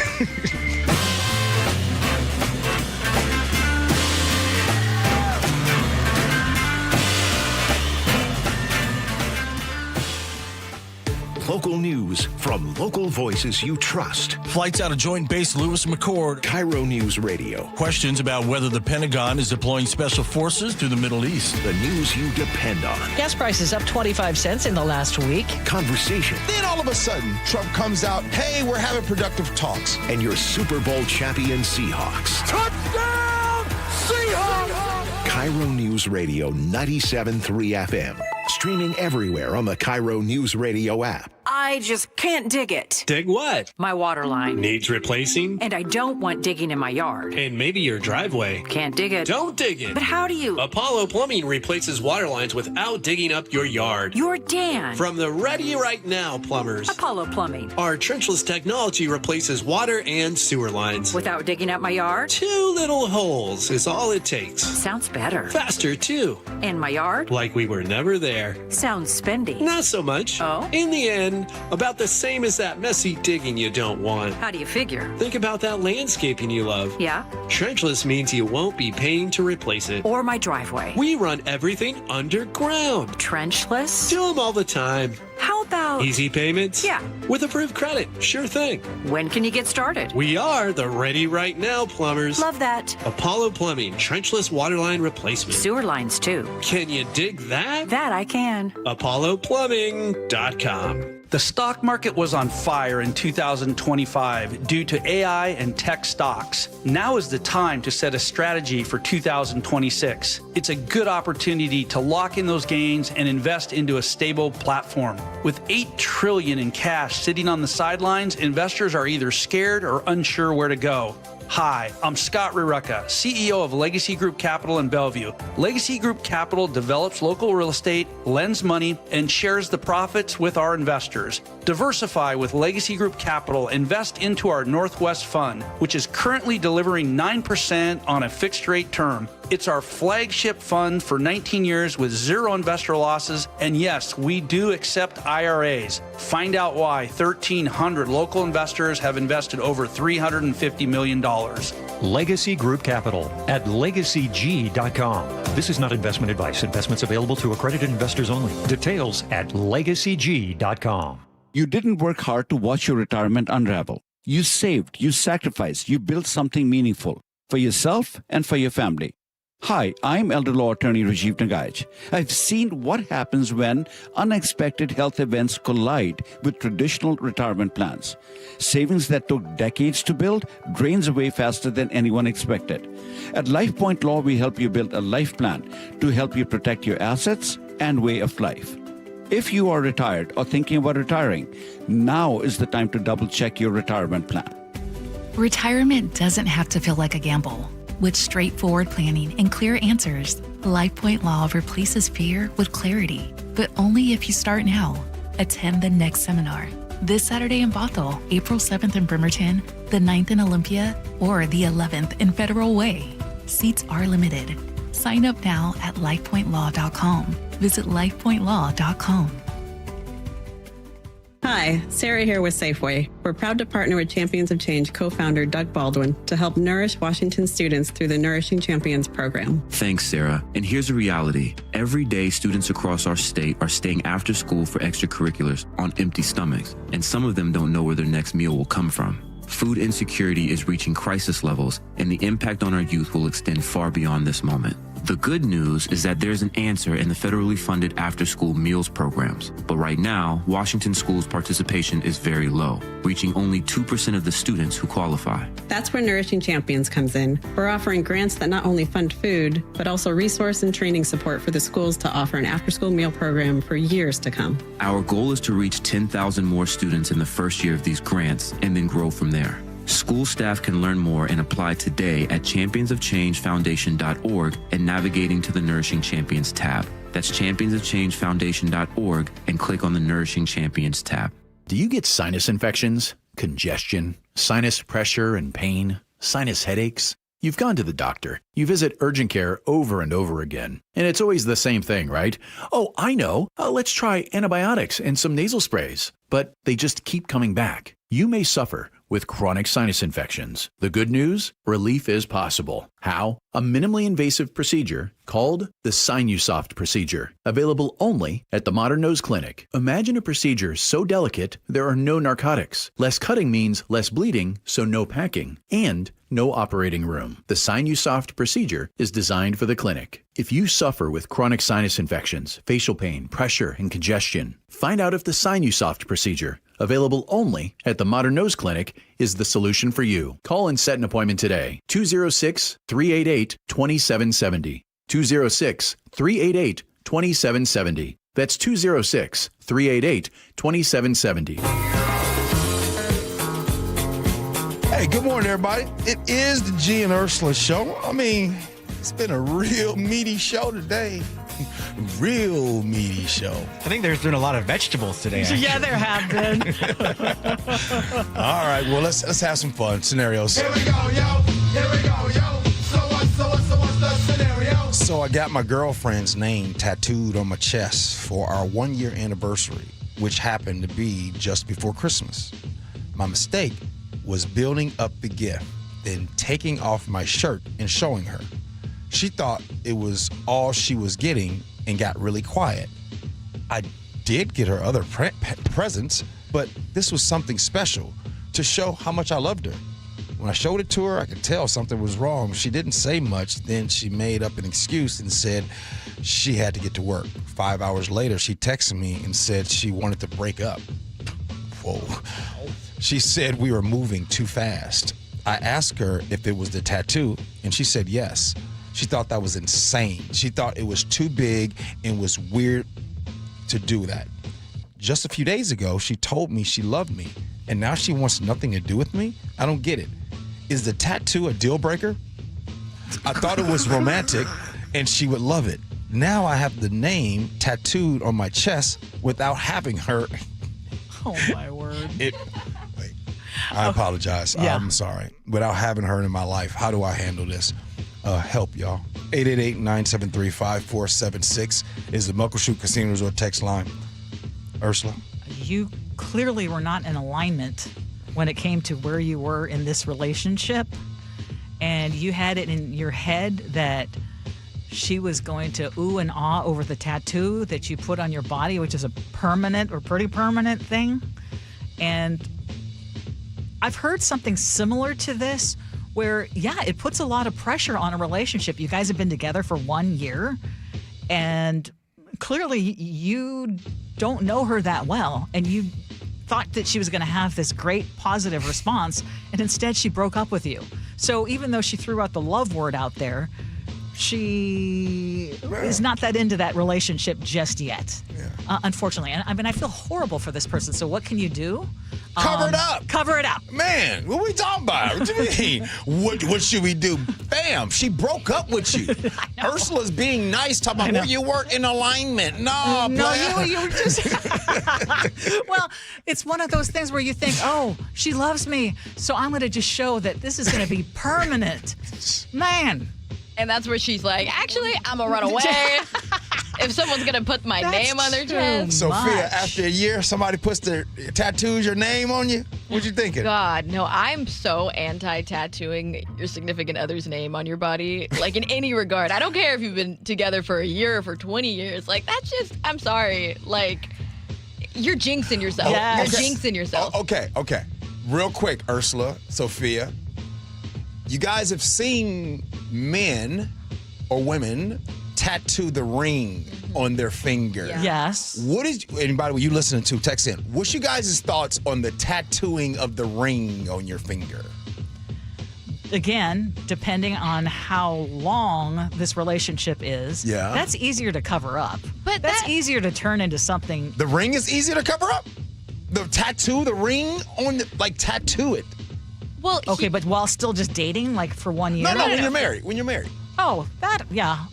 S1: Local news from local voices you trust.
S6: Flights out of Joint Base Lewis McChord.
S1: KIRO News Radio.
S6: Questions about whether the Pentagon is deploying special forces to the Middle East.
S1: The news you depend on.
S7: Gas prices up 25 cents in the last week.
S1: Conversation.
S5: Then all of a sudden, Trump comes out, hey, we're having productive talks.
S1: And your Super Bowl champion Seahawks.
S28: Touchdown, Seahawks!
S1: KIRO News Radio 97.3 FM. Streaming everywhere on the KIRO News Radio app.
S15: I just can't dig it.
S16: Dig what?
S15: My water line.
S16: Needs replacing?
S15: And I don't want digging in my yard.
S16: And maybe your driveway.
S15: Can't dig it.
S16: Don't dig it.
S15: But how do you?
S16: Apollo Plumbing replaces water lines without digging up your yard.
S15: You're Dan.
S16: From the Ready Right Now plumbers.
S15: Apollo Plumbing.
S16: Our trenchless technology replaces water and sewer lines.
S15: Without digging up my yard?
S16: 2 little holes is all it takes.
S15: Sounds better.
S16: Faster, too.
S15: And my yard?
S16: Like we were never there.
S15: Sounds spendy.
S16: Not so much.
S15: Oh?
S16: In the end, about the same as that messy digging you don't want.
S15: How do you figure?
S16: Think about that landscaping you love.
S15: Yeah?
S16: Trenchless means you won't be paying to replace it.
S15: Or my driveway.
S16: We run everything underground.
S15: Trenchless?
S16: Do them all the time.
S15: How about...
S16: Easy payments?
S15: Yeah.
S16: With approved credit. Sure thing.
S15: When can you get started?
S16: We are the Ready Right Now plumbers.
S15: Love that.
S16: Apollo Plumbing, trenchless waterline replacement.
S15: Sewer lines, too.
S16: Can you dig that?
S15: That I can.
S16: ApolloPlumbing.com.
S17: The stock market was on fire in 2025 due to AI and tech stocks. Now is the time to set a strategy for 2026. It's a good opportunity to lock in those gains and invest into a stable platform. With $8 trillion in cash sitting on the sidelines, investors are either scared or unsure where to go. Hi, I'm Scott Rurecka, CEO of Legacy Group Capital in Bellevue. Legacy Group Capital develops local real estate, lends money, and shares the profits with our investors. Diversify with Legacy Group Capital. Invest into our Northwest Fund, which is currently delivering 9% on a fixed rate term. It's our flagship fund for 19 years with 0 investor losses. And yes, we do accept IRAs. Find out why 1,300 local investors have invested over $350 million.
S25: Legacy Group Capital at LegacyG.com. This is not investment advice. Investments available to accredited investors only. Details at LegacyG.com.
S18: You didn't work hard to watch your retirement unravel. You saved, you sacrificed, you built something meaningful for yourself and for your family. Hi, I'm elder law attorney Rajiv Nagaich. I've seen what happens when unexpected health events collide with traditional retirement plans. Savings that took decades to build drains away faster than anyone expected. At LifePoint Law, we help you build a life plan to help you protect your assets and way of life. If you are retired or thinking about retiring, now is the time to double-check your retirement plan.
S19: Retirement doesn't have to feel like a gamble. With straightforward planning and clear answers, LifePoint Law replaces fear with clarity, but only if you start now. Attend the next seminar this Saturday in Bothell, April 7th in Bremerton, the 9th in Olympia, or the 11th in Federal Way. Seats are limited. Sign up now at lifepointlaw.com. Visit lifepointlaw.com.
S20: Hi, Sarah here with Safeway. We're proud to partner with Champions of Change co-founder Doug Baldwin to help nourish Washington students through the Nourishing Champions program.
S29: Thanks, Sarah. And here's the reality. Every day, students across our state are staying after school for extracurriculars on empty stomachs, and some of them don't know where their next meal will come from. Food insecurity is reaching crisis levels, and the impact on our youth will extend far beyond this moment. The good news is that there's an answer in the federally funded after-school meals programs. But right now, Washington schools' participation is very low, reaching only 2% of the students who qualify.
S20: That's where Nourishing Champions comes in. We're offering grants that not only fund food, but also resource and training support for the schools to offer an after-school meal program for years to come.
S29: Our goal is to reach 10,000 more students in the first year of these grants and then grow from there. School staff can learn more and apply today at championsofchangefoundation.org and navigating to the Nourishing Champions tab. That's championsofchangefoundation.org and click on the Nourishing Champions tab.
S9: Do you get sinus infections, congestion, sinus pressure and pain, sinus headaches? You've gone to the doctor. You visit urgent care over and over again. And it's always the same thing, right? Oh, I know. Let's try antibiotics and some nasal sprays. But they just keep coming back. You may suffer with chronic sinus infections. The good news? Relief is possible. How? A minimally invasive procedure called the Sinusoft procedure, available only at the Modern Nose Clinic. Imagine a procedure so delicate there are no narcotics. Less cutting means less bleeding, so no packing, and no operating room. The Sinusoft procedure is designed for the clinic. If you suffer with chronic sinus infections, facial pain, pressure, and congestion, find out if the Sinusoft procedure, available only at the Modern Nose Clinic, is the solution for you. Call and set an appointment today. 206-388-2770. 206-388-2770. That's 206-388-2770.
S5: Hey, good morning, everybody. It is the Gee and Ursula Show. I mean, it's been a real meaty show today. Real meaty show.
S4: I think there's been a lot of vegetables today. Actually.
S8: Yeah, there have been.
S5: All right, well, let's have some fun. Scenarios.
S28: Here we go, yo. Here we go, yo. So what's the scenario?
S5: So I got my girlfriend's name tattooed on my chest for our 1-year anniversary, which happened to be just before Christmas. My mistake was building up the gift, then taking off my shirt and showing her. She thought it was all she was getting and got really quiet. I did get her other presents, but this was something special to show how much I loved her. When I showed it to her, I could tell something was wrong. She didn't say much. Then she made up an excuse and said she had to get to work. 5 hours later, she texted me and said she wanted to break up. Whoa. She said we were moving too fast. I asked her if it was the tattoo, and she said yes. She thought that was insane. She thought it was too big and was weird to do that. Just a few days ago, she told me she loved me, and now she wants nothing to do with me? I don't get it. Is the tattoo a deal breaker? I thought it was romantic, and she would love it. Now I have the name tattooed on my chest without having her.
S8: Oh, my word.
S5: I apologize.
S8: Yeah.
S5: I'm sorry. Without having her in my life, how do I handle this? Help, y'all. 888-973-5476 is the Muckleshoot Casino Resort text line. Ursula?
S8: You clearly were not in alignment when it came to where you were in this relationship. And you had it in your head that she was going to ooh and ah over the tattoo that you put on your body, which is a permanent or pretty permanent thing. And I've heard something similar to this where, yeah, it puts a lot of pressure on a relationship. You guys have been together for 1 year, and clearly you don't know her that well, and you thought that she was going to have this great positive response, and instead she broke up with you. So even though she threw out the love word out there, she is not that into that relationship just yet, unfortunately. And I mean, I feel horrible for this person. So what can you do?
S5: Cover it up.
S8: Cover it up.
S5: Man, what are we talking about? What do you mean? What should we do? Bam, she broke up with you. Ursula's being nice, talking about well, you weren't in alignment. No,
S8: you were just... Well, it's one of those things where you think, oh, she loves me, so I'm going to just show that this is going to be permanent. Man.
S10: And that's where she's like, actually, I'm going to run away. If someone's going to put my name on their chest.
S5: Sophia, after a year, somebody puts their tattoos, your name on you? What you thinking?
S10: God, no, I'm so anti-tattooing your significant other's name on your body, like in any regard. I don't care if you've been together for a year or for 20 years. Like, that's just, I'm sorry. Like, you're jinxing yourself.
S8: Yes.
S10: You're jinxing yourself.
S5: Okay. Real quick, Ursula, Sophia. You guys have seen men or women tattoo the ring on their finger.
S8: Yeah. Yes.
S5: What is anybody you listening to? Text in. What's you guys' thoughts on the tattooing of the ring on your finger?
S8: Again, depending on how long this relationship is, that's easier to cover up. But that's easier to turn into something.
S5: The ring is easier to cover up? The tattoo, the ring on tattoo it.
S10: Well,
S8: okay, but while still just dating, like for 1 year?
S5: No, when you're married. When you're married.
S8: Oh, that, yeah.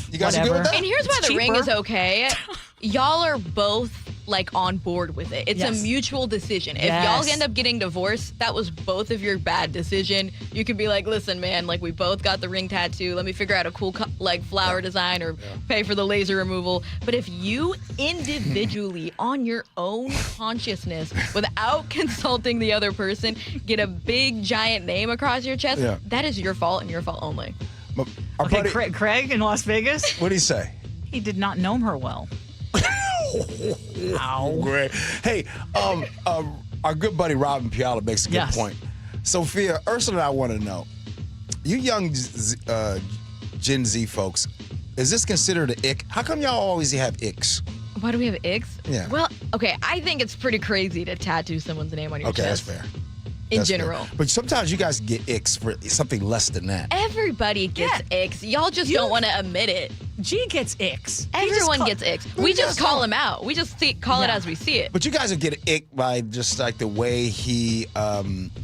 S5: You guys
S8: whatever.
S5: are good with that?
S10: And here's why
S8: It's
S10: the ring
S8: cheaper.
S10: is okay. Y'all are both like on board with it. It's
S8: Yes.
S10: a mutual decision. If
S8: Yes.
S10: y'all end up getting divorced, that was both of your bad decision. You could be like, listen, man, like we both got the ring tattoo. Let me figure out a cool flower design or pay for the laser removal. But if you individually on your own consciousness without consulting the other person get a big giant name across your chest, that is your fault and your fault only.
S8: Okay, Craig in Las Vegas.
S5: What did he say?
S8: He did not know her well.
S5: Ow. Great. Hey, our good buddy Robin Piala makes a good point. Sophia, Ursula and I want to know, you young Gen Z folks, is this considered an ick? How come y'all always have icks?
S10: Why do we have icks?
S5: Yeah.
S10: Well, okay, I think it's pretty crazy to tattoo someone's name on your chest.
S5: That's fair.
S10: In
S5: That's
S10: general.
S5: fair. But sometimes you guys get icks for something less than that.
S10: Everybody gets icks. Y'all just don't want to admit it.
S8: G gets icks.
S10: Everyone gets icks. We just call them out. We just call it as we see it.
S5: But you guys would get an ick by just like the way he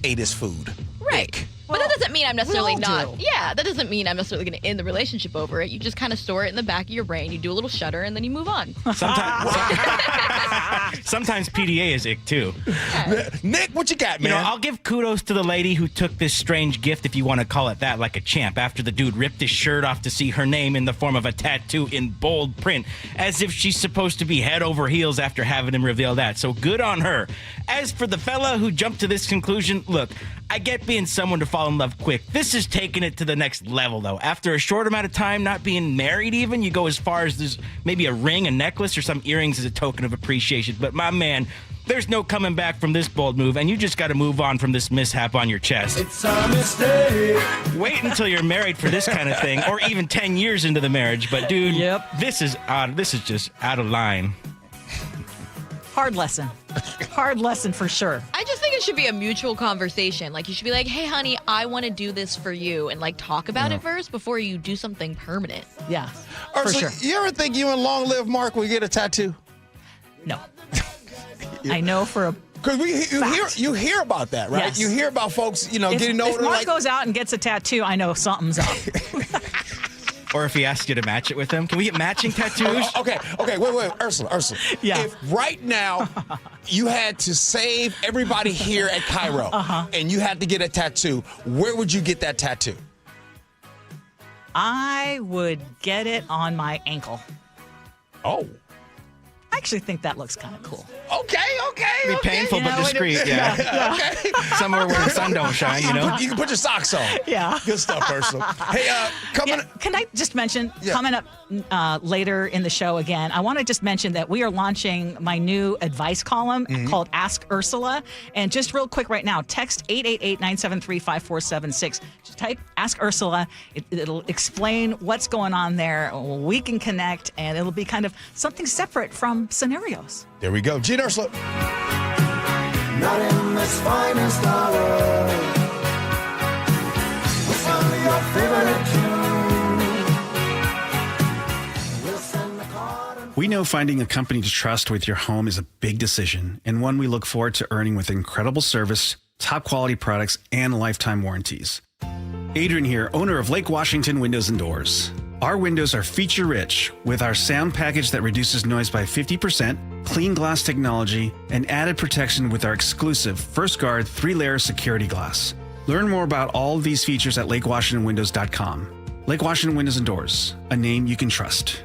S5: ate his food.
S10: Right.
S5: Ick.
S10: But that doesn't mean I'm necessarily
S8: all
S10: not.
S8: do.
S10: Yeah, that doesn't mean I'm necessarily going to end the relationship over it. You just kind of store it in the back of your brain. You do a little shudder and then you move on.
S4: Sometimes PDA is ick too.
S5: Nick, what you got, man?
S4: I'll give kudos to the lady who took this strange gift, if you want to call it that, like a champ, after the dude ripped his shirt off to see her name in the form of a tattoo in bold print, as if she's supposed to be head over heels after having him reveal that. So good on her. As for the fella who jumped to this conclusion, look, I get being someone to fall in love quick. This is taking it to the next level, though. After a short amount of time, not being married even, you go as far as there's maybe a ring, a necklace, or some earrings as a token of appreciation. But my man, there's no coming back from this bold move, and you just got to move on from this mishap on your chest.
S28: It's a mistake.
S4: Wait until you're married for this kind of thing, or even 10 years into the marriage. But dude, this is just out of line.
S8: Hard lesson. Hard lesson for sure.
S10: I just think it should be a mutual conversation. Like, you should be like, hey, honey, I want to do this for you. And, like, talk about it first before you do something permanent.
S8: Yeah,
S5: Ursula, you ever think you and Long Live Mark will get a tattoo?
S8: No. I know for a
S5: Because you hear about that, right?
S8: Yes.
S5: You hear about folks, getting older.
S8: If Mark goes out and gets a tattoo, I know something's up.
S4: Or if he asks you to match it with him. Can we get matching tattoos?
S5: Okay, wait, Ursula.
S8: Yeah.
S5: If right now you had to save everybody here at KIRO and you had to get a tattoo, where would you get that tattoo?
S8: I would get it on my ankle.
S5: Oh.
S8: I actually think that looks kind of cool.
S5: Okay.
S4: It'd be painful but discreet, yeah.
S5: Okay.
S4: Somewhere where the sun don't shine,
S5: You can put your socks on.
S8: Yeah.
S5: Good stuff, Ursula. Hey,
S8: can I just mention, coming up later in the show again, I want to just mention that we are launching my new advice column called Ask Ursula. And just real quick right now, text 888-973-5476. Just type Ask Ursula. It'll explain what's going on there. We can connect, and it'll be kind of something separate from scenarios.
S5: There we go. Gee Ursula.
S28: Not in this finest hour. What's on your favorite tune? We'll send the card and
S11: We know finding a company to trust with your home is a big decision, and one we look forward to earning with incredible service, top quality products, and lifetime warranties. Adrian here, owner of Lake Washington Windows and Doors. Our windows are feature-rich with our sound package that reduces noise by 50%, clean glass technology, and added protection with our exclusive First Guard 3-layer security glass. Learn more about all of these features at lakewashingtonwindows.com. Lake Washington Windows and Doors, a name you can trust.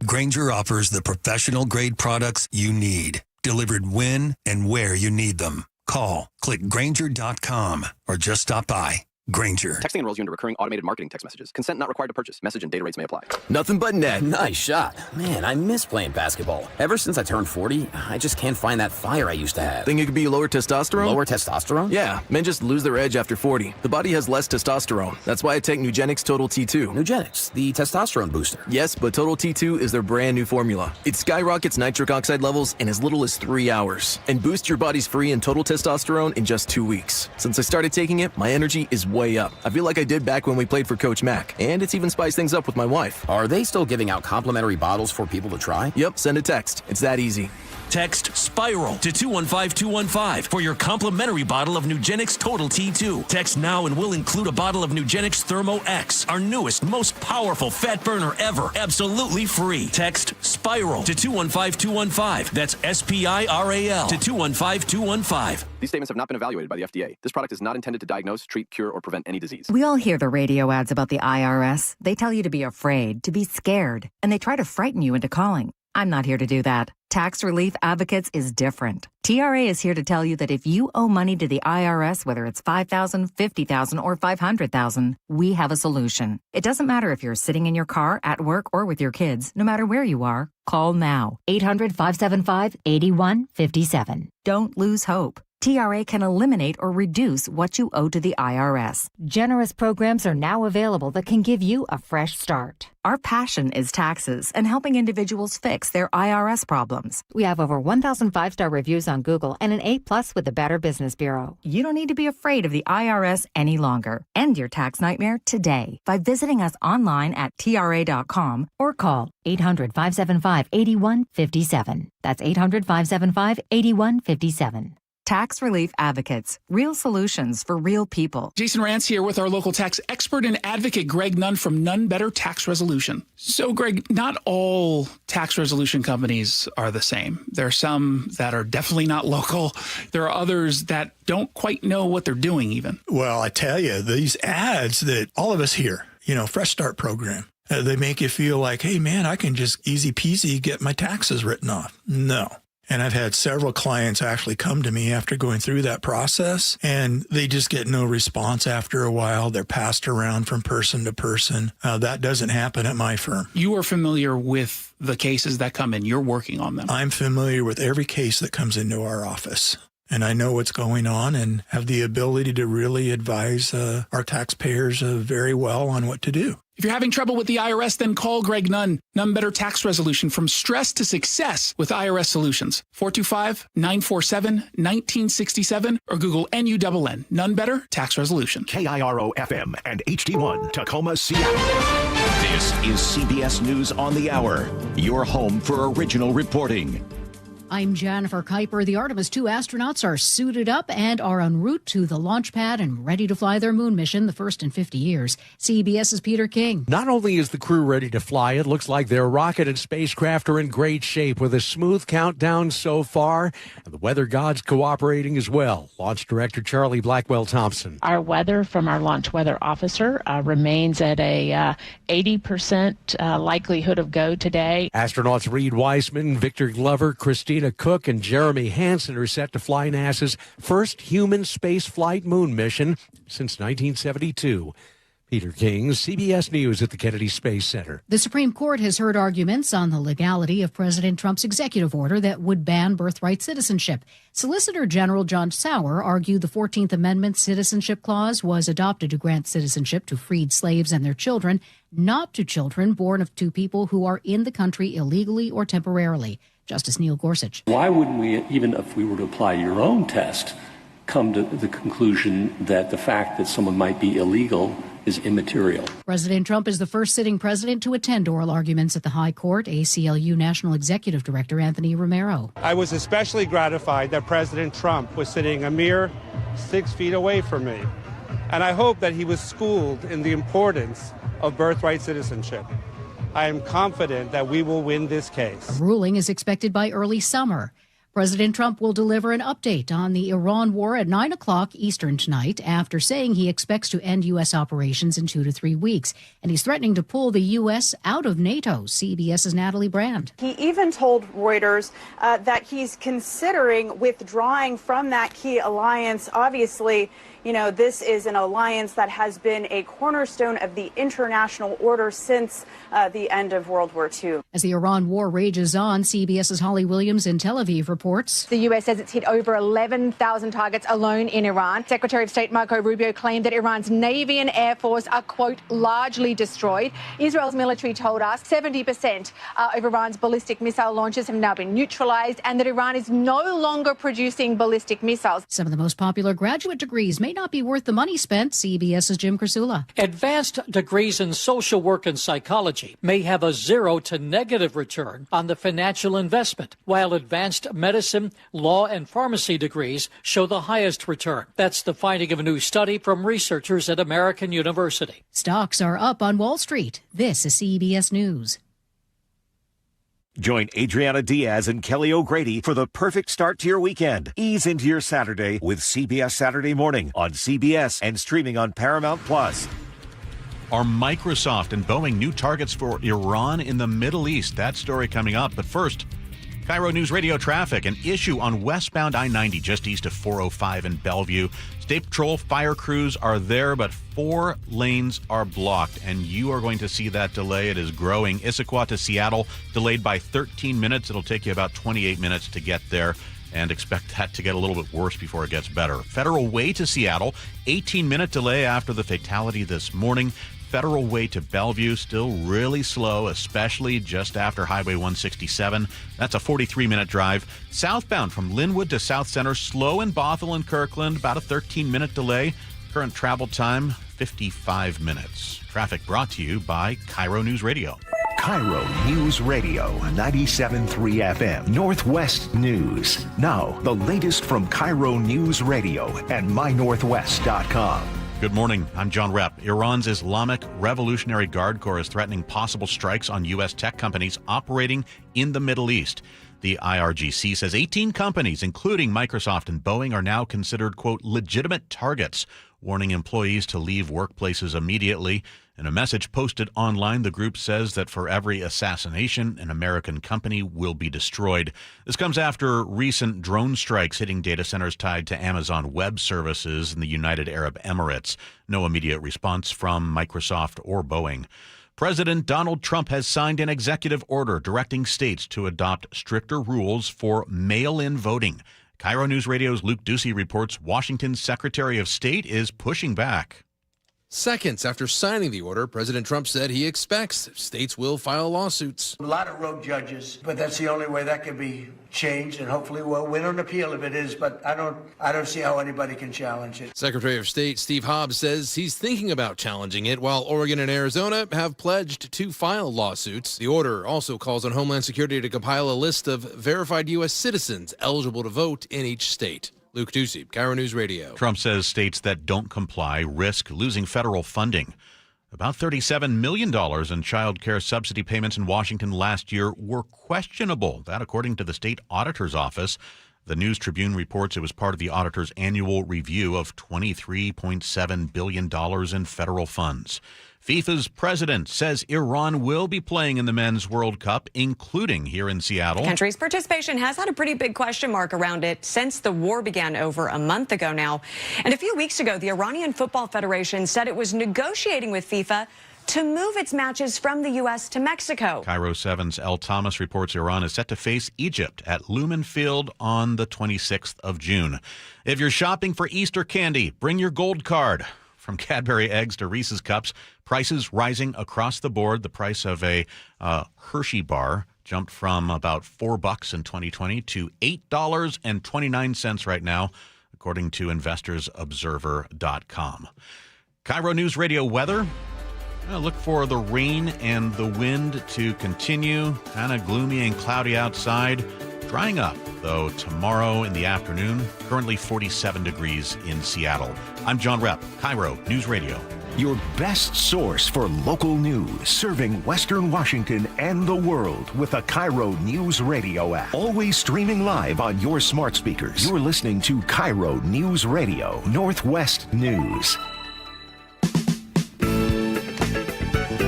S12: Grainger offers the professional-grade products you need, delivered when and where you need them. Call, click Grainger.com, or just stop by. Grainger.
S2: Texting enrolls you into recurring automated marketing text messages. Consent not required to purchase. Message and data rates may apply.
S3: Nothing but net. Nice shot. Man, I miss playing basketball. Ever since I turned 40, I just can't find that fire I used to have.
S2: Think it could be lower testosterone?
S3: Lower testosterone?
S2: Yeah, men just lose their edge after 40. The body has less testosterone. That's why I take Nugenix Total T2.
S3: Nugenix, the testosterone booster.
S2: Yes, but Total T2 is their brand new formula. It skyrockets nitric oxide levels in as little as 3 hours and boosts your body's free and total testosterone in just 2 weeks. Since I started taking it, my energy is way up. I feel like I did back when we played for Coach Mac, and it's even spiced things up with my wife.
S3: Are they still giving out complimentary bottles for people to try?
S2: Yep, send a text. It's that easy.
S6: Text SPIRAL to 215215 for your complimentary bottle of Nugenix Total T2. Text now and we'll include a bottle of Nugenix Thermo X, our newest, most powerful fat burner ever, absolutely free. Text SPIRAL to 215215. That's SPIRAL to 215215.
S2: These statements have not been evaluated by the FDA. This product is not intended to diagnose, treat, cure, or prevent any disease.
S13: We all hear the radio ads about the IRS. They tell you to be afraid, to be scared, and they try to frighten you into calling. I'm not here to do that. Tax Relief Advocates is different. TRA is here to tell you that if you owe money to the IRS, whether it's $5,000, $50,000, or $500,000, we have a solution. It doesn't matter if you're sitting in your car, at work, or with your kids. No matter where you are, call now. 800-575-8157. Don't lose hope. TRA can eliminate or reduce what you owe to the IRS. Generous programs are now available that can give you a fresh start. Our passion is taxes and helping individuals fix their IRS problems. We have over 1,000 5-star reviews on Google and an A+ with the Better Business Bureau. You don't need to be afraid of the IRS any longer. End your tax nightmare today by visiting us online at TRA.com or call 800-575-8157. That's 800-575-8157. Tax Relief Advocates. Real solutions for real people.
S14: Jason Rance here with our local tax expert and advocate, Greg Nunn from Nunn Better Tax Resolution. So, Greg, not all tax resolution companies are the same. There are some that are definitely not local. There are others that don't quite know what they're doing even.
S21: Well, I tell you, these ads that all of us hear, Fresh Start program, they make you feel like, hey, man, I can just easy peasy get my taxes written off. No. And I've had several clients actually come to me after going through that process, and they just get no response after a while. They're passed around from person to person. That doesn't happen at my firm.
S14: You are familiar with the cases that come in. You're working on them.
S21: I'm familiar with every case that comes into our office. And I know what's going on and have the ability to really advise our taxpayers very well on what to do.
S14: If you're having trouble with the IRS, then call Greg Nunn. Nunn Better Tax Resolution, from stress to success with IRS Solutions. 425-947-1967 or Google NUNN. Nunn Better Tax Resolution.
S1: KIRO FM and HD1 Tacoma, Seattle. This is CBS News on the Hour, your home for original reporting.
S22: I'm Jennifer Kuiper. The Artemis 2 astronauts are suited up and are en route to the launch pad and ready to fly their moon mission, the first in 50 years. CBS's Peter King.
S23: Not only is the crew ready to fly, it looks like their rocket and spacecraft are in great shape with a smooth countdown so far, and the weather gods cooperating as well. Launch Director Charlie Blackwell-Thompson.
S24: Our weather from our launch weather officer remains at a 80% likelihood of go today.
S23: Astronauts Reed Weissman, Victor Glover, Christina Cook, and Jeremy Hansen are set to fly NASA's first human spaceflight moon mission since 1972. Peter King, CBS News at the Kennedy Space Center.
S22: The Supreme Court has heard arguments on the legality of President Trump's executive order that would ban birthright citizenship. Solicitor General John Sauer argued the 14th Amendment Citizenship Clause was adopted to grant citizenship to freed slaves and their children, not to children born of two people who are in the country illegally or temporarily. Justice Neil Gorsuch.
S26: Why wouldn't we, even if we were to apply your own test, come to the conclusion that the fact that someone might be illegal is immaterial?
S22: President Trump is the first sitting president to attend oral arguments at the High Court. ACLU National Executive Director Anthony Romero.
S27: I was especially gratified that President Trump was sitting a mere 6 feet away from me. And I hope that he was schooled in the importance of birthright citizenship. I am confident that we will win this case.
S22: The ruling is expected by early summer. President Trump will deliver an update on the Iran war at 9 o'clock Eastern tonight after saying he expects to end U.S. operations in 2 to 3 weeks. And he's threatening to pull the U.S. out of NATO. CBS's Natalie Brand.
S30: He even told Reuters that he's considering withdrawing from that key alliance. Obviously, this is an alliance that has been a cornerstone of the international order since the end of World War II.
S22: As the Iran war rages on, CBS's Holly Williams in Tel Aviv reports.
S7: The U.S. says it's hit over 11,000 targets alone in Iran. Secretary of State Marco Rubio claimed that Iran's Navy and Air Force are, quote, largely destroyed. Israel's military told us 70% of Iran's ballistic missile launches have now been neutralized and that Iran is no longer producing ballistic missiles.
S22: Some of the most popular graduate degrees may not be worth the money spent. CBS's Jim Ursula.
S9: Advanced degrees in social work and psychology may have a 0 to negative return on the financial investment, while advanced medicine, law, and pharmacy degrees show the highest return. That's the finding of a new study from researchers at American University.
S22: Stocks are up on Wall Street. This is CBS News.
S1: Join Adriana Diaz and Kelly O'Grady for the perfect start to your weekend. Ease into your Saturday with CBS Saturday Morning on CBS and streaming on Paramount+.
S15: Are Microsoft and Boeing new targets for Iran in the Middle East? That story coming up. But first, KIRO News Radio traffic. An issue on westbound I-90 just east of 405 in Bellevue. State Patrol fire crews are there, but 4 lanes are blocked, and you are going to see that delay. It is growing. Issaquah to Seattle, delayed by 13 minutes. It'll take you about 28 minutes to get there, and expect that to get a little bit worse before it gets better. Federal Way to Seattle, 18-minute delay after the fatality this morning. Federal Way to Bellevue, still really slow, especially just after Highway 167. That's a 43-minute drive. Southbound from Linwood to South Center, slow in Bothell and Kirkland, about a 13-minute delay. Current travel time, 55 minutes. Traffic brought to you by KIRO News Radio.
S1: KIRO News Radio, 97.3 FM, Northwest News. Now, the latest from KIRO News Radio and mynorthwest.com.
S15: Good morning. I'm John Repp. Iran's Islamic Revolutionary Guard Corps is threatening possible strikes on U.S. tech companies operating in the Middle East. The IRGC says 18 companies, including Microsoft and Boeing, are now considered, quote, legitimate targets, warning employees to leave workplaces immediately. In a message posted online, the group says that for every assassination, an American company will be destroyed. This comes after recent drone strikes hitting data centers tied to Amazon Web Services in the United Arab Emirates. No immediate response from Microsoft or Boeing. President Donald Trump has signed an executive order directing states to adopt stricter rules for mail-in voting. KIRO News Radio's Luke Ducey reports Washington's Secretary of State is pushing back.
S16: Seconds after signing the order, President Trump said he expects states will file lawsuits.
S17: A lot of rogue judges, but that's the only way that can be changed, and hopefully we'll win an appeal if it is, but I don't see how anybody can challenge it.
S16: Secretary of State Steve Hobbs says he's thinking about challenging it, while Oregon and Arizona have pledged to file lawsuits. The order also calls on Homeland Security to compile a list of verified U.S. citizens eligible to vote in each state. Luke Ducey, KIRO News Radio.
S15: Trump says states that don't comply risk losing federal funding. About $37 million in child care subsidy payments in Washington last year were questionable. That, according to the state auditor's office. The News Tribune reports it was part of the auditor's annual review of $23.7 billion in federal funds. FIFA's president says Iran will be playing in the Men's World Cup, including here in Seattle.
S18: The country's participation has had a pretty big question mark around it since the war began over a month ago now. And a few weeks ago, the Iranian Football Federation said it was negotiating with FIFA to move its matches from the U.S. to Mexico.
S15: KIRO 7's El Thomas reports Iran is set to face Egypt at Lumen Field on the 26th of June. If you're shopping for Easter candy, bring your gold card. From Cadbury eggs to Reese's cups, prices rising across the board. The price of a Hershey bar jumped from about $4 in 2020 to $8.29 right now, according to InvestorsObserver.com. KIRO News Radio weather. Look for the rain and the wind to continue. Kind of gloomy and cloudy outside. Drying up, though, tomorrow in the afternoon. Currently 47 degrees in Seattle. I'm John Repp, KIRO News Radio.
S1: Your best source for local news, serving Western Washington and the world with the KIRO News Radio app. Always streaming live on your smart speakers. You're listening to KIRO News Radio, Northwest News.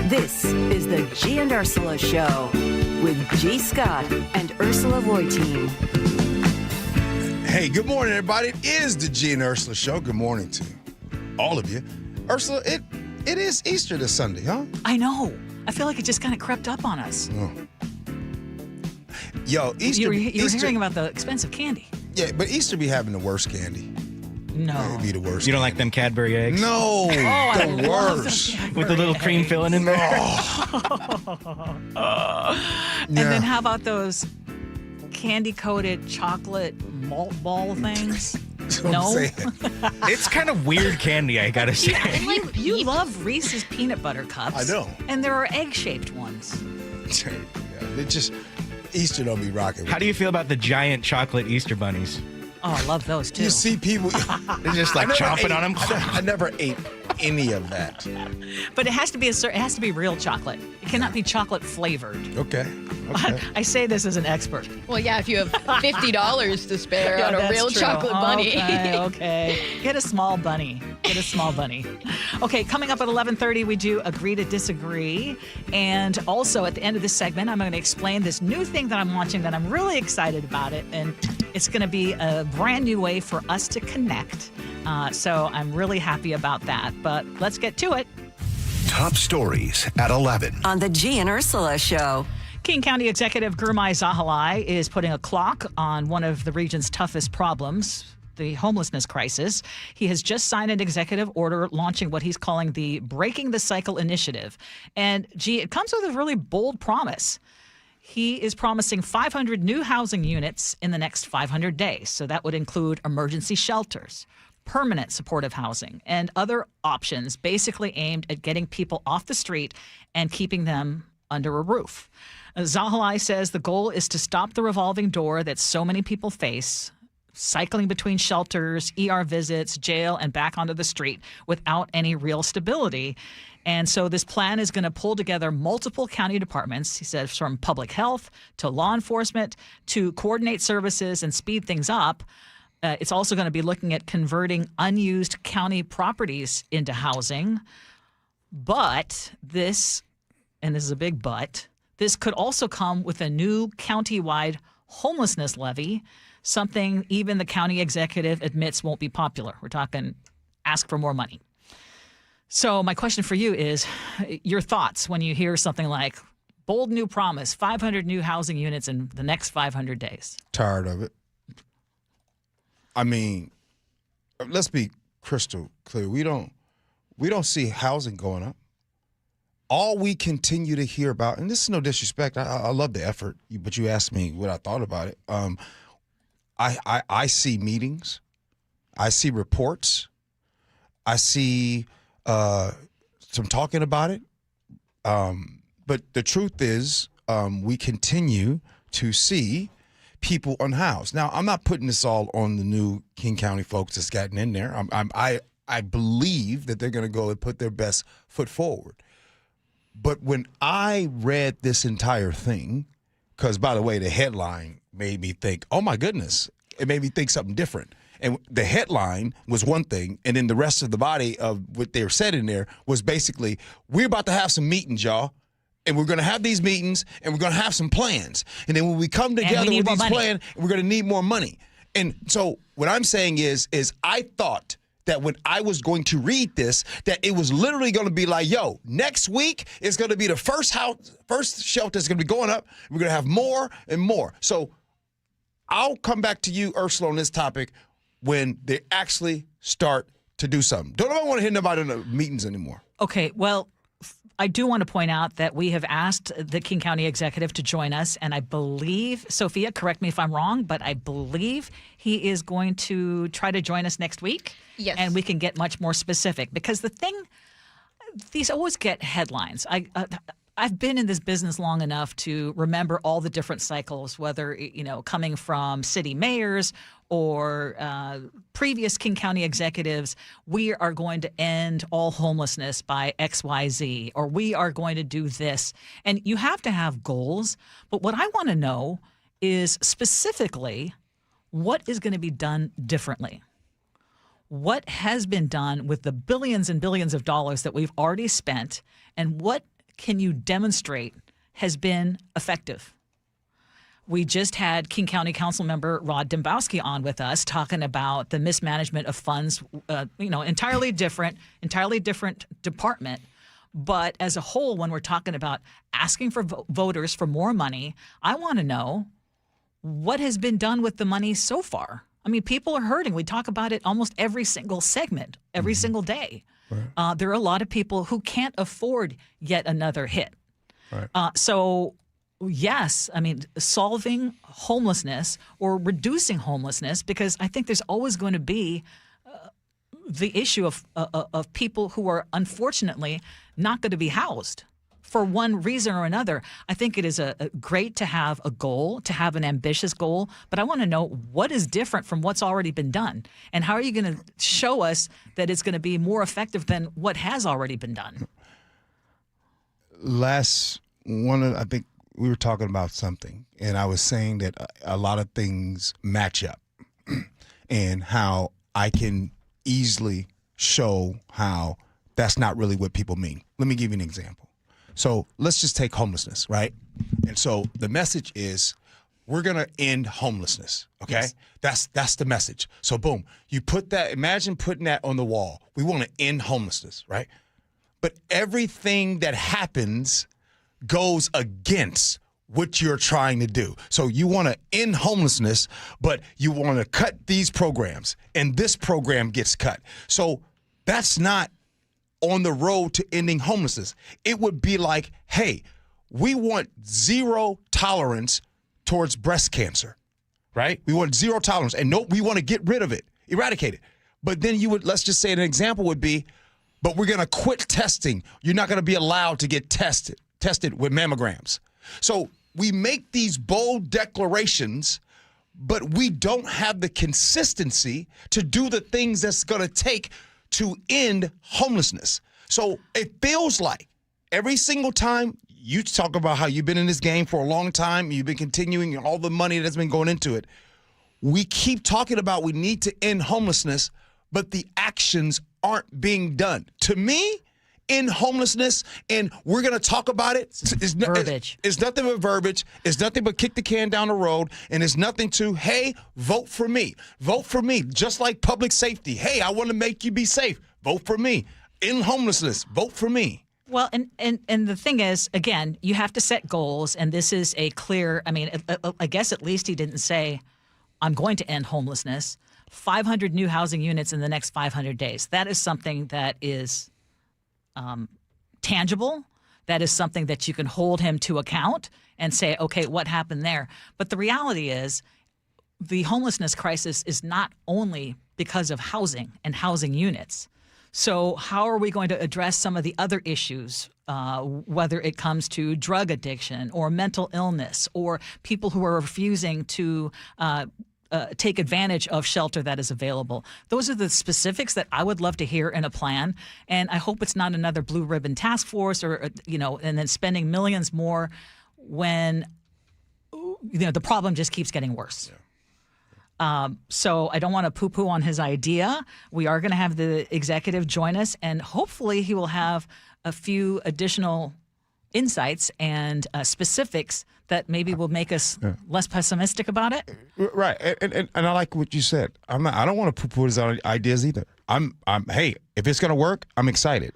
S19: This is the Gee and Ursula Show with G. Scott and Ursula Reutin.
S5: Hey, good morning, everybody. It is the Gee and Ursula Show. Good morning to you. all of you. Ursula, it is Easter this Sunday, huh?
S3: I know. I feel like it just kind of crept up on us.
S5: Oh. Yo, Easter.
S3: You were hearing about the expensive candy.
S5: Yeah, but Easter be having the worst candy.
S3: No.
S5: It'd be the worst.
S4: You don't like them Cadbury eggs?
S5: No, the worst.
S4: With the little cream filling in there?
S3: And then how about those candy-coated chocolate malt ball things? No?
S4: It's kind of weird candy, I gotta say.
S3: You love Reese's peanut butter cups.
S5: I know.
S3: And there are egg-shaped ones.
S5: It just, Easter don't be rocking.
S4: How do you feel about the giant chocolate Easter bunnies?
S3: Oh, I love those too.
S5: You see people,
S4: they're just like chomping on them.
S5: I never ate any of that.
S3: But it has to be real chocolate. It cannot be chocolate flavored.
S5: Okay.
S3: I say this as an expert.
S8: Well, yeah, if you have $50 to spare on a
S3: that's
S8: real
S3: true.
S8: chocolate bunny.
S3: Okay. Get a small bunny. Okay, coming up at 11:30, we do Agree to Disagree. And also at the end of this segment, I'm going to explain this new thing that I'm watching that I'm really excited about it. And it's going to be a brand new way for us to connect. So I'm really happy about that. But let's get to it.
S1: Top stories at 11.
S19: On the Gee and Ursula Show.
S3: King County Executive Gurmai Zahalai is putting a clock on one of the region's toughest problems, the homelessness crisis. He has just signed an executive order launching what he's calling the Breaking the Cycle Initiative. And, it comes with a really bold promise. He is promising 500 new housing units in the next 500 days. So that would include emergency shelters, permanent supportive housing, and other options basically aimed at getting people off the street and keeping them under a roof. Zahalai says the goal is to stop the revolving door that so many people face, cycling between shelters, ER visits, jail, and back onto the street without any real stability. And so this plan is going to pull together multiple county departments, he says, from public health to law enforcement to coordinate services and speed things up. It's also going to be looking at converting unused county properties into housing. But this, and this is a big but, this could also come with a new countywide homelessness levy, something even the county executive admits won't be popular. We're talking ask for more money. So my question for you is your thoughts when you hear something like bold new promise, 500 new housing units in the next 500 days.
S5: Tired of it. I mean, let's be crystal clear. We don't see housing going up. All we continue to hear about, and this is no disrespect, I love the effort, but you asked me what I thought about it. I see meetings. I see reports. I see some talking about it. But the truth is we continue to see people unhoused. Now, I'm not putting this all on the new King County folks that's gotten in there. I believe that they're going to go and put their best foot forward. But when I read this entire thing, because, by the way, the headline made me think, oh, my goodness, it made me think something different. And the headline was one thing, and then the rest of the body of what they said in there was basically, we're about to have some meetings, y'all, and we're going to have these meetings, and we're going to have some plans. And then when we come together with these plans, we're going to need more money. And so what I'm saying is I thought that when I was going to read this, that it was literally going to be like, yo, next week is going to be the first shelter is going to be going up. We're going to have more and more. So I'll come back to you, Ursula, on this topic when they actually start to do something. Don't want to hear nobody in the meetings anymore.
S3: Okay, well, I do want to point out that we have asked the King County executive to join us, and I believe, Sophia, correct me if I'm wrong, but I believe he is going to try to join us next week.
S8: Yes.
S3: And we can get much more specific, because the thing, these always get headlines. I've been in this business long enough to remember all the different cycles, whether, coming from city mayors or previous King County executives. We are going to end all homelessness by XYZ, or we are going to do this. And you have to have goals. But what I want to know is specifically what is going to be done differently. What has been done with the billions and billions of dollars that we've already spent, and what can you demonstrate has been effective? We just had King County Council member Rod Dembowski on with us talking about the mismanagement of funds, entirely different department. But as a whole, when we're talking about asking for voters for more money, I want to know what has been done with the money so far. I mean, people are hurting. We talk about it almost every single segment, every single day. Right. There are a lot of people who can't afford yet another hit. Right. So, yes, I mean, solving homelessness or reducing homelessness, because I think there's always going to be the issue of people who are unfortunately not going to be housed for one reason or another. I think it is a great to have a goal, to have an ambitious goal, but I want to know what is different from what's already been done, and how are you going to show us that it's going to be more effective than what has already been done?
S5: I think we were talking about something, and I was saying that a lot of things match up, and how I can easily show how that's not really what people mean. Let me give you an example. So let's just take homelessness, right? And so the message is we're going to end homelessness, okay? Yes. That's the message. So boom, you put that, imagine putting that on the wall. We want to end homelessness, right? But everything that happens goes against what you're trying to do. So you want to end homelessness, but you want to cut these programs, and this program gets cut. So that's not on the road to ending homelessness. It would be like, hey, we want zero tolerance towards breast cancer, right? We want zero tolerance, and we want to get rid of it, eradicate it. But then let's just say an example would be, but we're going to quit testing. You're not going to be allowed to get tested with mammograms. So we make these bold declarations, but we don't have the consistency to do the things that's going to take to end homelessness. So it feels like every single time you talk about how you've been in this game for a long time, you've been continuing all the money that's been going into it, we keep talking about we need to end homelessness, but the actions aren't being done. To me, end homelessness, and we're going to talk about it.
S3: Verbiage.
S5: It's nothing but verbiage. It's nothing but kick the can down the road, and it's nothing to, hey, vote for me. Vote for me. Just like public safety. Hey, I want to make you be safe. Vote for me. End homelessness. Vote for me.
S3: Well, and the thing is, again, you have to set goals, and this is a clear, I mean, I guess at least he didn't say, I'm going to end homelessness. 500 new housing units in the next 500 days. That is something that is tangible. That is something that you can hold him to account and say, okay, what happened there? But the reality is the homelessness crisis is not only because of housing and housing units. So how are we going to address some of the other issues, whether it comes to drug addiction or mental illness or people who are refusing to take advantage of shelter that is available? Those are the specifics that I would love to hear in a plan. And I hope it's not another blue ribbon task force or and then spending millions more when, the problem just keeps getting worse. Yeah. So I don't want to poo-poo on his idea. We are going to have the executive join us, and hopefully he will have a few additional insights and specifics that maybe will make us less pessimistic about it.
S5: Right, and I like what you said. I don't want to poo-poo his ideas either. Hey, if it's going to work, I'm excited.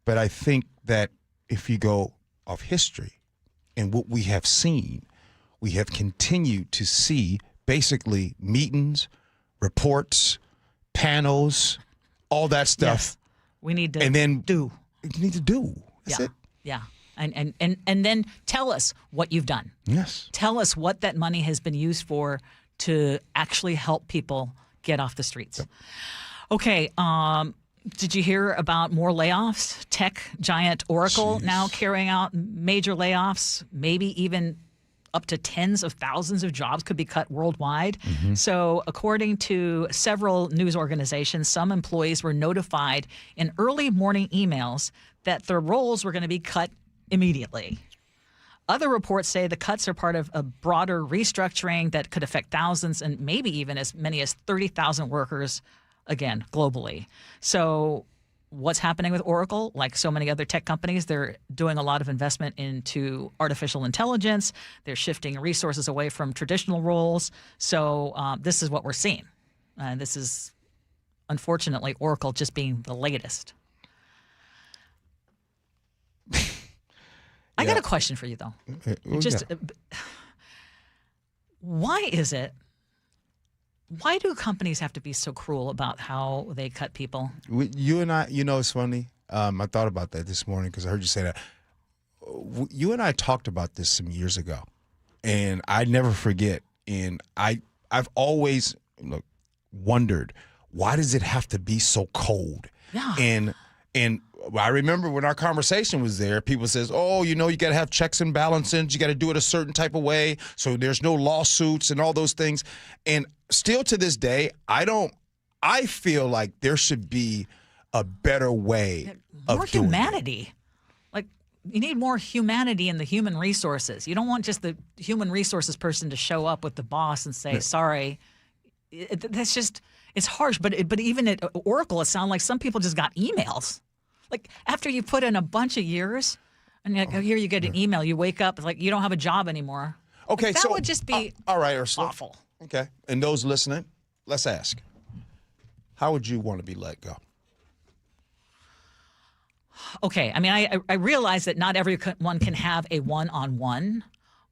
S5: But I think that if you go off history and what we have seen, we have continued to see basically meetings, reports, panels, all that stuff.
S3: Yes. We need to
S5: and then
S3: do.
S5: You need to do. That's it.
S3: Yeah. And then tell us what you've done.
S5: Yes.
S3: Tell us what that money has been used for to actually help people get off the streets. Yep. Okay. Did you hear about more layoffs? Tech giant Oracle now carrying out major layoffs, maybe even up to tens of thousands of jobs could be cut worldwide. Mm-hmm. So according to several news organizations, some employees were notified in early morning emails that their roles were going to be cut immediately. Other reports say the cuts are part of a broader restructuring that could affect thousands and maybe even as many as 30,000 workers, again, globally. So what's happening with Oracle. Like so many other tech companies, they're doing a lot of investment into artificial intelligence. They're shifting resources away from traditional roles. So this is what we're seeing. This is, unfortunately, Oracle just being the latest. I got a question for you, though. Why do companies have to be so cruel about how they cut people?
S5: You and I, it's funny. I thought about that this morning because I heard you say that. You and I talked about this some years ago, and I never forget. And I've always wondered, why does it have to be so cold?
S3: Yeah.
S5: And I remember when our conversation was there, people says, oh, you got to have checks and balances. You got to do it a certain type of way so there's no lawsuits and all those things. And still to this day, I feel like there should be a better way of
S3: more
S5: doing
S3: humanity. Like, you need more humanity in the human resources. You don't want just the human resources person to show up with the boss and say, sorry. That's just, it's harsh. But even at Oracle, it sounds like some people just got emails. Like, after you put in a bunch of years, and here you get an email, you wake up, it's like you don't have a job anymore.
S5: Okay,
S3: like, that would just be
S5: all right, Ursula.
S3: awful.
S5: Okay, and those listening, let's ask, how would you want to be let go?
S3: Okay, I mean, I realize that not everyone can have a one-on-one,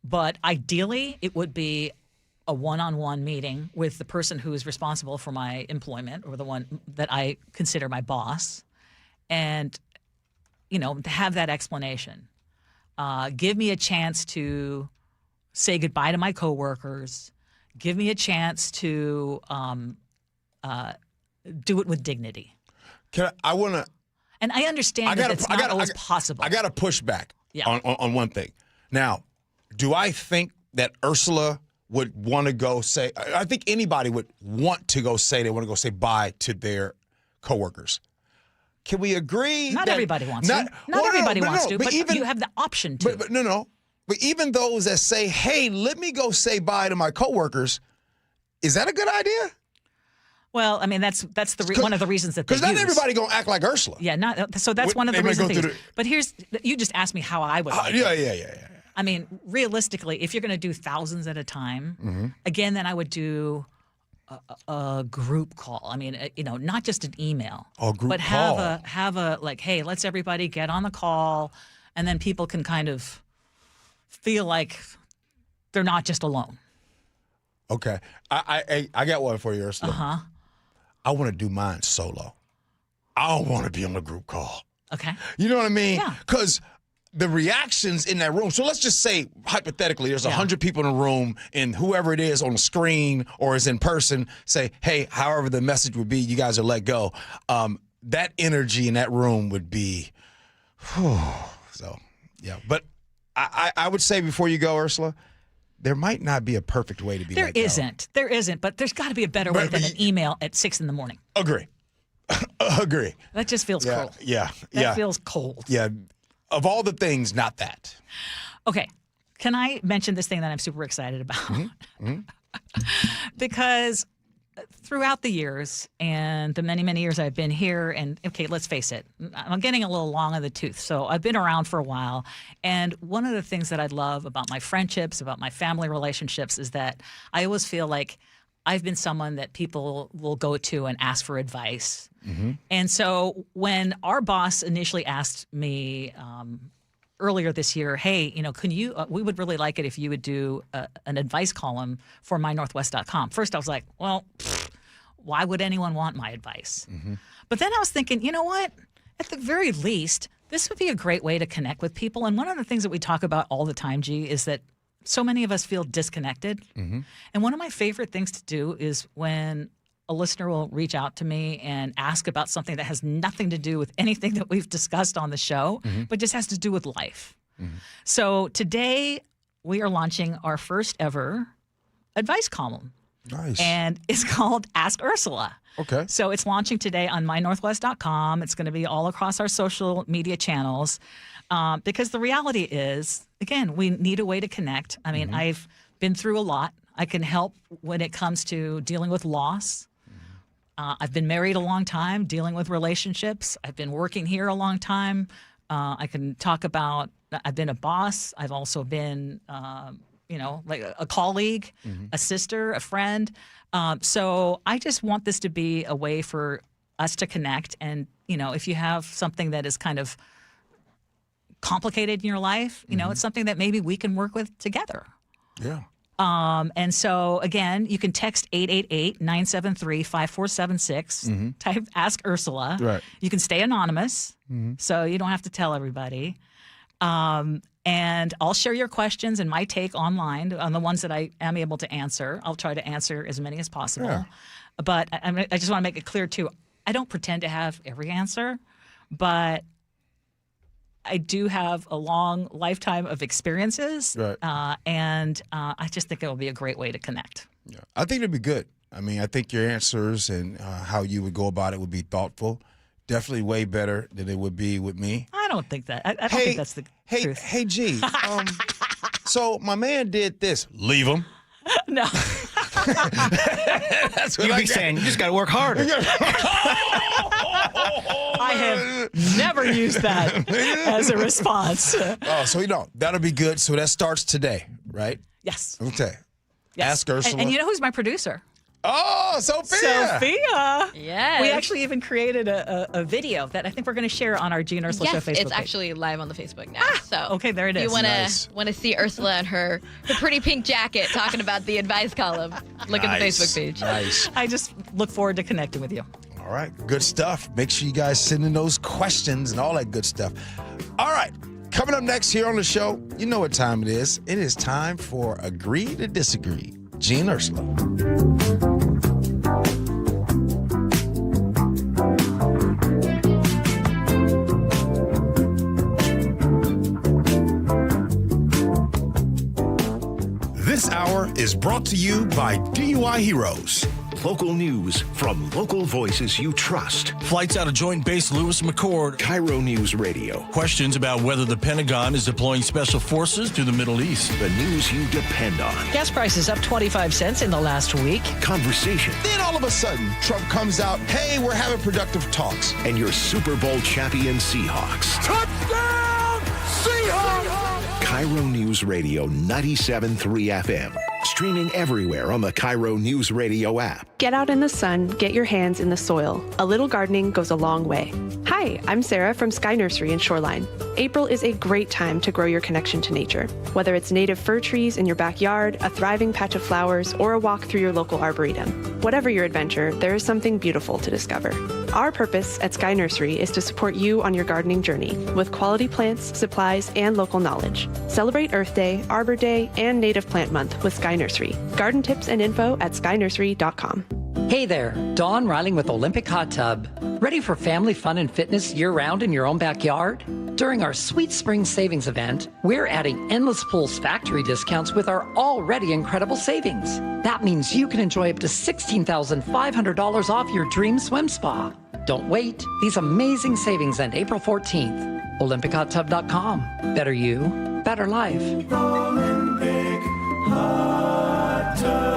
S3: but ideally it would be a one-on-one meeting with the person who is responsible for my employment or the one that I consider my boss. And, to have that explanation. Give me a chance to say goodbye to my coworkers. Give me a chance to do it with dignity.
S5: And
S3: I understand that it's not always possible.
S5: I got to push back on one thing. Now, do I think that Ursula would want to go say, I think anybody would want to go say they want to go say bye to their coworkers. Can we agree?
S3: Not everybody wants to. Not everybody wants to, but you have the option to.
S5: But even those that say, hey, let me go say bye to my coworkers, is that a good idea?
S3: Well, I mean, that's one of the reasons that they use.
S5: Because not everybody going to act like Ursula.
S3: Yeah, so that's one of the reasons. But you just asked me how I would like it.
S5: Yeah.
S3: I mean, realistically, if you're going to do thousands at a time, again, then I would do a group call. I mean, not just an email, but have a like, hey, let's everybody get on the call, and then people can kind of feel like they're not just alone.
S5: Okay, I got one for you, Ursula. I want to do mine solo. I don't want to be on a group call.
S3: Okay,
S5: you know what I mean?
S3: Yeah.
S5: Because the reactions in that room. So let's just say, hypothetically, there's 100 people in a room, and whoever it is on the screen or is in person say, hey, however the message would be, you guys are let go. That energy in that room would be, so, yeah. But I would say before you go, Ursula, there might not be a perfect way to be let go.
S3: There isn't, but there's got to be a better way than an email at 6 a.m.
S5: Agree. Agree.
S3: That just feels cold.
S5: Yeah.
S3: That feels cold.
S5: Yeah. Of all the things, not that.
S3: Okay. Can I mention this thing that I'm super excited about? Because throughout the years and the many, many years I've been here, and okay, let's face it, I'm getting a little long in the tooth. So I've been around for a while. And one of the things that I love about my friendships, about my family relationships, is that I always feel like I've been someone that people will go to and ask for advice. And so when our boss initially asked me earlier this year, hey, can you, we would really like it if you would do an advice column for mynorthwest.com. First, I was like, well, why would anyone want my advice? But then I was thinking, you know what? At the very least, this would be a great way to connect with people. And one of the things that we talk about all the time, Gee, is that so many of us feel disconnected. And one of my favorite things to do is when a listener will reach out to me and ask about something that has nothing to do with anything that we've discussed on the show, but just has to do with life. So today we are launching our first ever advice column.
S5: Nice.
S3: And it's called Ask Ursula.
S5: Okay.
S3: So it's launching today on mynorthwest.com. It's going to be all across our social media channels because the reality is, again, we need a way to connect. I mean, I've been through a lot. I can help when it comes to dealing with loss. I've been married a long time, dealing with relationships. I've been working here a long time. I can talk about, I've been a boss. I've also been, like a colleague, a sister, a friend. So I just want this to be a way for us to connect. And, if you have something that is kind of complicated in your life, it's something that maybe we can work with together.
S5: Yeah.
S3: And so, again, you can text 888-973-5476. Type Ask Ursula.
S5: Right.
S3: You can stay anonymous, so you don't have to tell everybody. And I'll share your questions and my take online on the ones that I am able to answer. I'll try to answer as many as possible.
S5: Yeah.
S3: But I just want to make it clear, too, I don't pretend to have every answer, but I do have a long lifetime of experiences, and I just think it will be a great way to connect.
S5: Yeah. I think it'd be good. I mean, I think your answers and how you would go about it would be thoughtful. Definitely way better than it would be with me.
S3: I don't think that. I don't think that's the truth.
S5: Hey, G. So my man did this. Leave him.
S3: No.
S5: That's what
S4: You'd
S5: I
S4: be
S5: got.
S4: saying, you just got to work harder.
S3: I have never used that as a response.
S5: Oh, so that'll be good. So that starts today, right?
S3: Yes.
S5: Okay.
S3: Yes.
S5: Ask Ursula.
S3: And you know who's my producer?
S5: Oh, Sophia.
S3: Sophia.
S8: Yes.
S3: We actually even created a video that I think we're going to share on our Gee and Ursula Show
S8: Yes,
S3: Facebook
S8: it's
S3: page.
S8: actually live on the Facebook now. So
S3: okay, there it
S8: if
S3: is.
S8: you want
S3: Nice.
S8: to see Ursula and her pretty pink jacket talking about the advice column, look at the Facebook page.
S5: Nice.
S3: I just look forward to connecting with you.
S5: All right. Good stuff. Make sure you guys send in those questions and all that good stuff. All right. Coming up next here on the show, you know what time it is. It is time for Agree to Disagree. Gee and Ursula.
S2: This hour is brought to you by DUI Heroes.
S1: Local news from local voices you trust.
S6: Flights out of Joint Base Lewis McChord.
S1: KIRO Newsradio.
S6: Questions about whether the Pentagon is deploying special forces to the Middle East.
S1: The news you depend on.
S3: Gas prices up 25 cents in the last week.
S1: Conversation.
S5: Then all of a sudden, Trump comes out, hey, we're having productive talks.
S1: And your Super Bowl champion Seahawks.
S2: Touchdown, Seahawks!
S1: KIRO Newsradio 97.3 FM. Streaming everywhere on the KIRO Newsradio app.
S10: Get out in the sun, get your hands in the soil. A little gardening goes a long way. Hi, I'm Sarah from Sky Nursery in Shoreline. April is a great time to grow your connection to nature. Whether it's native fir trees in your backyard, a thriving patch of flowers, or a walk through your local arboretum. Whatever your adventure, there is something beautiful to discover. Our purpose at Sky Nursery is to support you on your gardening journey with quality plants, supplies, and local knowledge. Celebrate Earth Day, Arbor Day, and Native Plant Month with Sky Nursery. Garden tips and info at skynursery.com.
S11: Hey there, Dawn Riley with Olympic Hot Tub. Ready for family fun and fitness year-round in your own backyard? During our Sweet Spring Savings event, we're adding Endless Pools factory discounts with our already incredible savings. That means you can enjoy up to $16,500 off your dream swim spa. Don't wait. These amazing savings end April 14th. OlympicHotTub.com. Better you, better life.
S2: Olympic Hot Tub.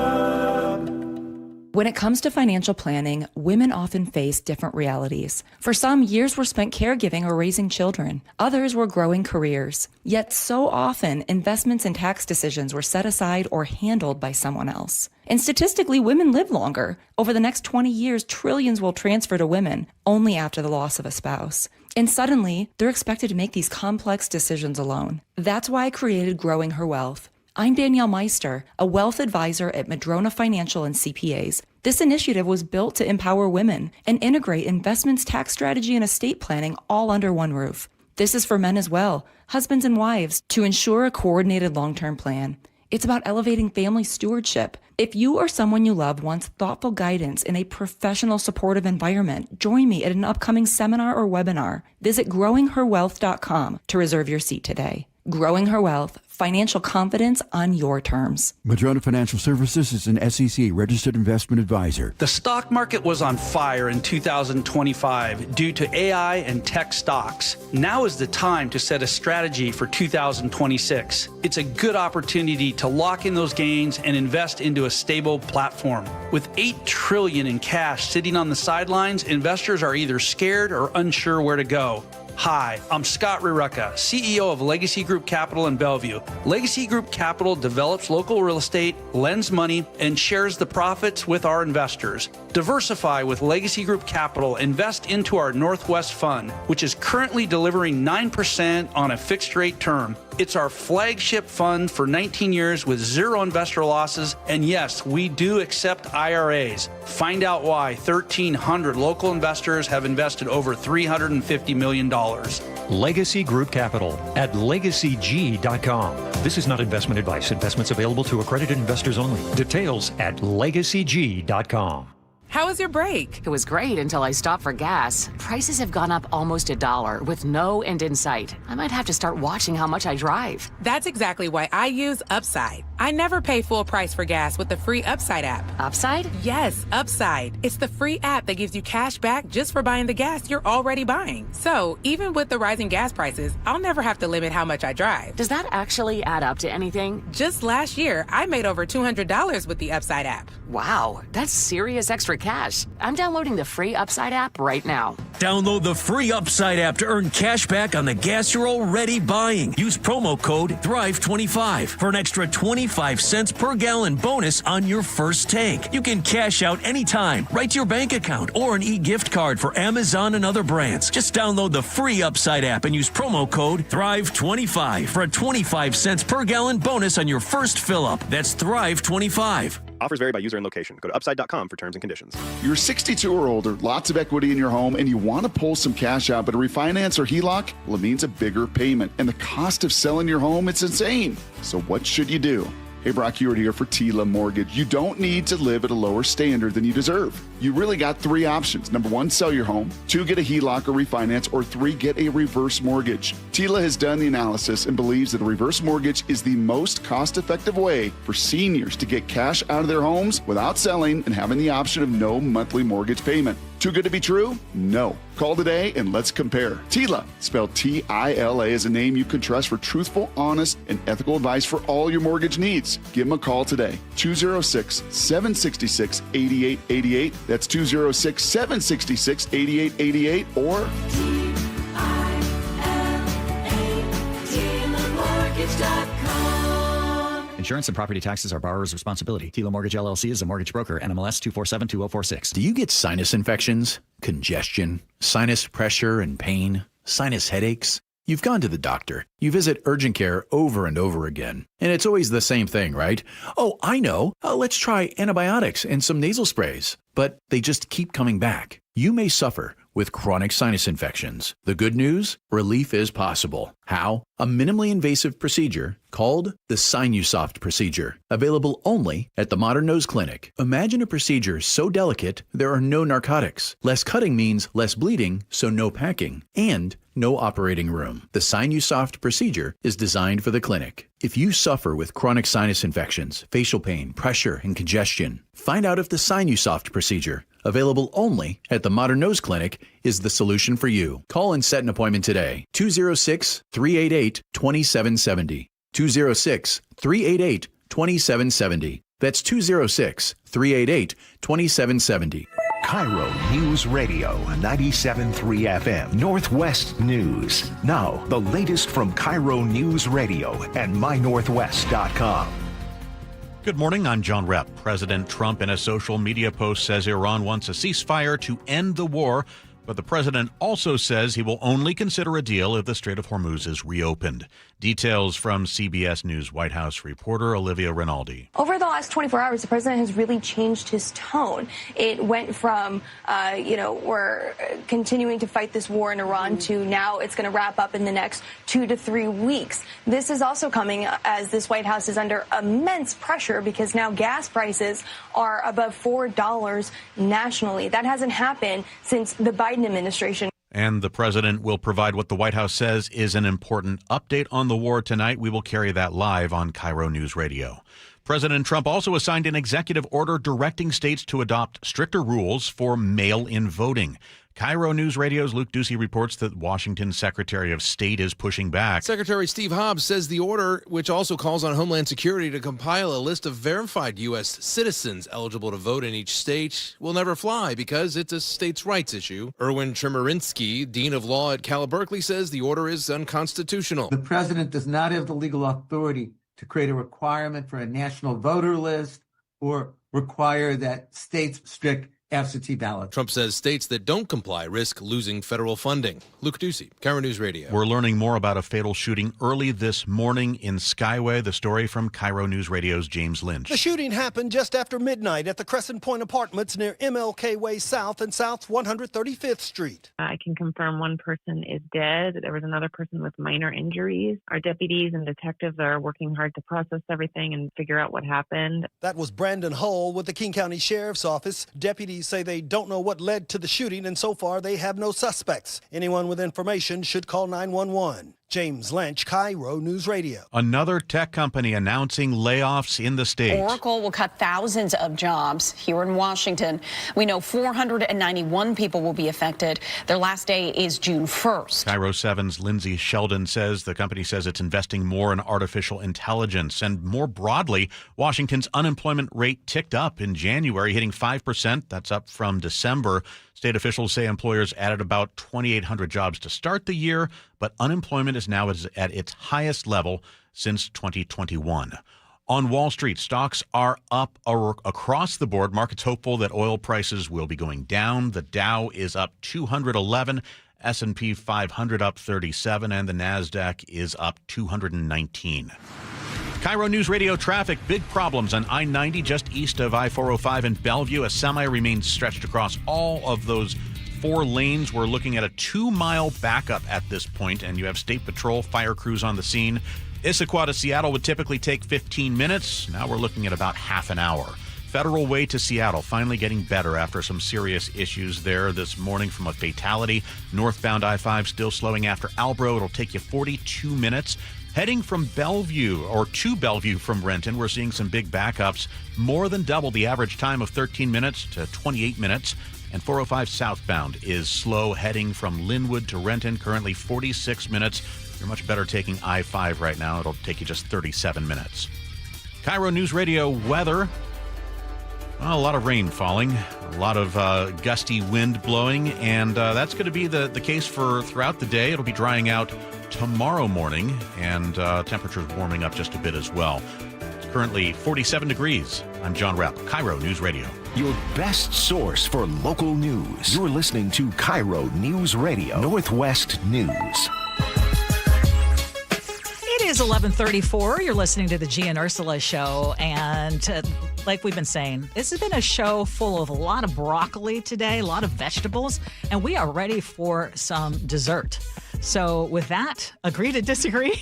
S12: When it comes to financial planning, women often face different realities. For some, years were spent caregiving or raising children. Others were growing careers. Yet so often, investments and tax decisions were set aside or handled by someone else. And statistically, women live longer. Over the next 20 years, trillions will transfer to women, only after the loss of a spouse. And suddenly, they're expected to make these complex decisions alone. That's why I created Growing Her Wealth. I'm Danielle Meister, a wealth advisor at Madrona Financial and CPAs. This initiative was built to empower women and integrate investments, tax strategy, and estate planning all under one roof. This is for men as well, husbands and wives, to ensure a coordinated long-term plan. It's about elevating family stewardship. If you or someone you love wants thoughtful guidance in a professional, supportive environment, join me at an upcoming seminar or webinar. Visit growingherwealth.com to reserve your seat today. growing her wealth, financial confidence on your terms.
S13: Madrona Financial Services is an SEC registered investment advisor.
S14: The stock market was on fire in 2025 due to AI and tech stocks. Now is the time to set a strategy for 2026. It's a good opportunity to lock in those gains and invest into a stable platform. With $8 trillion in cash sitting on the sidelines, investors are either scared or unsure where to go. Hi, I'm Scott Rurecka, CEO of Legacy Group Capital in Bellevue. Legacy Group Capital develops local real estate, lends money, and shares the profits with our investors. Diversify with Legacy Group Capital. Invest into our Northwest Fund, which is currently delivering 9% on a fixed rate term. It's our flagship fund for 19 years with zero investor losses. And yes, we do accept IRAs. Find out why 1,300 local investors have invested over $350 million.
S20: Legacy Group Capital at legacyg.com. This is not investment advice. Investments available to accredited investors only. Details at legacyg.com.
S21: How was your break?
S23: It was great until I stopped for gas. Prices have gone up almost $1 with no end in sight. I might have to start watching how much I drive.
S21: That's exactly why I use Upside. I never pay full price for gas with the free Upside app.
S23: Upside?
S21: Yes, Upside. It's the free app that gives you cash back just for buying the gas you're already buying. So even with the rising gas prices, I'll never have to limit how much I drive.
S23: Does that actually add up to anything?
S21: Just last year, I made over $200 with the Upside app.
S23: Wow, that's serious extra cash. I'm downloading the free Upside app right now.
S24: Download the free Upside app to earn cash back on the gas you're already buying. Use promo code THRIVE25 for an extra 25 cents per gallon bonus on your first tank. You can cash out anytime, right to your bank account, or an e-gift card for Amazon and other brands. Just download the free Upside app and use promo code THRIVE25 for a 25 cents per gallon bonus on your first fill-up. That's THRIVE25.
S25: Offers vary by user and location. Go to upside.com for terms and conditions.
S26: You're 62 or older, lots of equity in your home, and you want to pull some cash out, but a refinance or HELOC, well, it means a bigger payment. And the cost of selling your home, it's insane. So what should you do? Hey, Brock Hewitt here for Tila Mortgage. You don't need to live at a lower standard than you deserve. You really got three options. Number one, sell your home. Two, get a HELOC or refinance. Or three, get a reverse mortgage. Tila has done the analysis and believes that a reverse mortgage is the most cost-effective way for seniors to get cash out of their homes without selling and having the option of no monthly mortgage payment. Too good to be true? No. Call today and let's compare. Tila, spelled T-I-L-A, is a name you can trust for truthful, honest, and ethical advice for all your mortgage needs. Give them a call today. 206-766-8888. That's 206-766-8888 or
S28: Insurance and property taxes are borrower's responsibility. Tila Mortgage LLC is a mortgage broker. NMLS 2472046.
S29: Do you get sinus infections, congestion, sinus pressure and pain, sinus headaches? You've gone to the doctor. You visit urgent care over and over again. And it's always the same thing, right? Oh, I know. Let's try antibiotics and some nasal sprays. But they just keep coming back. You may suffer with chronic sinus infections. The good news? Relief is possible. How? A minimally invasive procedure called the Sinusoft procedure, available only at the Modern Nose Clinic. Imagine a procedure so delicate there are no narcotics. Less cutting means less bleeding, so no packing, and no operating room. The Sinusoft procedure is designed for the clinic. If you suffer with chronic sinus infections, facial pain, pressure, and congestion, find out if the Sinusoft procedure, available only at the Modern Nose Clinic, is the solution for you. Call and set an appointment today. 206-388-2770. 206-388-2770. That's 206-388-2770.
S1: KIRO News Radio 97.3 FM, Northwest News. Now, the latest from KIRO News Radio and mynorthwest.com.
S15: Good morning, I'm John Repp. President Trump in a social media post says Iran wants a ceasefire to end the war, but the president also says he will only consider a deal if the Strait of Hormuz is reopened. Details from CBS News White House reporter Olivia Rinaldi.
S31: Over the last 24 hours, the president has really changed his tone. It went from, we're continuing to fight this war in Iran to now it's going to wrap up in the next 2 to 3 weeks. This is also coming as this White House is under immense pressure because now gas prices are above $4 nationally. That hasn't happened since the Biden administration.
S15: And the president will provide what the White House says is an important update on the war tonight. We will carry that live on KIRO News Radio. President Trump also assigned an executive order directing states to adopt stricter rules for mail-in voting. KIRO News Radio's Luke Ducey reports that Washington's Secretary of State is pushing back.
S4: Secretary Steve Hobbs says the order, which also calls on Homeland Security to compile a list of verified U.S. citizens eligible to vote in each state, will never fly because it's a states' rights issue. Erwin Chemerinsky, Dean of Law at Cal Berkeley, says the order is unconstitutional.
S7: The president does not have the legal authority to create a requirement for a national voter list or require that states strict absentee ballot.
S4: Trump says states that don't comply risk losing federal funding. Luke Ducey, KIRO News Radio.
S15: We're learning more about a fatal shooting early this morning in Skyway. The story from KIRO News Radio's James Lynch.
S8: The shooting happened just after midnight at the Crescent Point Apartments near MLK Way South and South 135th Street.
S9: I can confirm one person is dead. There was another person with minor injuries. Our deputies and detectives are working hard to process everything and figure out what happened.
S8: That was Brandon Hull with the King County Sheriff's Office. Deputies say they don't know what led to the shooting, and so far they have no suspects. Anyone with information should call 911. James Lynch, KIRO News Radio.
S15: Another tech company announcing layoffs in the state.
S16: Oracle will cut thousands of jobs here in Washington. We know 491 people will be affected. Their last day is June 1st.
S15: KIRO 7's Lindsay Sheldon says the company says it's investing more in artificial intelligence. And more broadly, Washington's unemployment rate ticked up in January, hitting 5%. That's up from December. State officials say employers added about 2,800 jobs to start the year, but unemployment is now at its highest level since 2021. On Wall Street, stocks are up across the board. Markets hopeful that oil prices will be going down. The Dow is up 211, S&P 500 up 37, and the NASDAQ is up 219. KIRO News Radio traffic. Big problems on I-90 just east of I-405 in Bellevue. A semi remains stretched across all of those 4 lanes. We're looking at a 2-mile backup at this point, and you have State Patrol, fire crews on the scene. Issaquah to Seattle would typically take 15 minutes. Now we're looking at about half an hour. Federal Way to Seattle finally getting better after some serious issues there this morning from a fatality. Northbound I-5 still slowing after Albro. It'll take you 42 minutes. Heading from Bellevue or to Bellevue from Renton, we're seeing some big backups, more than double the average time of 13 minutes to 28 minutes. And 405 southbound is slow heading from Linwood to Renton, currently 46 minutes. You're much better taking I-5 right now. It'll take you just 37 minutes. KIRO News Radio weather. Well, a lot of rain falling, a lot of gusty wind blowing, and that's going to be the case for throughout the day. It'll be drying out tomorrow morning, and temperatures warming up just a bit as well. It's currently 47 degrees. I'm John Rapp, KIRO News Radio.
S1: Your best source for local news. You're listening to KIRO News Radio, Northwest News.
S3: It is 11:34. You're listening to the Gee and Ursula Show, and like we've been saying, this has been a show full of a lot of broccoli today, a lot of vegetables, and we are ready for some dessert. So with that, agree to disagree?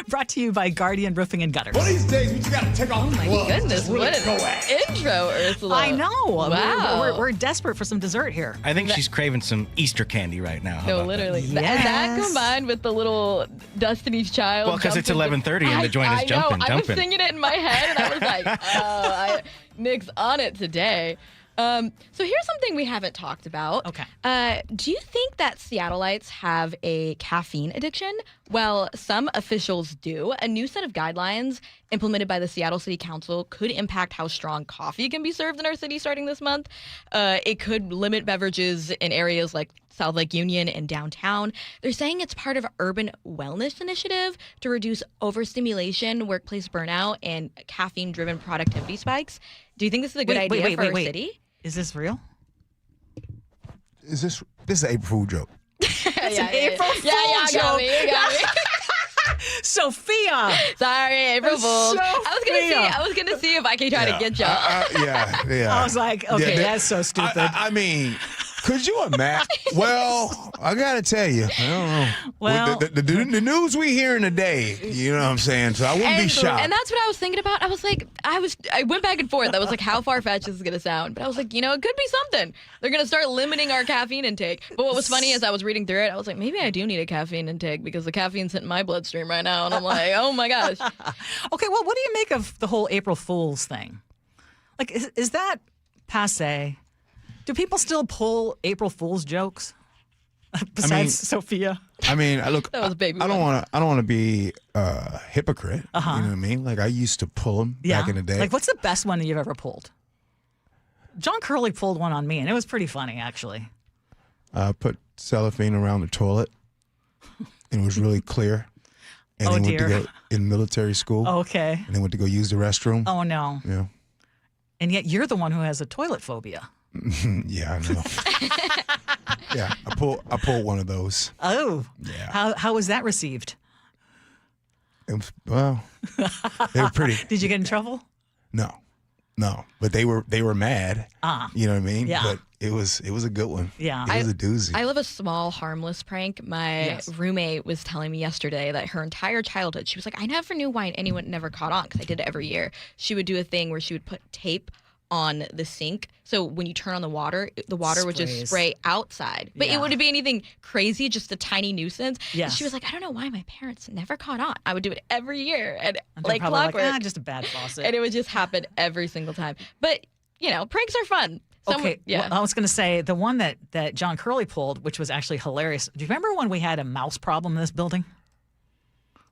S3: Brought to you by Guardian Roofing and Gutters.
S17: One of these days, we just got to take off the gloves.
S18: Goodness,
S17: really
S18: what an intro, Ursula.
S3: I know.
S18: Wow.
S3: We're desperate for some dessert here.
S19: I think she's craving some Easter candy right now.
S18: No, literally.
S3: Yes.
S18: That combined with the little Destiny's Child.
S19: Well, because it's 11:30 and the joint is jumping.
S18: I was singing it in my head, and I was like, Nick's on it today. So here's something we haven't talked about.
S3: Okay.
S18: Do you think that Seattleites have a caffeine addiction? Well, some officials do. A new set of guidelines implemented by the Seattle City Council could impact how strong coffee can be served in our city starting this month. It could limit beverages in areas like South Lake Union and downtown. They're saying it's part of an urban wellness initiative to reduce overstimulation, workplace burnout, and caffeine-driven productivity spikes. Do you think this is a good idea for our city?
S3: Is this real?
S5: This is an April Fool joke.
S3: It's an April Fool joke.
S18: You got me.
S3: Sophia.
S18: Sorry, April Fools. I was gonna see if I could try to get y'all.
S5: Yeah.
S3: I was like, okay, that's so stupid.
S5: I mean, Could you imagine? Well, I got to tell you, I don't know.
S3: Well,
S5: the news we hearing today, you know what I'm saying? So I wouldn't be shocked.
S18: And that's what I was thinking about. I was like, I went back and forth. I was like, how far-fetched is this going to sound? But I was like, it could be something. They're going to start limiting our caffeine intake. But what was funny is I was reading through it, I was like, maybe I do need a caffeine intake because the caffeine's hitting my bloodstream right now. And I'm like, oh my gosh.
S3: Okay, well, what do you make of the whole April Fool's thing? Like, is that passe? Do people still pull April Fool's jokes? Besides Sophia.
S5: I mean, look,
S18: That was a baby
S5: I don't want to be a hypocrite. You know what I mean? Like, I used to pull them back in the day.
S3: Like, what's the best one that you've ever pulled? John Curley pulled one on me, and it was pretty funny, actually.
S5: Put cellophane around the toilet, and it was really clear. And
S3: Oh,
S5: then went
S3: dear.
S5: to go in military school.
S3: Okay.
S5: And then went to go use the restroom.
S3: Oh, no.
S5: Yeah.
S3: And yet you're the one who has a toilet phobia.
S5: Yeah, I know. Yeah, I pulled one of those.
S3: Oh.
S5: Yeah.
S3: How was that received?
S5: It was, well, they were pretty.
S3: Did you get in trouble?
S5: No, but they were mad. You know what I mean?
S3: Yeah.
S5: But it was a good one.
S3: Yeah.
S5: It was a doozy.
S18: I love a small, harmless prank. My roommate was telling me yesterday that her entire childhood, she was like, I never knew why anyone never caught on because I did it every year. She would do a thing where she would put tape on the sink. So when you turn on the water would just spray outside. But it wouldn't be anything crazy, just a tiny nuisance.
S3: Yes.
S18: She was like, I don't know why my parents never caught on. I would do it every year. And
S3: they're
S18: like
S3: probably
S18: clockwork.
S3: just a bad faucet.
S18: And it would just happen every single time. But, pranks are fun.
S3: Okay, well, I was going to say the one that John Curley pulled, which was actually hilarious. Do you remember when we had a mouse problem in this building?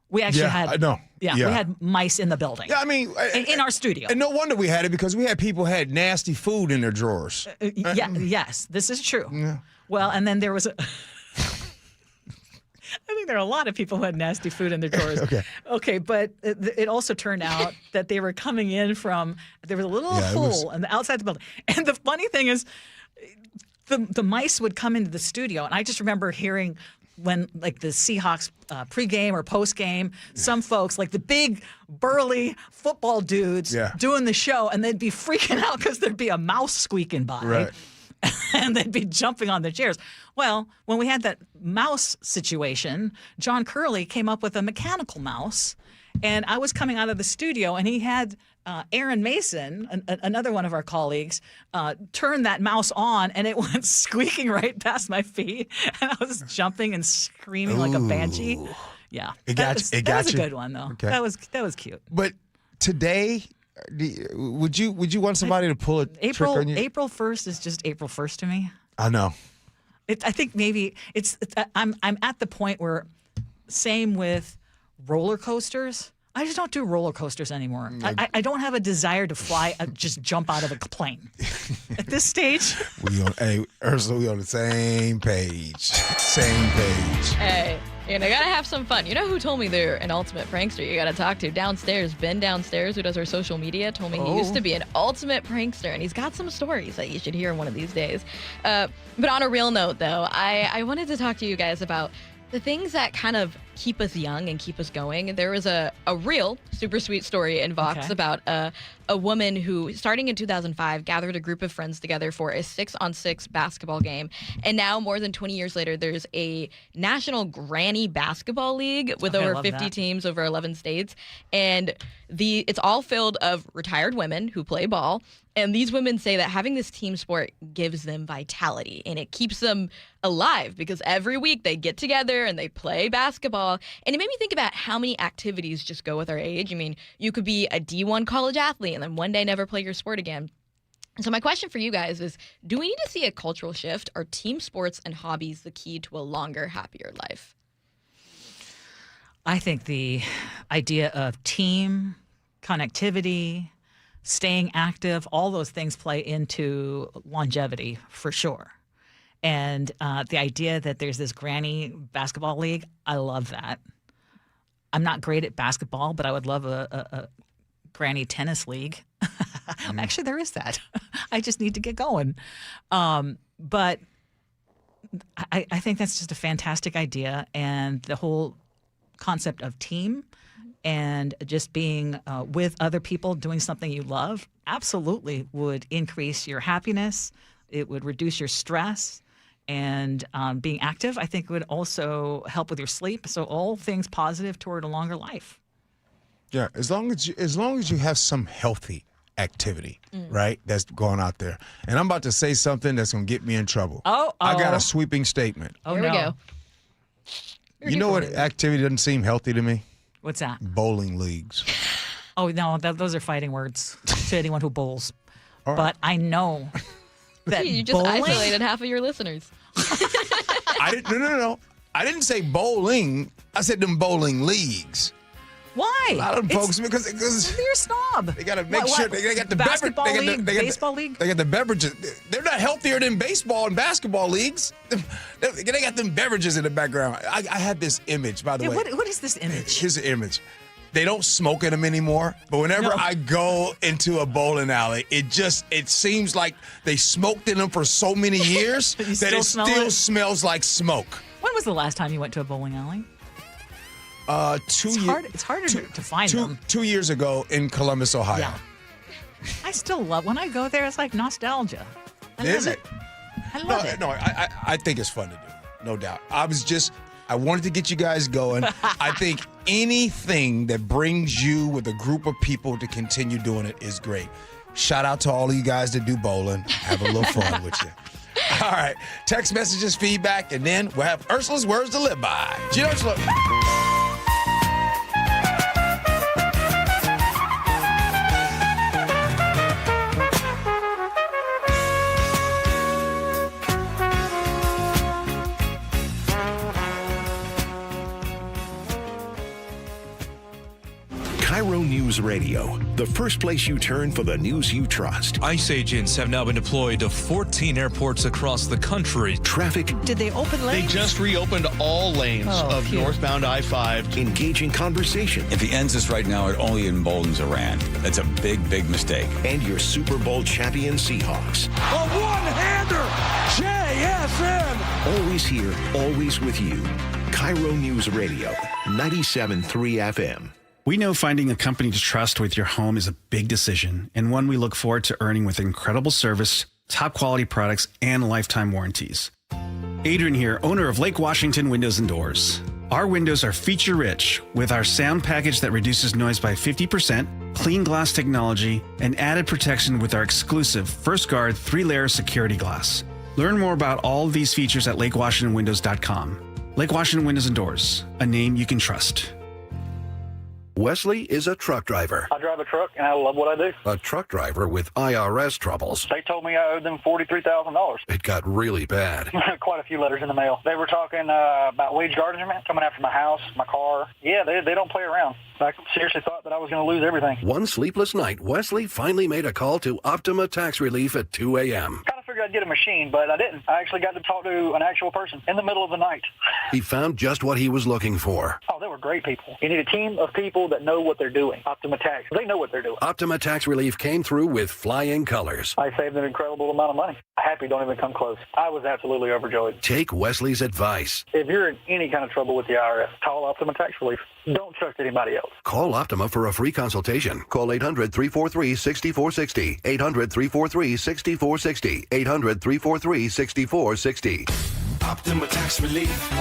S3: We actually had.
S5: I know.
S3: Yeah, we had mice in the building.
S5: Yeah, I mean,
S3: in our studio.
S5: And no wonder we had it because we had people had nasty food in their drawers.
S3: Yes, this is true. Yeah. Well, and then there was I think there are a lot of people who had nasty food in their drawers. Okay, but it also turned out that they were coming in from, there was a little hole on the outside of the building. And the funny thing is, the mice would come into the studio, and I just remember hearing when, like, the Seahawks pregame or postgame, some folks, like the big, burly football dudes doing the show, and they'd be freaking out because there'd be a mouse squeaking by.
S5: Right.
S3: And they'd be jumping on their chairs. Well, when we had that mouse situation, John Curley came up with a mechanical mouse, and I was coming out of the studio, and he had Aaron Mason, another one of our colleagues, turn that mouse on, and it went squeaking right past my feet, and I was jumping and screaming like a banshee. Yeah, that was a good one though.
S5: Okay.
S3: That was cute.
S5: But today, would you want somebody to pull a trick on you?
S3: April 1st is just April 1st to me.
S5: I know.
S3: I think maybe I'm at the point where, same with roller coasters. I just don't do roller coasters anymore. I don't have a desire to fly, just jump out of a plane. At this stage.
S5: Ursula, we on the same page. Same page.
S18: Hey, gotta have some fun. You know who told me they're an ultimate prankster you gotta talk to? Downstairs, Ben downstairs, who does our social media, told me he used to be an ultimate prankster, and he's got some stories that you should hear one of these days. But on a real note, though, I wanted to talk to you guys about the things that kind of keep us young and keep us going. There was a real super sweet story in Vox about a woman who, starting in 2005, gathered a group of friends together for a 6-on-6 basketball game. And now, more than 20 years later, there's a national granny basketball league with over 50 teams over 11 states. And it's all filled of retired women who play ball. And these women say that having this team sport gives them vitality and it keeps them alive because every week they get together and they play basketball. And it made me think about how many activities just go with our age. I mean, you could be a D1 college athlete and then one day never play your sport again. So my question for you guys is, do we need to see a cultural shift? Are team sports and hobbies the key to a longer, happier life?
S3: I think the idea of team, connectivity, staying active, all those things play into longevity for sure. And the idea that there's this granny basketball league, I love that. I'm not great at basketball, but I would love a granny tennis league. Actually, there is that. I just need to get going. But I think that's just a fantastic idea. And the whole concept of team and just being with other people doing something you love absolutely would increase your happiness. It would reduce your stress. And being active, I think, would also help with your sleep. So all things positive toward a longer life.
S5: Yeah, as long as you have some healthy activity, right, that's going out there. And I'm about to say something that's going to get me in trouble. I got a sweeping statement.
S3: Oh,
S18: Here we go.
S5: You know what activity doesn't seem healthy to me?
S3: What's that?
S5: Bowling leagues.
S3: Oh, no, those are fighting words to anyone who bowls.
S5: Right.
S3: But I know that
S18: You just
S3: bowling,
S18: isolated half of your listeners.
S5: No. I didn't say bowling. I said them bowling leagues.
S3: Why?
S5: A lot of folks, because
S3: you're a snob.
S5: They got to make sure they got the
S3: basketball
S5: beverage.
S3: league, baseball league.
S5: They got the beverages. They're not healthier than baseball and basketball leagues. They got them beverages in the background. I had this image, by the way.
S3: What is this image?
S5: Here's the image. They don't smoke in them anymore, but whenever I go into a bowling alley, it seems like they smoked in them for so many years that it still smells like smoke.
S3: When was the last time you went to a bowling alley? It's harder to find them.
S5: 2 years ago in Columbus, Ohio.
S3: Yeah. I still love when I go there. It's like nostalgia.
S5: Is it?
S3: I love it.
S5: No, I think it's fun to do, no doubt. I wanted to get you guys going. I think anything that brings you with a group of people to continue doing it is great. Shout out to all of you guys that do bowling. Have a little fun with you. All right. Text messages, feedback, and then we'll have Ursula's words to live by. Gee Ursula.
S1: KIRO News Radio, the first place you turn for the news you trust.
S2: ICE agents have now been deployed to 14 airports across the country.
S1: Traffic.
S3: Did they open lanes?
S6: They just reopened all lanes of northbound I-5.
S1: Engaging conversation.
S10: If he ends this right now, it only emboldens Iran. That's a big, big mistake.
S1: And your Super Bowl champion Seahawks.
S17: A one-hander! JSN!
S1: Always here, always with you. KIRO News Radio, 97.3 FM.
S19: We know finding a company to trust with your home is a big decision and one we look forward to earning with incredible service, top quality products, and lifetime warranties. Adrian here, owner of Lake Washington Windows and Doors. Our windows are feature-rich with our sound package that reduces noise by 50%, clean glass technology, and added protection with our exclusive First Guard 3-layer security glass. Learn more about all of these features at lakewashingtonwindows.com. Lake Washington Windows and Doors, a name you can trust.
S11: Wesley is a truck driver.
S12: I drive a truck, and I love what I do.
S11: A truck driver with IRS troubles.
S12: They told me I owed them $43,000.
S11: It got really bad.
S12: Quite a few letters in the mail. They were talking about wage garnishment, coming after my house, my car. Yeah, they don't play around. I seriously thought that I was going to lose everything.
S11: One sleepless night, Wesley finally made a call to Optima Tax Relief at 2 a.m.
S12: Kind of figured I'd get a machine, but I didn't. I actually got to talk to an actual person in the middle of the night.
S11: He found just what he was looking for.
S12: Oh, they were great people. You need a team of people that know what they're doing. Optima Tax, they know what they're doing.
S11: Optima Tax Relief came through with flying colors.
S12: I saved an incredible amount of money. Happy don't even come close. I was absolutely overjoyed.
S11: Take Wesley's advice.
S12: If you're in any kind of trouble with the IRS, call Optima Tax Relief. Don't trust anybody else.
S11: Call Optima for a free consultation. Call 800-343-6460. 800-343-6460. 800-343-6460.
S17: Optima Tax Relief.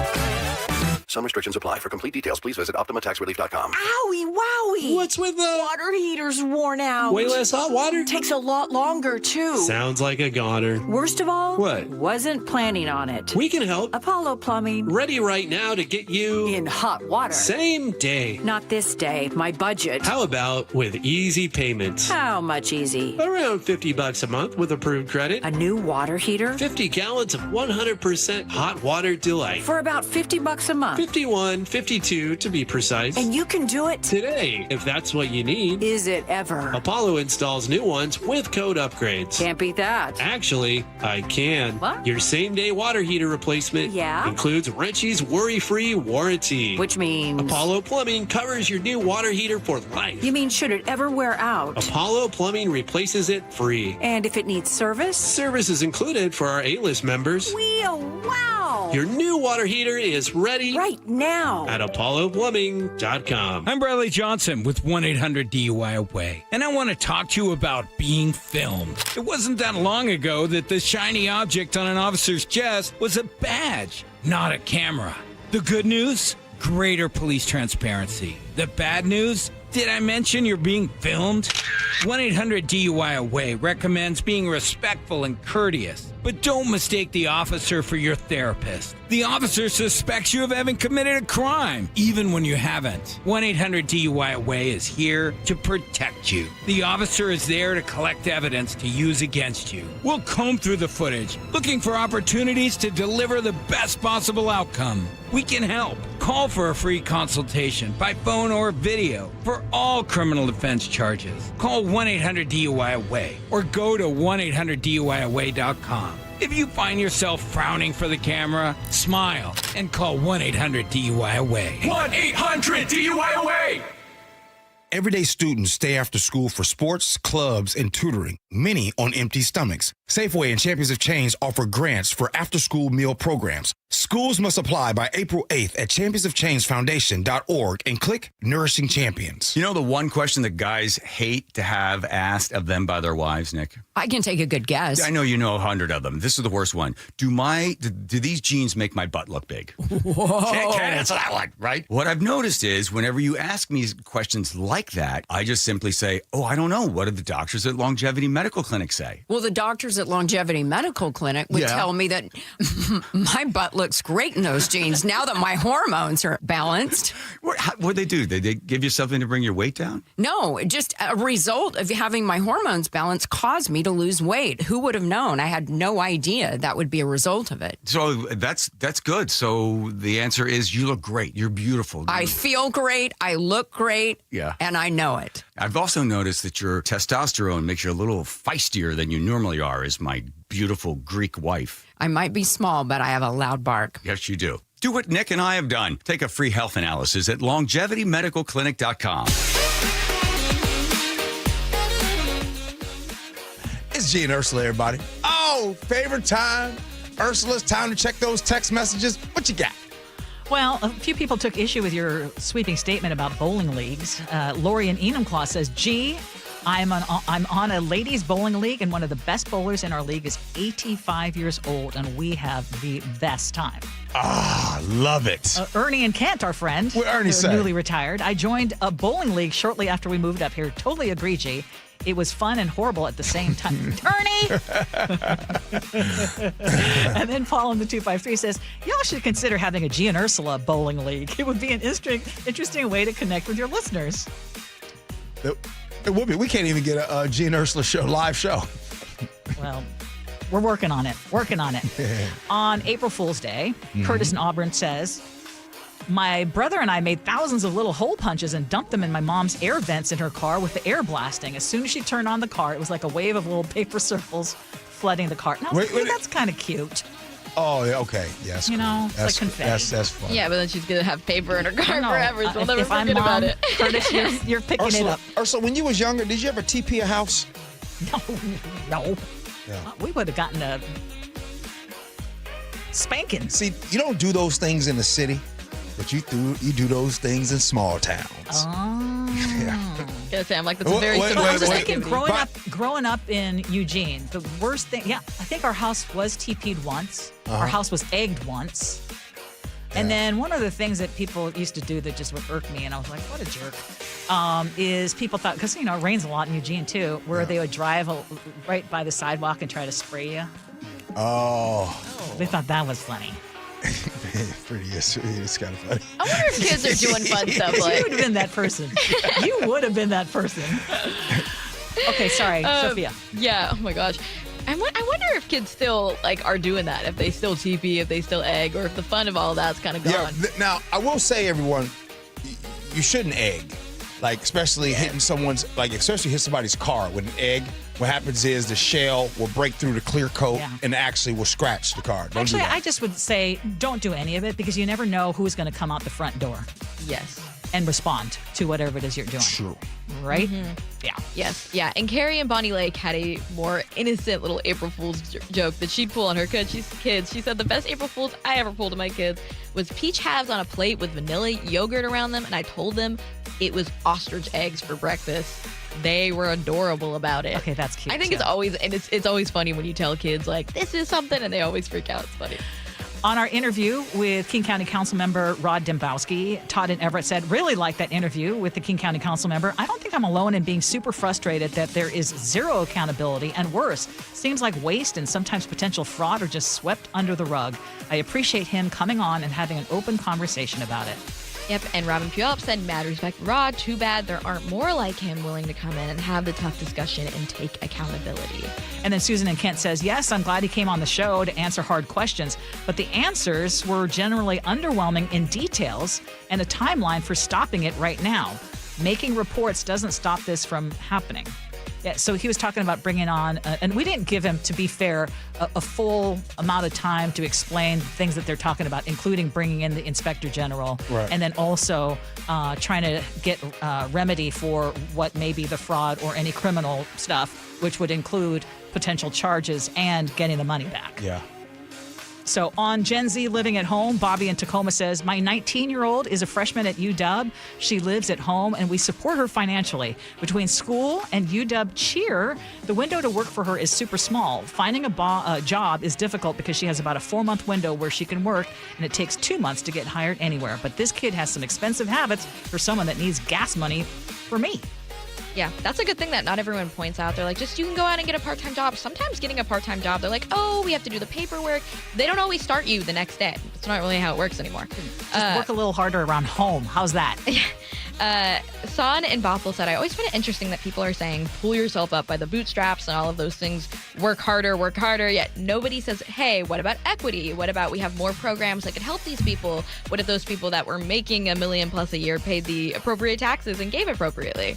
S11: Some restrictions apply. For complete details, please visit OptimaTaxRelief.com.
S13: Owie, wowie.
S6: What's with the...
S13: Water heater's worn out.
S6: Way less hot water?
S13: Takes a lot longer, too.
S6: Sounds like a goner.
S13: Worst of all?
S6: What?
S13: Wasn't planning on it.
S6: We can help.
S13: Apollo Plumbing.
S6: Ready right now to get you...
S13: in hot water.
S6: Same day.
S13: Not this day. My budget.
S6: How about with easy payments?
S13: How much easy?
S6: Around $50 a month with approved credit.
S13: A new water heater?
S6: 50 gallons of 100% hot water delight.
S13: For about $50 a month.
S6: 51, 52 to be precise.
S13: And you can do it
S6: today, if that's what you need.
S13: Is it ever?
S6: Apollo installs new ones with code upgrades.
S13: Can't beat that.
S6: Actually, I can.
S13: What?
S6: Your same-day water heater replacement includes Wrenchy's worry-free warranty.
S13: Which means?
S6: Apollo Plumbing covers your new water heater for life.
S13: You mean should it ever wear out?
S6: Apollo Plumbing replaces it free.
S13: And if it needs service?
S6: Service is included for our A-list members.
S13: Wow! now.
S6: Your new water heater is ready
S13: Right now.
S6: at ApolloPlumbing.com.
S14: I'm Bradley Johnson with 1-800-DUI-AWAY, and I want to talk to you about being filmed. It wasn't that long ago that the shiny object on an officer's chest was a badge, not a camera. The good news? Greater police transparency. The bad news? Did I mention you're being filmed? 1-800-DUI-AWAY recommends being respectful and courteous, but don't mistake the officer for your therapist. The officer suspects you of having committed a crime, even when you haven't. 1-800-DUI-AWAY is here to protect you. The officer is there to collect evidence to use against you. We'll comb through the footage, looking for opportunities to deliver the best possible outcome. We can help. Call for a free consultation by phone or video for all criminal defense charges. Call 1-800-DUI-AWAY or go to 1-800-DUI-AWAY.com. If you find yourself frowning for the camera, smile and call 1-800-DUI-AWAY.
S17: 1-800-DUI-AWAY.
S5: Everyday students stay after school for sports, clubs, and tutoring, many on empty stomachs. Safeway and Champions of Change offer grants for after-school meal programs. Schools must apply by April 8th at championsofchangefoundation.org and click Nourishing Champions.
S10: You know the one question that guys hate to have asked of them by their wives, Nick?
S20: I can take a good guess.
S10: I know you know 100 of them. This is the worst one. Do these jeans make my butt look big?
S20: Whoa.
S10: Can't answer that one, right? What I've noticed is whenever you ask me questions like that, I just simply say, I don't know. What did the doctors at Longevity Medical Clinic say?
S20: Well, the doctors at Longevity Medical Clinic would tell me that my butt looks great in those jeans now that my hormones are balanced.
S10: What'd they do? Did they give you something to bring your weight down?
S20: No, just a result of having my hormones balanced caused me to lose weight. Who would have known? I had no idea that would be a result of it.
S10: So that's good. So the answer is you look great. You're beautiful.
S20: I feel great. I look great.
S10: Yeah.
S20: And I know it.
S10: I've also noticed that your testosterone makes you a little feistier than you normally are as my beautiful Greek wife.
S20: I might be small, but I have a loud bark.
S10: Yes, you do. Do what Nick and I have done. Take a free health analysis at longevitymedicalclinic.com.
S5: It's Gee and Ursula, everybody. Oh, favorite time. Ursula's time to check those text messages. What you got?
S3: Well, a few people took issue with your sweeping statement about bowling leagues. Lori in Enumclaw says, Gee, I'm on a ladies bowling league, and one of the best bowlers in our league is 85 years old, and we have the best time.
S5: Love it.
S3: Ernie and Kent, our friend,
S5: what Ernie say?
S3: Newly retired. I joined a bowling league shortly after we moved up here. Totally agree, G. It was fun and horrible at the same time. Ernie! And then Paul in the 253 says, y'all should consider having a Gee and Ursula bowling league. It would be an interesting way to connect with your listeners.
S5: It would be. We can't even get a Gee and Ursula show, live show.
S3: Well, we're working on it. On April Fool's Day, Curtis in Auburn says, my brother and I made thousands of little hole punches and dumped them in my mom's air vents in her car with the air blasting. As soon as she turned on the car, it was like a wave of little paper circles flooding the car. And I was like, that's kind of cute.
S5: Oh, yeah, okay. Yes.
S3: You know, it's like confetti.
S5: That's fun.
S18: Yeah, but then she's going to have paper in her car forever, so we'll never forget about it.
S3: Curtis, you're picking
S5: Ursula,
S3: it up.
S5: Ursula, when you was younger, did you ever TP a house?
S3: No.
S5: Yeah.
S3: We would have gotten a spanking.
S5: See, you don't do those things in the city, but you do those things in small towns.
S3: Oh.
S5: Yeah.
S18: Gonna say, I'm like, that's a very simple
S3: I was thinking,
S18: activity.
S3: growing up in Eugene, the worst thing, I think our house was TP'd once. Our house was egged once. And then one of the things that people used to do that just would irk me, and I was like, what a jerk, is people thought, because, it rains a lot in Eugene too, where they would drive right by the sidewalk and try to spray you.
S5: Oh.
S3: They thought that was funny.
S5: It's kind of funny.
S18: I wonder if kids are doing fun stuff like.
S3: You would have been that person. You would have been that person. Okay, sorry, Sophia.
S18: Yeah. Oh my gosh. I wonder if kids still are doing that. If they still TP, if they still egg, or if the fun of all that's kind of gone.
S5: Yeah. Now I will say, everyone, you shouldn't egg. Especially hitting especially hit somebody's car with an egg. What happens is the shell will break through the clear coat and actually will scratch the car. Don't do that.
S3: I just would say don't do any of it because you never know who's going to come out the front door.
S18: Yes.
S3: and respond to whatever it is you're doing.
S5: True.
S3: Right?
S18: Yeah. Yes. Yeah. And Carrie and Bonnie Lake had a more innocent little April Fool's joke that she'd pull on her kids. She said the best April Fool's I ever pulled on my kids was peach halves on a plate with vanilla yogurt around them. And I told them it was ostrich eggs for breakfast. They were adorable about it.
S3: Okay, that's cute.
S18: I think it's always funny when you tell kids like this is something and they always freak out. It's funny.
S3: On our interview with King County Council member Rod Dembowski, Todd and Everett said, really like that interview with the King County Council member. I don't think I'm alone in being super frustrated that there is zero accountability, and worse, seems like waste and sometimes potential fraud are just swept under the rug. I appreciate him coming on and having an open conversation about it.
S18: Yep, and Robin Puyallup said, mad respect to Rod. Too bad there aren't more like him willing to come in and have the tough discussion and take accountability.
S3: And then Susan and Kent says, yes, I'm glad he came on the show to answer hard questions, but the answers were generally underwhelming in details and a timeline for stopping it right now. Making reports doesn't stop this from happening. Yeah, so he was talking about bringing on, and we didn't give him, to be fair, a full amount of time to explain things that they're talking about, including bringing in the Inspector General,
S5: right.
S3: And then also trying to get remedy for what may be the fraud or any criminal stuff, which would include potential charges and getting the money back.
S5: Yeah.
S3: So on Gen Z Living at Home, Bobby in Tacoma says, my 19-year-old is a freshman at UW. She lives at home, and we support her financially. Between school and UW cheer, the window to work for her is super small. Finding a job is difficult because she has about a 4-month window where she can work, and it takes 2 months to get hired anywhere. But this kid has some expensive habits for someone that needs gas money for me.
S18: Yeah, that's a good thing that not everyone points out. They're like, just you can go out and get a part-time job. Sometimes getting a part-time job, they're like, oh, we have to do the paperwork. They don't always start you the next day. It's not really how it works anymore.
S3: Just work a little harder around home. How's that?
S18: Son in Bothell said, I always find it interesting that people are saying, pull yourself up by the bootstraps and all of those things. Work harder, yet nobody says, hey, what about equity? What about we have more programs that could help these people? What if those people that were making $1 million plus a year paid the appropriate taxes and gave appropriately?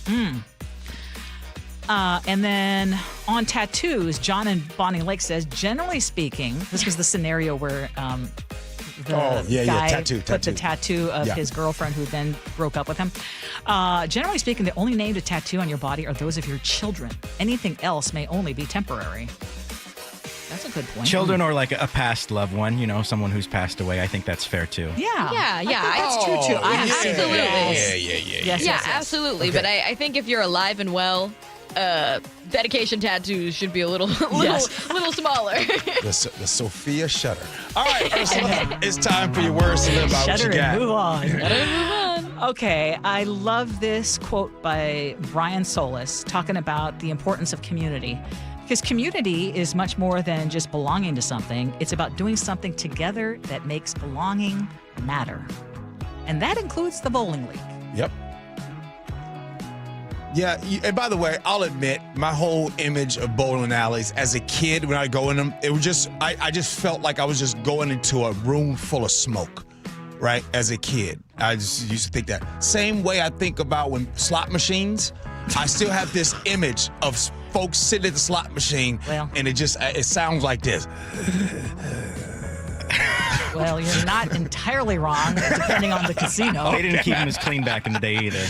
S3: And then on tattoos, John and Bonnie Lake says, generally speaking, this was the scenario where the guy put the tattoo of his girlfriend who then broke up with him. Generally speaking, the only named tattoo on your body are those of your children. Anything else may only be temporary. That's a good point.
S21: Children or like a past loved one, someone who's passed away. I think that's fair too.
S18: Yeah.
S3: That's true too.
S18: Absolutely.
S3: Yes,
S18: absolutely.
S5: Okay.
S18: But I think if you're alive and well, dedication tattoos should be a little smaller.
S5: The Sophia Shudder. All right, Ursula, it's time for your words to live by. What you got?
S3: Move on. Okay, I love this quote by Brian Solis talking about the importance of community. Because community is much more than just belonging to something. It's about doing something together that makes belonging matter. And that includes the bowling league.
S5: Yep. Yeah, and by the way, I'll admit, my whole image of bowling alleys as a kid, when I go in them, it was just, I just felt like I was just going into a room full of smoke, right? As a kid, I just used to think that. Same way I think about when slot machines, I still have this image of folks sitting at the slot machine, and it sounds like this.
S3: Well, you're not entirely wrong, depending on the casino.
S21: They didn't keep them as clean back in the day either.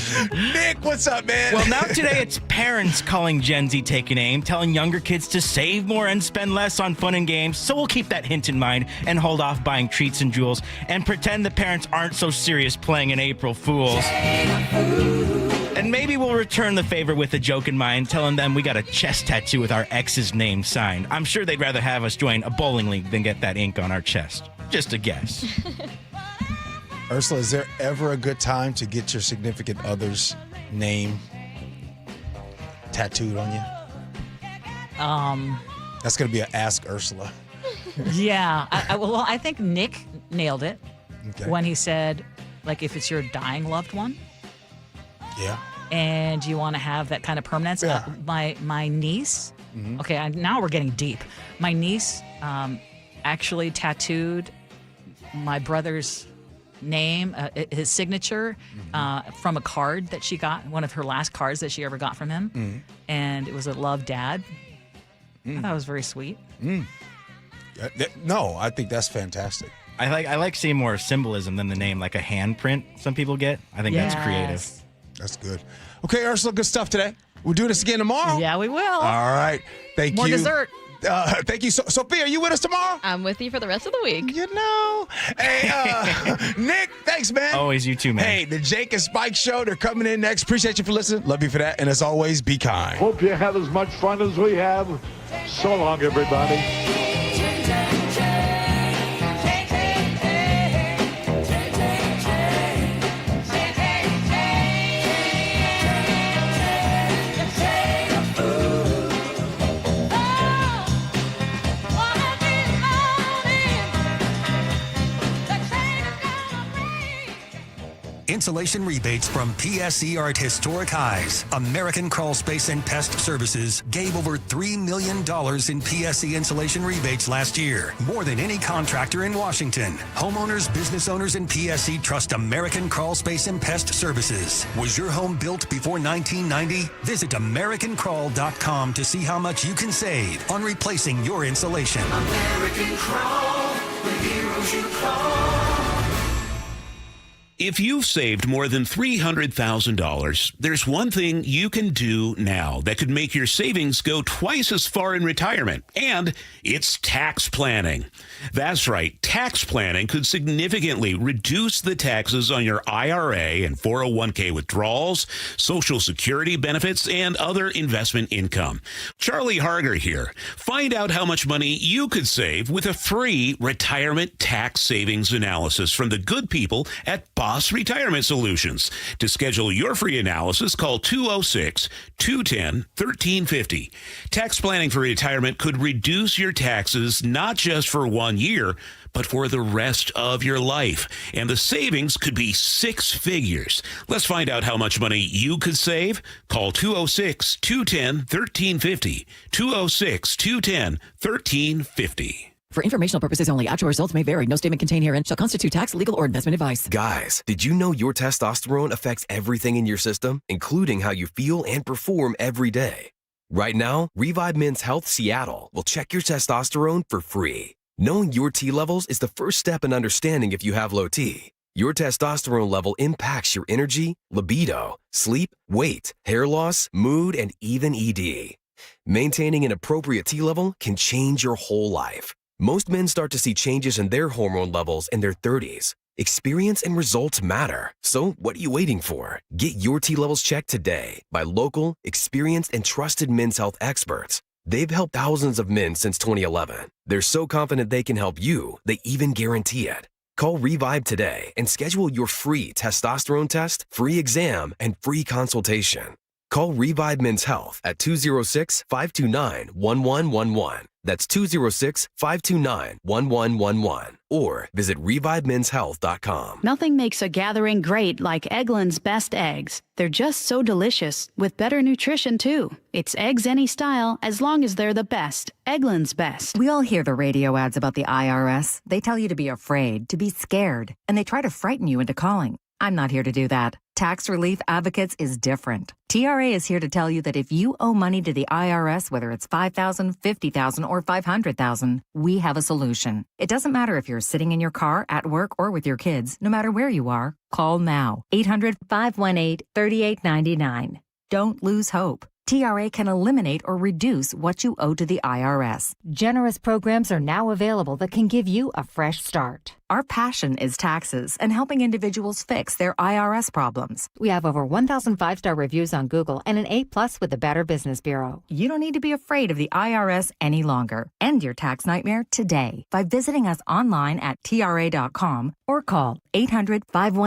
S5: Nick, what's up, man?
S21: Well, now today it's parents calling Gen Z taking aim, telling younger kids to save more and spend less on fun and games. So we'll keep that hint in mind and hold off buying treats and jewels and pretend the parents aren't so serious playing an April Fool's. And maybe we'll return the favor with a joke in mind, telling them we got a chest tattoo with our ex's name signed. I'm sure they'd rather have us join a bowling league than get that ink on our chest. Just a guess.
S5: Ursula, is there ever a good time to get your significant other's name tattooed on you? That's going to be an Ask Ursula.
S3: Yeah. I think Nick nailed it when he said, like, if it's your dying loved one.
S5: Yeah.
S3: And you want to have that kind of permanence.
S5: Yeah.
S3: My niece, okay, now we're getting deep. My niece actually tattooed my brother's name, his signature, from a card that she got, one of her last cards that she ever got from him. And it was a love, Dad. I thought it was very sweet.
S5: No, I think that's fantastic.
S21: I like seeing more symbolism than the name, like a handprint some people get. I think that's creative.
S5: That's good. Okay, Ursula, good stuff today. We'll do this again tomorrow.
S3: Yeah, we will.
S5: All right. Thank you.
S3: More dessert.
S5: Thank you. Sophia, are you with us tomorrow?
S18: I'm with you for the rest of the week.
S5: You know. Hey, Nick, thanks, man.
S21: Always you too, man.
S5: Hey, the Jake and Spike Show, they're coming in next. Appreciate you for listening. Love you for that. And as always, be kind.
S7: Hope you have as much fun as we have. So long, everybody.
S22: Insulation rebates from PSE are at historic highs. American Crawl Space and Pest Services gave over $3 million in PSE insulation rebates last year, more than any contractor in Washington. Homeowners, business owners, and PSE trust American Crawl Space and Pest Services. Was your home built before 1990? Visit AmericanCrawl.com to see how much you can save on replacing your insulation.
S17: American Crawl, the heroes you call.
S23: If you've saved more than $300,000, there's one thing you can do now that could make your savings go twice as far in retirement, and it's tax planning. That's right, tax planning could significantly reduce the taxes on your IRA and 401k withdrawals, Social Security benefits, and other investment income. Charlie Harger here. Find out how much money you could save with a free retirement tax savings analysis from the good people at Boss Retirement Solutions. To schedule your free analysis, call 206-210-1350. Tax planning for retirement could reduce your taxes not just for 1 year, but for the rest of your life. And the savings could be six figures. Let's find out how much money you could save. Call 206-210-1350. 206-210-1350.
S24: For informational purposes only, actual results may vary. No statement contained herein shall constitute tax, legal, or investment advice.
S25: Guys, did you know your testosterone affects everything in your system, including how you feel and perform every day? Right now, Revive Men's Health Seattle will check your testosterone for free. Knowing your T levels is the first step in understanding if you have low T. Your testosterone level impacts your energy, libido, sleep, weight, hair loss, mood, and even ED. Maintaining an appropriate T level can change your whole life. Most men start to see changes in their hormone levels in their 30s. Experience and results matter. So what are you waiting for? Get your T levels checked today by local, experienced, and trusted men's health experts. They've helped thousands of men since 2011. They're so confident they can help you, they even guarantee it. Call Revive today and schedule your free testosterone test, free exam, and free consultation. Call Revive Men's Health at 206-529-1111. That's 206-529-1111. Or visit ReviveMen'sHealth.com.
S26: Nothing makes a gathering great like Eggland's Best Eggs. They're just so delicious, with better nutrition, too. It's eggs any style, as long as they're the best. Eggland's Best.
S27: We all hear the radio ads about the IRS. They tell you to be afraid, to be scared, and they try to frighten you into calling. I'm not here to do that. Tax Relief Advocates is different. TRA is here to tell you that if you owe money to the IRS, whether it's $5,000, $50,000, or $500,000, we have a solution. It doesn't matter if you're sitting in your car, at work, or with your kids. No matter where you are, call now. 800-518-3899. Don't lose hope. TRA can eliminate or reduce what you owe to the IRS.
S28: Generous programs are now available that can give you a fresh start.
S27: Our passion is taxes and helping individuals fix their IRS problems.
S28: We have over 1,000 5-star reviews on Google and an A+ with the Better Business Bureau.
S27: You don't need to be afraid of the IRS any longer. End your tax nightmare today by visiting us online at TRA.com or call 800-518